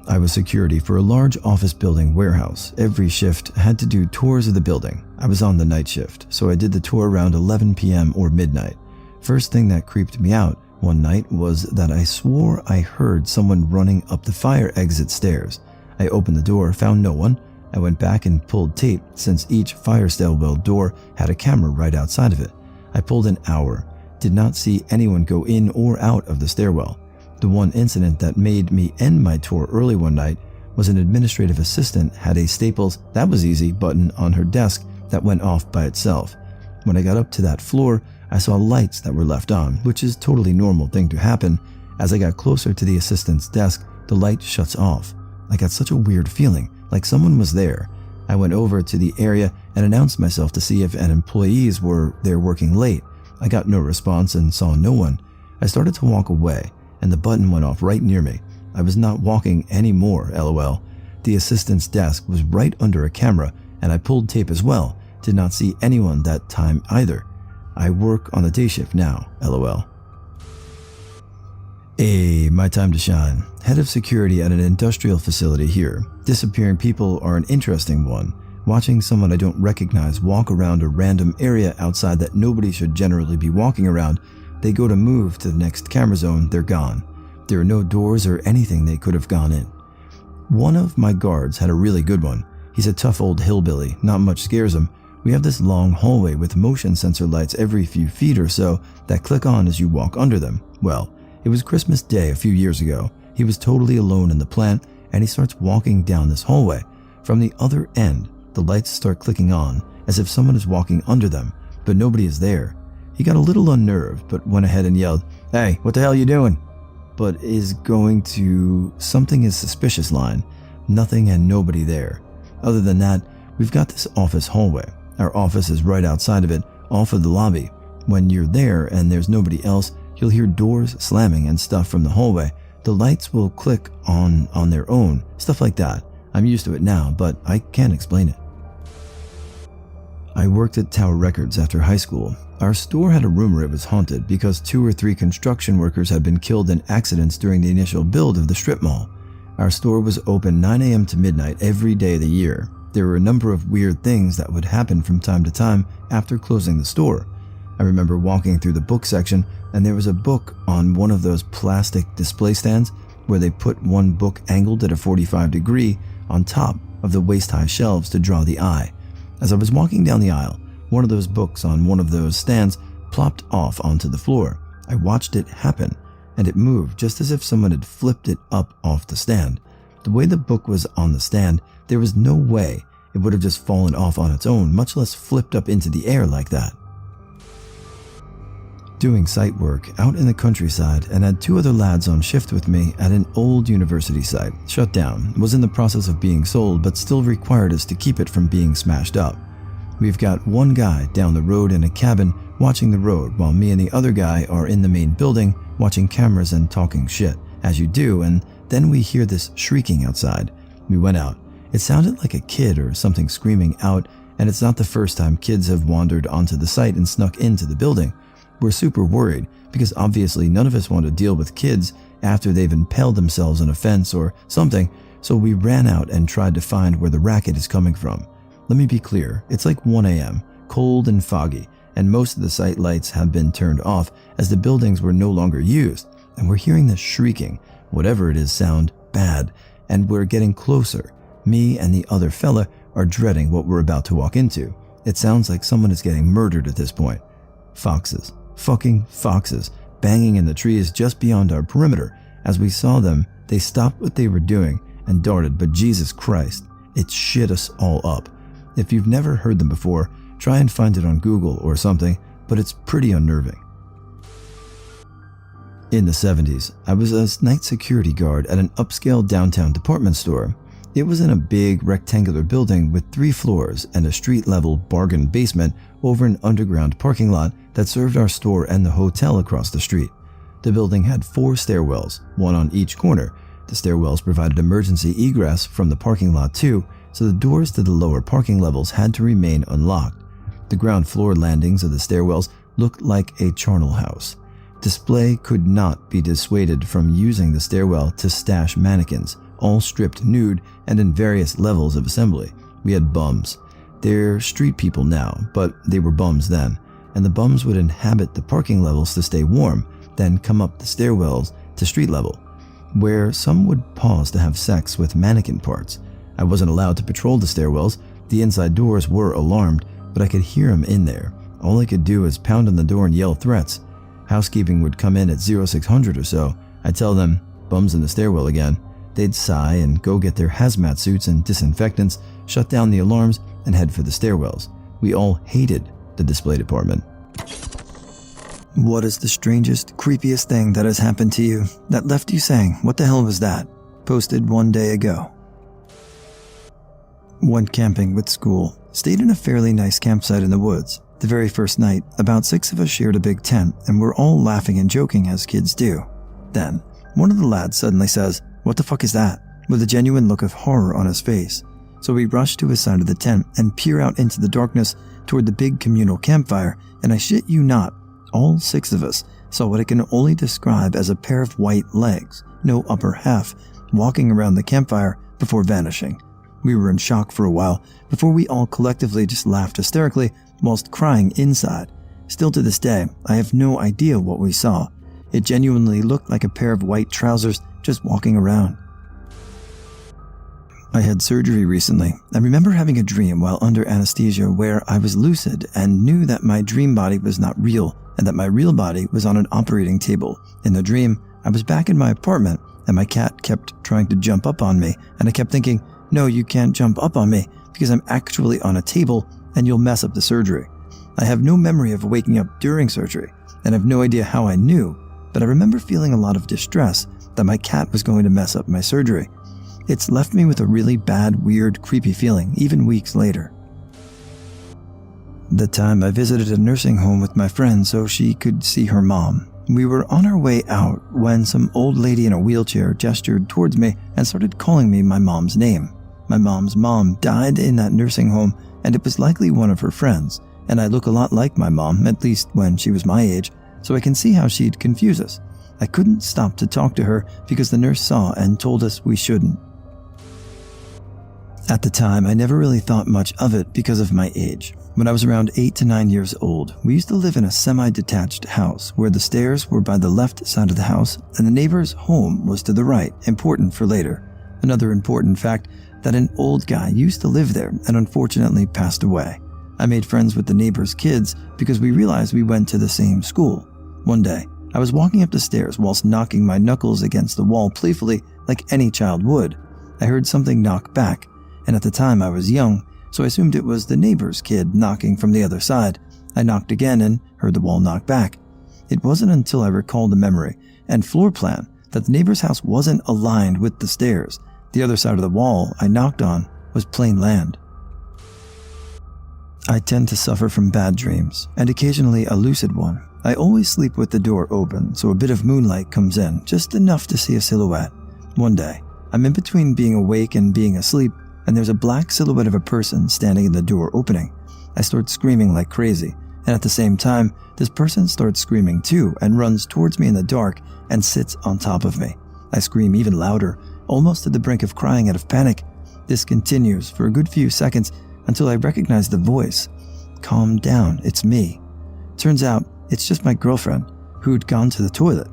I was security for a large office building warehouse. Every shift had to do tours of the building. I was on the night shift, so I did the tour around 11 p.m. or midnight. First thing that creeped me out one night was that I swore I heard someone running up the fire exit stairs. I opened the door, found no one. I went back and pulled tape since each fire stairwell door had a camera right outside of it. I pulled an hour, did not see anyone go in or out of the stairwell. The one incident that made me end my tour early one night was an administrative assistant had a Staples "that was easy" button on her desk that went off by itself. When I got up to that floor, I saw lights that were left on, which is a totally normal thing to happen. As I got closer to the assistant's desk, the light shuts off. I got such a weird feeling, like someone was there. I went over to the area and announced myself to see if any employees were there working late. I got no response and saw no one. I started to walk away, and the button went off right near me. I was not walking anymore, lol. The assistant's desk was right under a camera, and I pulled tape as well. Did not see anyone that time either. I work on the day shift now, lol. Hey, my time to shine. Head of security at an industrial facility here. Disappearing people are an interesting one. Watching someone I don't recognize walk around a random area outside that nobody should generally be walking around, they go to move to the next camera zone, they're gone. There are no doors or anything they could have gone in. One of my guards had a really good one. He's a tough old hillbilly, not much scares him. We have this long hallway with motion sensor lights every few feet or so that click on as you walk under them. Well, it was Christmas Day a few years ago. He was totally alone in the plant, and he starts walking down this hallway. From the other end, the lights start clicking on as if someone is walking under them, but nobody is there. He got a little unnerved, but went ahead and yelled, "Hey, what the hell are you doing?" But is going to "something is suspicious" line. Nothing and nobody there. Other than that, we've got this office hallway. Our office is right outside of it, off of the lobby. When you're there and there's nobody else, you'll hear doors slamming and stuff from the hallway. The lights will click on their own, stuff like that. I'm used to it now, but I can't explain it. I worked at Tower Records after high school. Our store had a rumor it was haunted because 2 or 3 construction workers had been killed in accidents during the initial build of the strip mall. Our store was open 9 a.m. to midnight every day of the year. There were a number of weird things that would happen from time to time after closing the store. I remember walking through the book section, and there was a book on one of those plastic display stands where they put one book angled at a 45 degree on top of the waist-high shelves to draw the eye. As I was walking down the aisle, one of those books on one of those stands plopped off onto the floor. I watched it happen, and it moved just as if someone had flipped it up off the stand. The way the book was on the stand, there was no way it would have just fallen off on its own, much less flipped up into the air like that. Doing site work out in the countryside and had 2 other lads on shift with me at an old university site, shut down, was in the process of being sold but still required us to keep it from being smashed up. We've got one guy down the road in a cabin watching the road while me and the other guy are in the main building watching cameras and talking shit, as you do, and then we hear this shrieking outside. We went out. It sounded like a kid or something screaming out, and it's not the first time kids have wandered onto the site and snuck into the building. We're super worried because obviously none of us want to deal with kids after they've impaled themselves on a fence or something, so we ran out and tried to find where the racket is coming from. Let me be clear, it's like 1 a.m., cold and foggy, and most of the site lights have been turned off as the buildings were no longer used, and we're hearing this shrieking, whatever it is, sound bad, and we're getting closer. Me and the other fella are dreading what we're about to walk into. It sounds like someone is getting murdered at this point. Foxes. Fucking foxes, banging in the trees just beyond our perimeter. As we saw them, they stopped what they were doing and darted, but Jesus Christ, it shit us all up. If you've never heard them before, try and find it on Google or something, but it's pretty unnerving. In the 70s, I was a night security guard at an upscale downtown department store. It was in a big rectangular building with 3 floors and a street-level bargain basement over an underground parking lot that served our store and the hotel across the street. The building had 4 stairwells, one on each corner. The stairwells provided emergency egress from the parking lot too, so the doors to the lower parking levels had to remain unlocked. The ground floor landings of the stairwells looked like a charnel house. Display could not be dissuaded from using the stairwell to stash mannequins, all stripped nude and in various levels of assembly. We had bums. They're street people now, but they were bums then, and the bums would inhabit the parking levels to stay warm, then come up the stairwells to street level, where some would pause to have sex with mannequin parts. I wasn't allowed to patrol the stairwells. The inside doors were alarmed, but I could hear them in there. All I could do is pound on the door and yell threats. Housekeeping would come in at 0600 or so. I'd tell them, "Bums in the stairwell again." They'd sigh and go get their hazmat suits and disinfectants, shut down the alarms, and head for the stairwells. We all hated the display department. What is the strangest, creepiest thing that has happened to you that left you saying, "What the hell was that?" Posted one day ago. Went camping with school. Stayed in a fairly nice campsite in the woods. The very first night, about 6 of us shared a big tent and we're all laughing and joking as kids do. Then, one of the lads suddenly says, "What the fuck is that?" with a genuine look of horror on his face. So we rush to his side of the tent and peer out into the darkness toward the big communal campfire, and I shit you not, all 6 of us saw what I can only describe as a pair of white legs, no upper half, walking around the campfire before vanishing. We were in shock for a while before we all collectively just laughed hysterically whilst crying inside. Still to this day, I have no idea what we saw. It genuinely looked like a pair of white trousers just walking around. I had surgery recently. I remember having a dream while under anesthesia where I was lucid and knew that my dream body was not real and that my real body was on an operating table. In the dream, I was back in my apartment and my cat kept trying to jump up on me, and I kept thinking, "No, you can't jump up on me because I'm actually on a table and you'll mess up the surgery." I have no memory of waking up during surgery and have no idea how I knew, but I remember feeling a lot of distress that my cat was going to mess up my surgery. It's left me with a really bad, weird, creepy feeling even weeks later. The time I visited a nursing home with my friend so she could see her mom. We were on our way out when some old lady in a wheelchair gestured towards me and started calling me my mom's name. My mom's mom died in that nursing home, and it was likely one of her friends, and I look a lot like my mom, at least when she was my age, so I can see how she'd confuse us. I couldn't stop to talk to her because the nurse saw and told us we shouldn't. At the time, I never really thought much of it because of my age. When I was around 8 to 9 years old, we used to live in a semi-detached house where the stairs were by the left side of the house and the neighbor's home was to the right, important for later. Another important fact, that an old guy used to live there and unfortunately passed away. I made friends with the neighbor's kids because we realized we went to the same school. One day, I was walking up the stairs whilst knocking my knuckles against the wall playfully like any child would. I heard something knock back, and at the time I was young, so I assumed it was the neighbor's kid knocking from the other side. I knocked again and heard the wall knock back. It wasn't until I recalled the memory and floor plan that the neighbor's house wasn't aligned with the stairs. The other side of the wall I knocked on was plain land. I tend to suffer from bad dreams, and occasionally a lucid one. I always sleep with the door open, so a bit of moonlight comes in, just enough to see a silhouette. One day, I'm in between being awake and being asleep, and there's a black silhouette of a person standing in the door opening. I start screaming like crazy, and at the same time, this person starts screaming too and runs towards me in the dark and sits on top of me. I scream even louder, almost to the brink of crying out of panic. This continues for a good few seconds until I recognize the voice. "Calm down, it's me." Turns out, it's just my girlfriend, who'd gone to the toilet.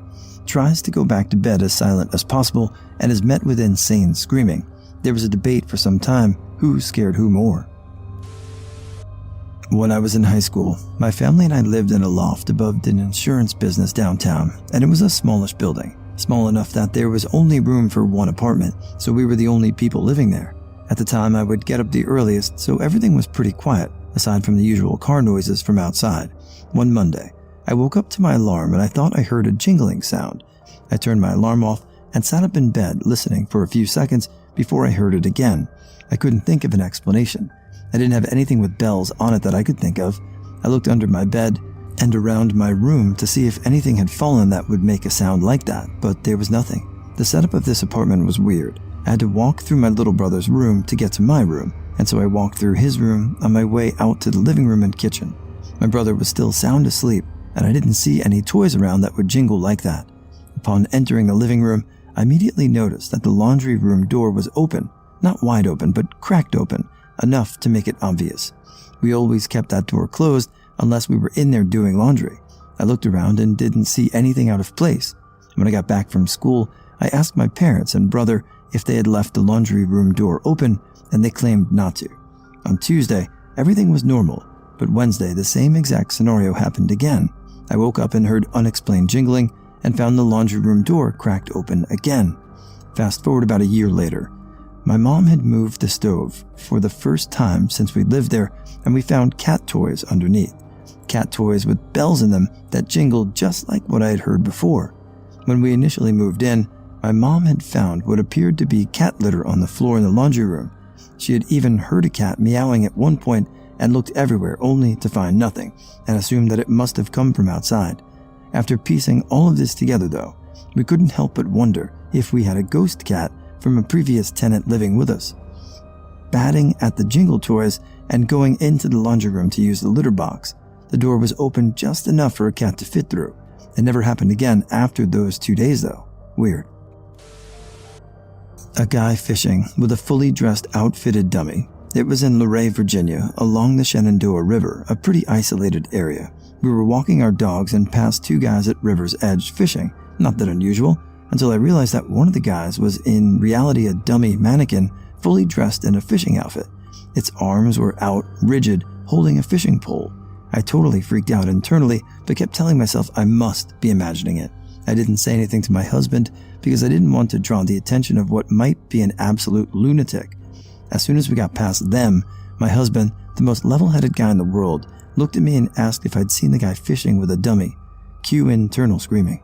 Tries to go back to bed as silent as possible and is met with insane screaming. There was a debate for some time, who scared who more. When I was in high school, my family and I lived in a loft above an insurance business downtown, and it was a smallish building. Small enough that there was only room for one apartment, so we were the only people living there. At the time, I would get up the earliest, so everything was pretty quiet, aside from the usual car noises from outside. One Monday, I woke up to my alarm and I thought I heard a jingling sound. I turned my alarm off and sat up in bed listening for a few seconds before I heard it again. I couldn't think of an explanation. I didn't have anything with bells on it that I could think of. I looked under my bed and around my room to see if anything had fallen that would make a sound like that, but there was nothing. The setup of this apartment was weird. I had to walk through my little brother's room to get to my room, and so I walked through his room on my way out to the living room and kitchen. My brother was still sound asleep, and I didn't see any toys around that would jingle like that. Upon entering the living room, I immediately noticed that the laundry room door was open, not wide open, but cracked open, enough to make it obvious. We always kept that door closed unless we were in there doing laundry. I looked around and didn't see anything out of place. When I got back from school, I asked my parents and brother if they had left the laundry room door open, and they claimed not to. On Tuesday, everything was normal, but Wednesday the same exact scenario happened again. I woke up and heard unexplained jingling and found the laundry room door cracked open again. Fast forward about a year later. My mom had moved the stove for the first time since we lived there, and we found cat toys underneath. Cat toys with bells in them that jingled just like what I had heard before. When we initially moved in, my mom had found what appeared to be cat litter on the floor in the laundry room. She had even heard a cat meowing at one point and looked everywhere only to find nothing, and assumed that it must have come from outside. After piecing all of this together though, we couldn't help but wonder if we had a ghost cat from a previous tenant living with us. Batting at the jingle toys and going into the laundry room to use the litter box, the door was open just enough for a cat to fit through. It never happened again after those 2 days though. Weird. A guy fishing with a fully dressed outfitted dummy. It was in Luray, Virginia, along the Shenandoah River, a pretty isolated area. We were walking our dogs and passed 2 guys at river's edge fishing. Not that unusual, until I realized that one of the guys was in reality a dummy mannequin fully dressed in a fishing outfit. Its arms were out, rigid, holding a fishing pole. I totally freaked out internally, but kept telling myself I must be imagining it. I didn't say anything to my husband because I didn't want to draw the attention of what might be an absolute lunatic. As soon as we got past them, my husband, the most level-headed guy in the world, looked at me and asked if I'd seen the guy fishing with a dummy. Cue internal screaming.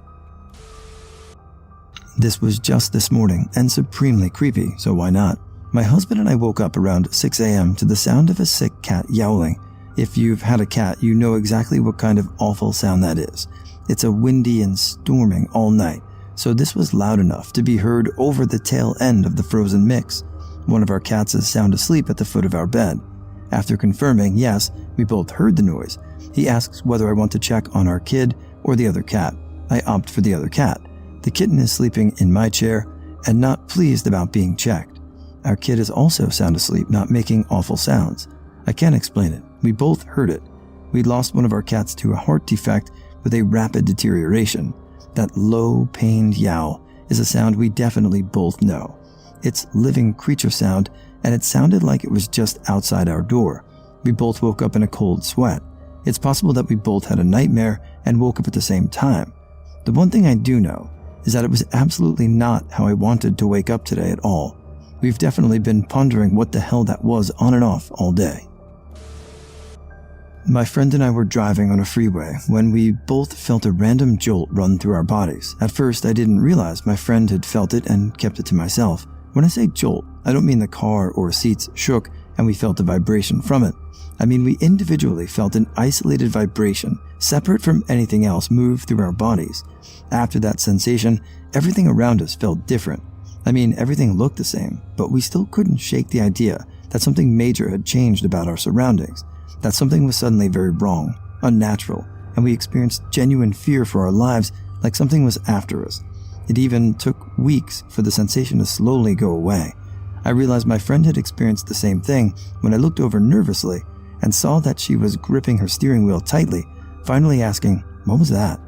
This was just this morning and supremely creepy, so why not? My husband and I woke up around 6 a.m. to the sound of a sick cat yowling. If you've had a cat, you know exactly what kind of awful sound that is. It's a windy and storming all night, so this was loud enough to be heard over the tail end of the frozen mix. One of our cats is sound asleep at the foot of our bed. After confirming, yes, we both heard the noise, he asks whether I want to check on our kid or the other cat. I opt for the other cat. The kitten is sleeping in my chair and not pleased about being checked. Our kid is also sound asleep, not making awful sounds. I can't explain it. We both heard it. We'd lost one of our cats to a heart defect with a rapid deterioration. That low, pained yowl is a sound we definitely both know. It's living creature sound, and it sounded like it was just outside our door. We both woke up in a cold sweat. It's possible that we both had a nightmare and woke up at the same time. The one thing I do know is that it was absolutely not how I wanted to wake up today at all. We've definitely been pondering what the hell that was on and off all day. My friend and I were driving on a freeway when we both felt a random jolt run through our bodies. At first, I didn't realize my friend had felt it and kept it to myself. When I say jolt, I don't mean the car or seats shook and we felt a vibration from it. I mean we individually felt an isolated vibration, separate from anything else, move through our bodies. After that sensation, everything around us felt different. I mean, everything looked the same, but we still couldn't shake the idea that something major had changed about our surroundings, that something was suddenly very wrong, unnatural, and we experienced genuine fear for our lives, like something was after us. It even took weeks for the sensation to slowly go away. I realized my friend had experienced the same thing when I looked over nervously and saw that she was gripping her steering wheel tightly, finally asking, "What was that?"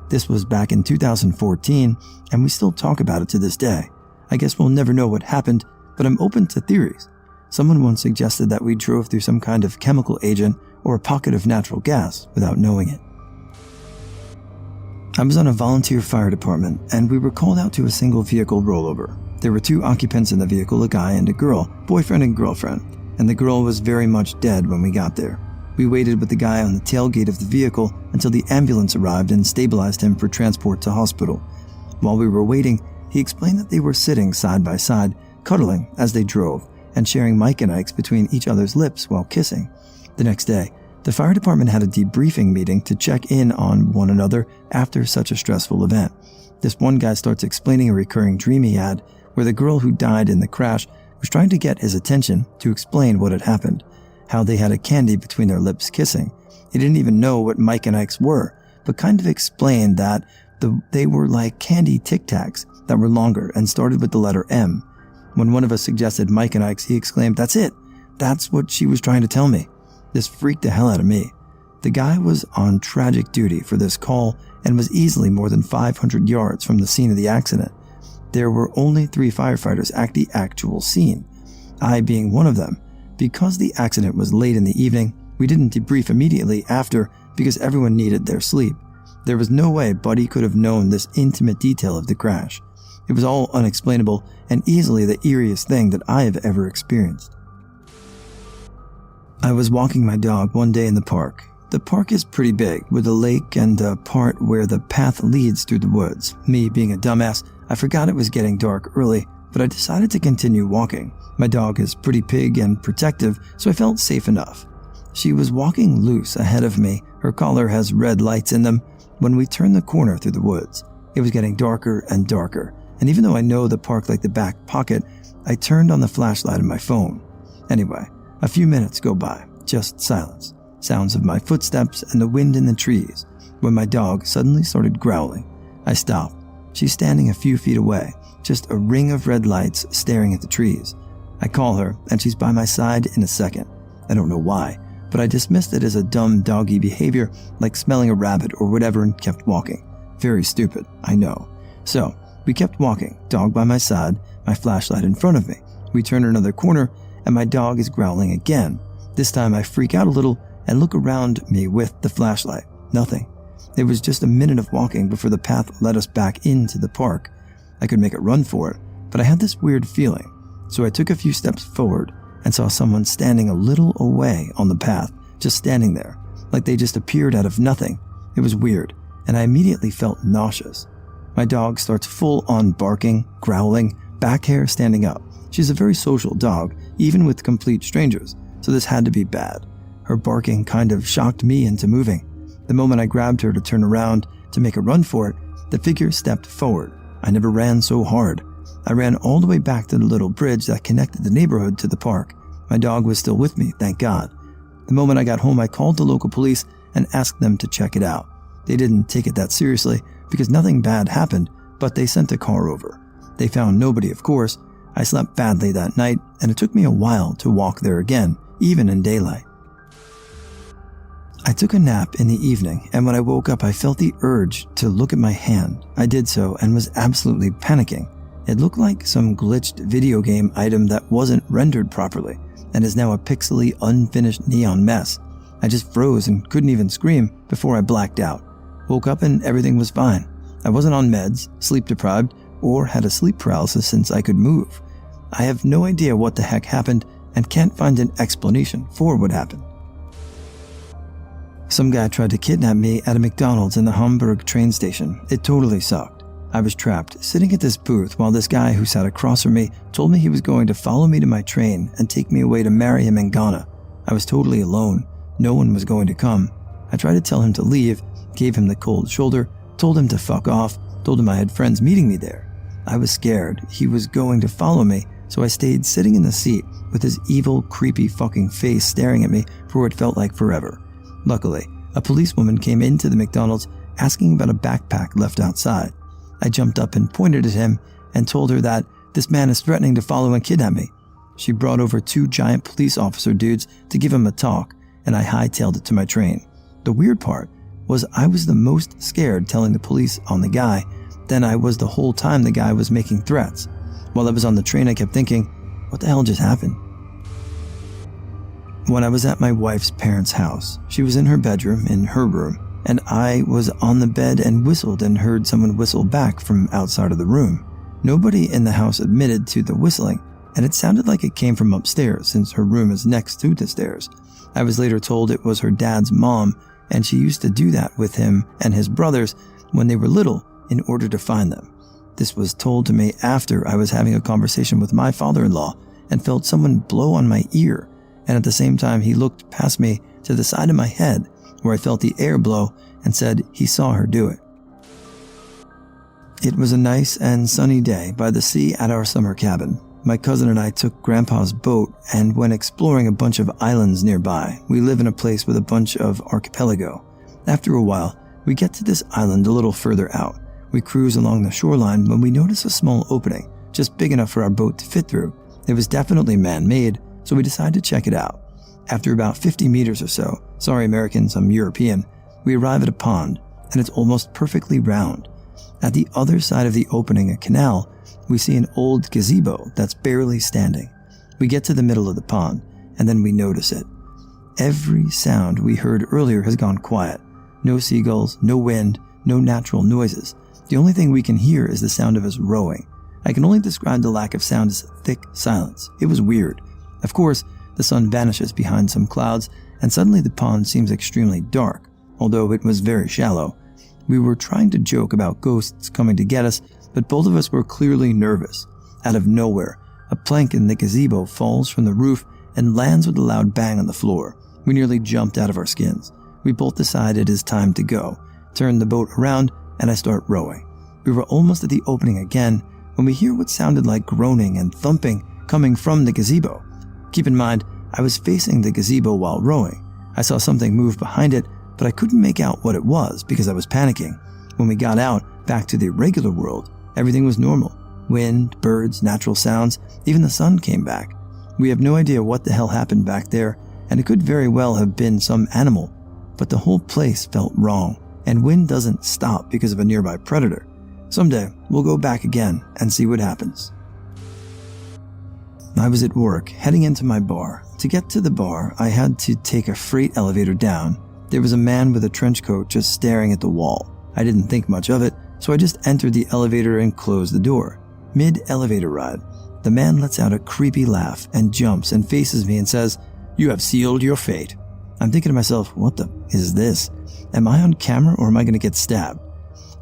This was back in 2014, and we still talk about it to this day. I guess we'll never know what happened, but I'm open to theories. Someone once suggested that we drove through some kind of chemical agent or a pocket of natural gas without knowing it. I was on a volunteer fire department, and we were called out to a single vehicle rollover. There were 2 occupants in the vehicle, a guy and a girl, boyfriend and girlfriend, and the girl was very much dead when we got there. We waited with the guy on the tailgate of the vehicle until the ambulance arrived and stabilized him for transport to hospital. While we were waiting, he explained that they were sitting side by side, cuddling as they drove, and sharing Mike and Ike's between each other's lips while kissing. The next day, the fire department had a debriefing meeting to check in on one another after such a stressful event. This one guy starts explaining a recurring dream he had, where the girl who died in the crash was trying to get his attention to explain what had happened, how they had a candy between their lips kissing. He didn't even know what Mike and Ike's were, but kind of explained that they were like candy Tic Tacs that were longer and started with the letter M. When one of us suggested Mike and Ike's, he exclaimed, "That's it! That's what she was trying to tell me." This freaked the hell out of me. The guy was on tragic duty for this call and was easily more than 500 yards from the scene of the accident. There were only 3 firefighters at the actual scene, I being one of them. Because the accident was late in the evening, we didn't debrief immediately after because everyone needed their sleep. There was no way Buddy could have known this intimate detail of the crash. It was all unexplainable and easily the eeriest thing that I have ever experienced. I was walking my dog one day in the park. The park is pretty big, with a lake and a part where the path leads through the woods. Me being a dumbass, I forgot it was getting dark early, but I decided to continue walking. My dog is pretty big and protective, so I felt safe enough. She was walking loose ahead of me. Her collar has red lights in them. When we turned the corner through the woods, it was getting darker and darker, and even though I know the park like the back pocket, I turned on the flashlight of my phone. Anyway, a few minutes go by, just silence, sounds of my footsteps and the wind in the trees, when my dog suddenly started growling. I stopped. She's standing a few feet away, just a ring of red lights staring at the trees. I call her, and she's by my side in a second. I don't know why, but I dismissed it as a dumb doggy behavior like smelling a rabbit or whatever and kept walking. Very stupid, I know. So, we kept walking, dog by my side, my flashlight in front of me. We turn another corner, and my dog is growling again. This time I freak out a little and look around me with the flashlight. Nothing. It was just a minute of walking before the path led us back into the park. I could make a run for it, but I had this weird feeling. So I took a few steps forward and saw someone standing a little away on the path, just standing there, like they just appeared out of nothing. It was weird, and I immediately felt nauseous. My dog starts full-on barking, growling, back hair standing up. She's a very social dog, even with complete strangers, so this had to be bad. Her barking kind of shocked me into moving. The moment I grabbed her to turn around to make a run for it, the figure stepped forward. I never ran so hard. I ran all the way back to the little bridge that connected the neighborhood to the park. My dog was still with me, thank God. The moment I got home, I called the local police and asked them to check it out. They didn't take it that seriously because nothing bad happened, but they sent a car over. They found nobody, of course. I slept badly that night, and it took me a while to walk there again, even in daylight. I took a nap in the evening, and when I woke up, I felt the urge to look at my hand. I did so and was absolutely panicking. It looked like some glitched video game item that wasn't rendered properly and is now a pixely, unfinished neon mess. I just froze and couldn't even scream before I blacked out. Woke up and everything was fine. I wasn't on meds, sleep deprived, or had a sleep paralysis since I could move. I have no idea what the heck happened and can't find an explanation for what happened. Some guy tried to kidnap me at a McDonald's in the Hamburg train station. It totally sucked. I was trapped, sitting at this booth while this guy who sat across from me told me he was going to follow me to my train and take me away to marry him in Ghana. I was totally alone. No one was going to come. I tried to tell him to leave, gave him the cold shoulder, told him to fuck off, told him I had friends meeting me there. I was scared. He was going to follow me, so I stayed sitting in the seat with his evil, creepy fucking face staring at me for what felt like forever. Luckily, a policewoman came into the McDonald's asking about a backpack left outside. I jumped up and pointed at him and told her that this man is threatening to follow and kidnap me. She brought over 2 giant police officer dudes to give him a talk, and I hightailed it to my train. The weird part was I was the most scared telling the police on the guy than I was the whole time the guy was making threats. While I was on the train, I kept thinking, what the hell just happened? When I was at my wife's parents' house, she was in her bedroom, in her room, and I was on the bed and whistled and heard someone whistle back from outside of the room. Nobody in the house admitted to the whistling, and it sounded like it came from upstairs since her room is next to the stairs. I was later told it was her dad's mom, and she used to do that with him and his brothers when they were little in order to find them. This was told to me after I was having a conversation with my father-in-law and felt someone blow on my ear, and at the same time he looked past me to the side of my head where I felt the air blow and said he saw her do it. It was a nice and sunny day by the sea at our summer cabin. My cousin and I took Grandpa's boat and went exploring a bunch of islands nearby. We live in a place with a bunch of archipelago. After a while, we get to this island a little further out. We cruise along the shoreline when we notice a small opening, just big enough for our boat to fit through. It was definitely man-made, so we decided to check it out. After about 50 meters or so, sorry Americans, I'm European, we arrive at a pond, and it's almost perfectly round. At the other side of the opening, a canal, we see an old gazebo that's barely standing. We get to the middle of the pond, and then we notice it. Every sound we heard earlier has gone quiet. No seagulls, no wind, no natural noises. The only thing we can hear is the sound of us rowing. I can only describe the lack of sound as thick silence. It was weird. Of course, the sun vanishes behind some clouds, and suddenly the pond seems extremely dark, although it was very shallow. We were trying to joke about ghosts coming to get us, but both of us were clearly nervous. Out of nowhere, a plank in the gazebo falls from the roof and lands with a loud bang on the floor. We nearly jumped out of our skins. We both decide it is time to go, turn the boat around, and I start rowing. We were almost at the opening again when we hear what sounded like groaning and thumping coming from the gazebo. Keep in mind, I was facing the gazebo while rowing. I saw something move behind it, but I couldn't make out what it was because I was panicking. When we got out, back to the regular world, everything was normal. Wind, birds, natural sounds, even the sun came back. We have no idea what the hell happened back there, and it could very well have been some animal, but the whole place felt wrong, and wind doesn't stop because of a nearby predator. Someday, we'll go back again and see what happens. I was at work, heading into my bar. To get to the bar, I had to take a freight elevator down. There was a man with a trench coat just staring at the wall. I didn't think much of it, so I just entered the elevator and closed the door. Mid-elevator ride, the man lets out a creepy laugh and jumps and faces me and says, "You have sealed your fate." I'm thinking to myself, what the is this? Am I on camera or am I going to get stabbed?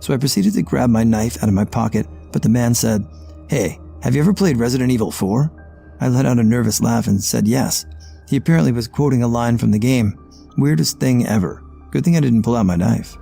So I proceeded to grab my knife out of my pocket, but the man said, "Hey, have you ever played Resident Evil 4? I let out a nervous laugh and said yes. He apparently was quoting a line from the game. Weirdest thing ever. Good thing I didn't pull out my knife.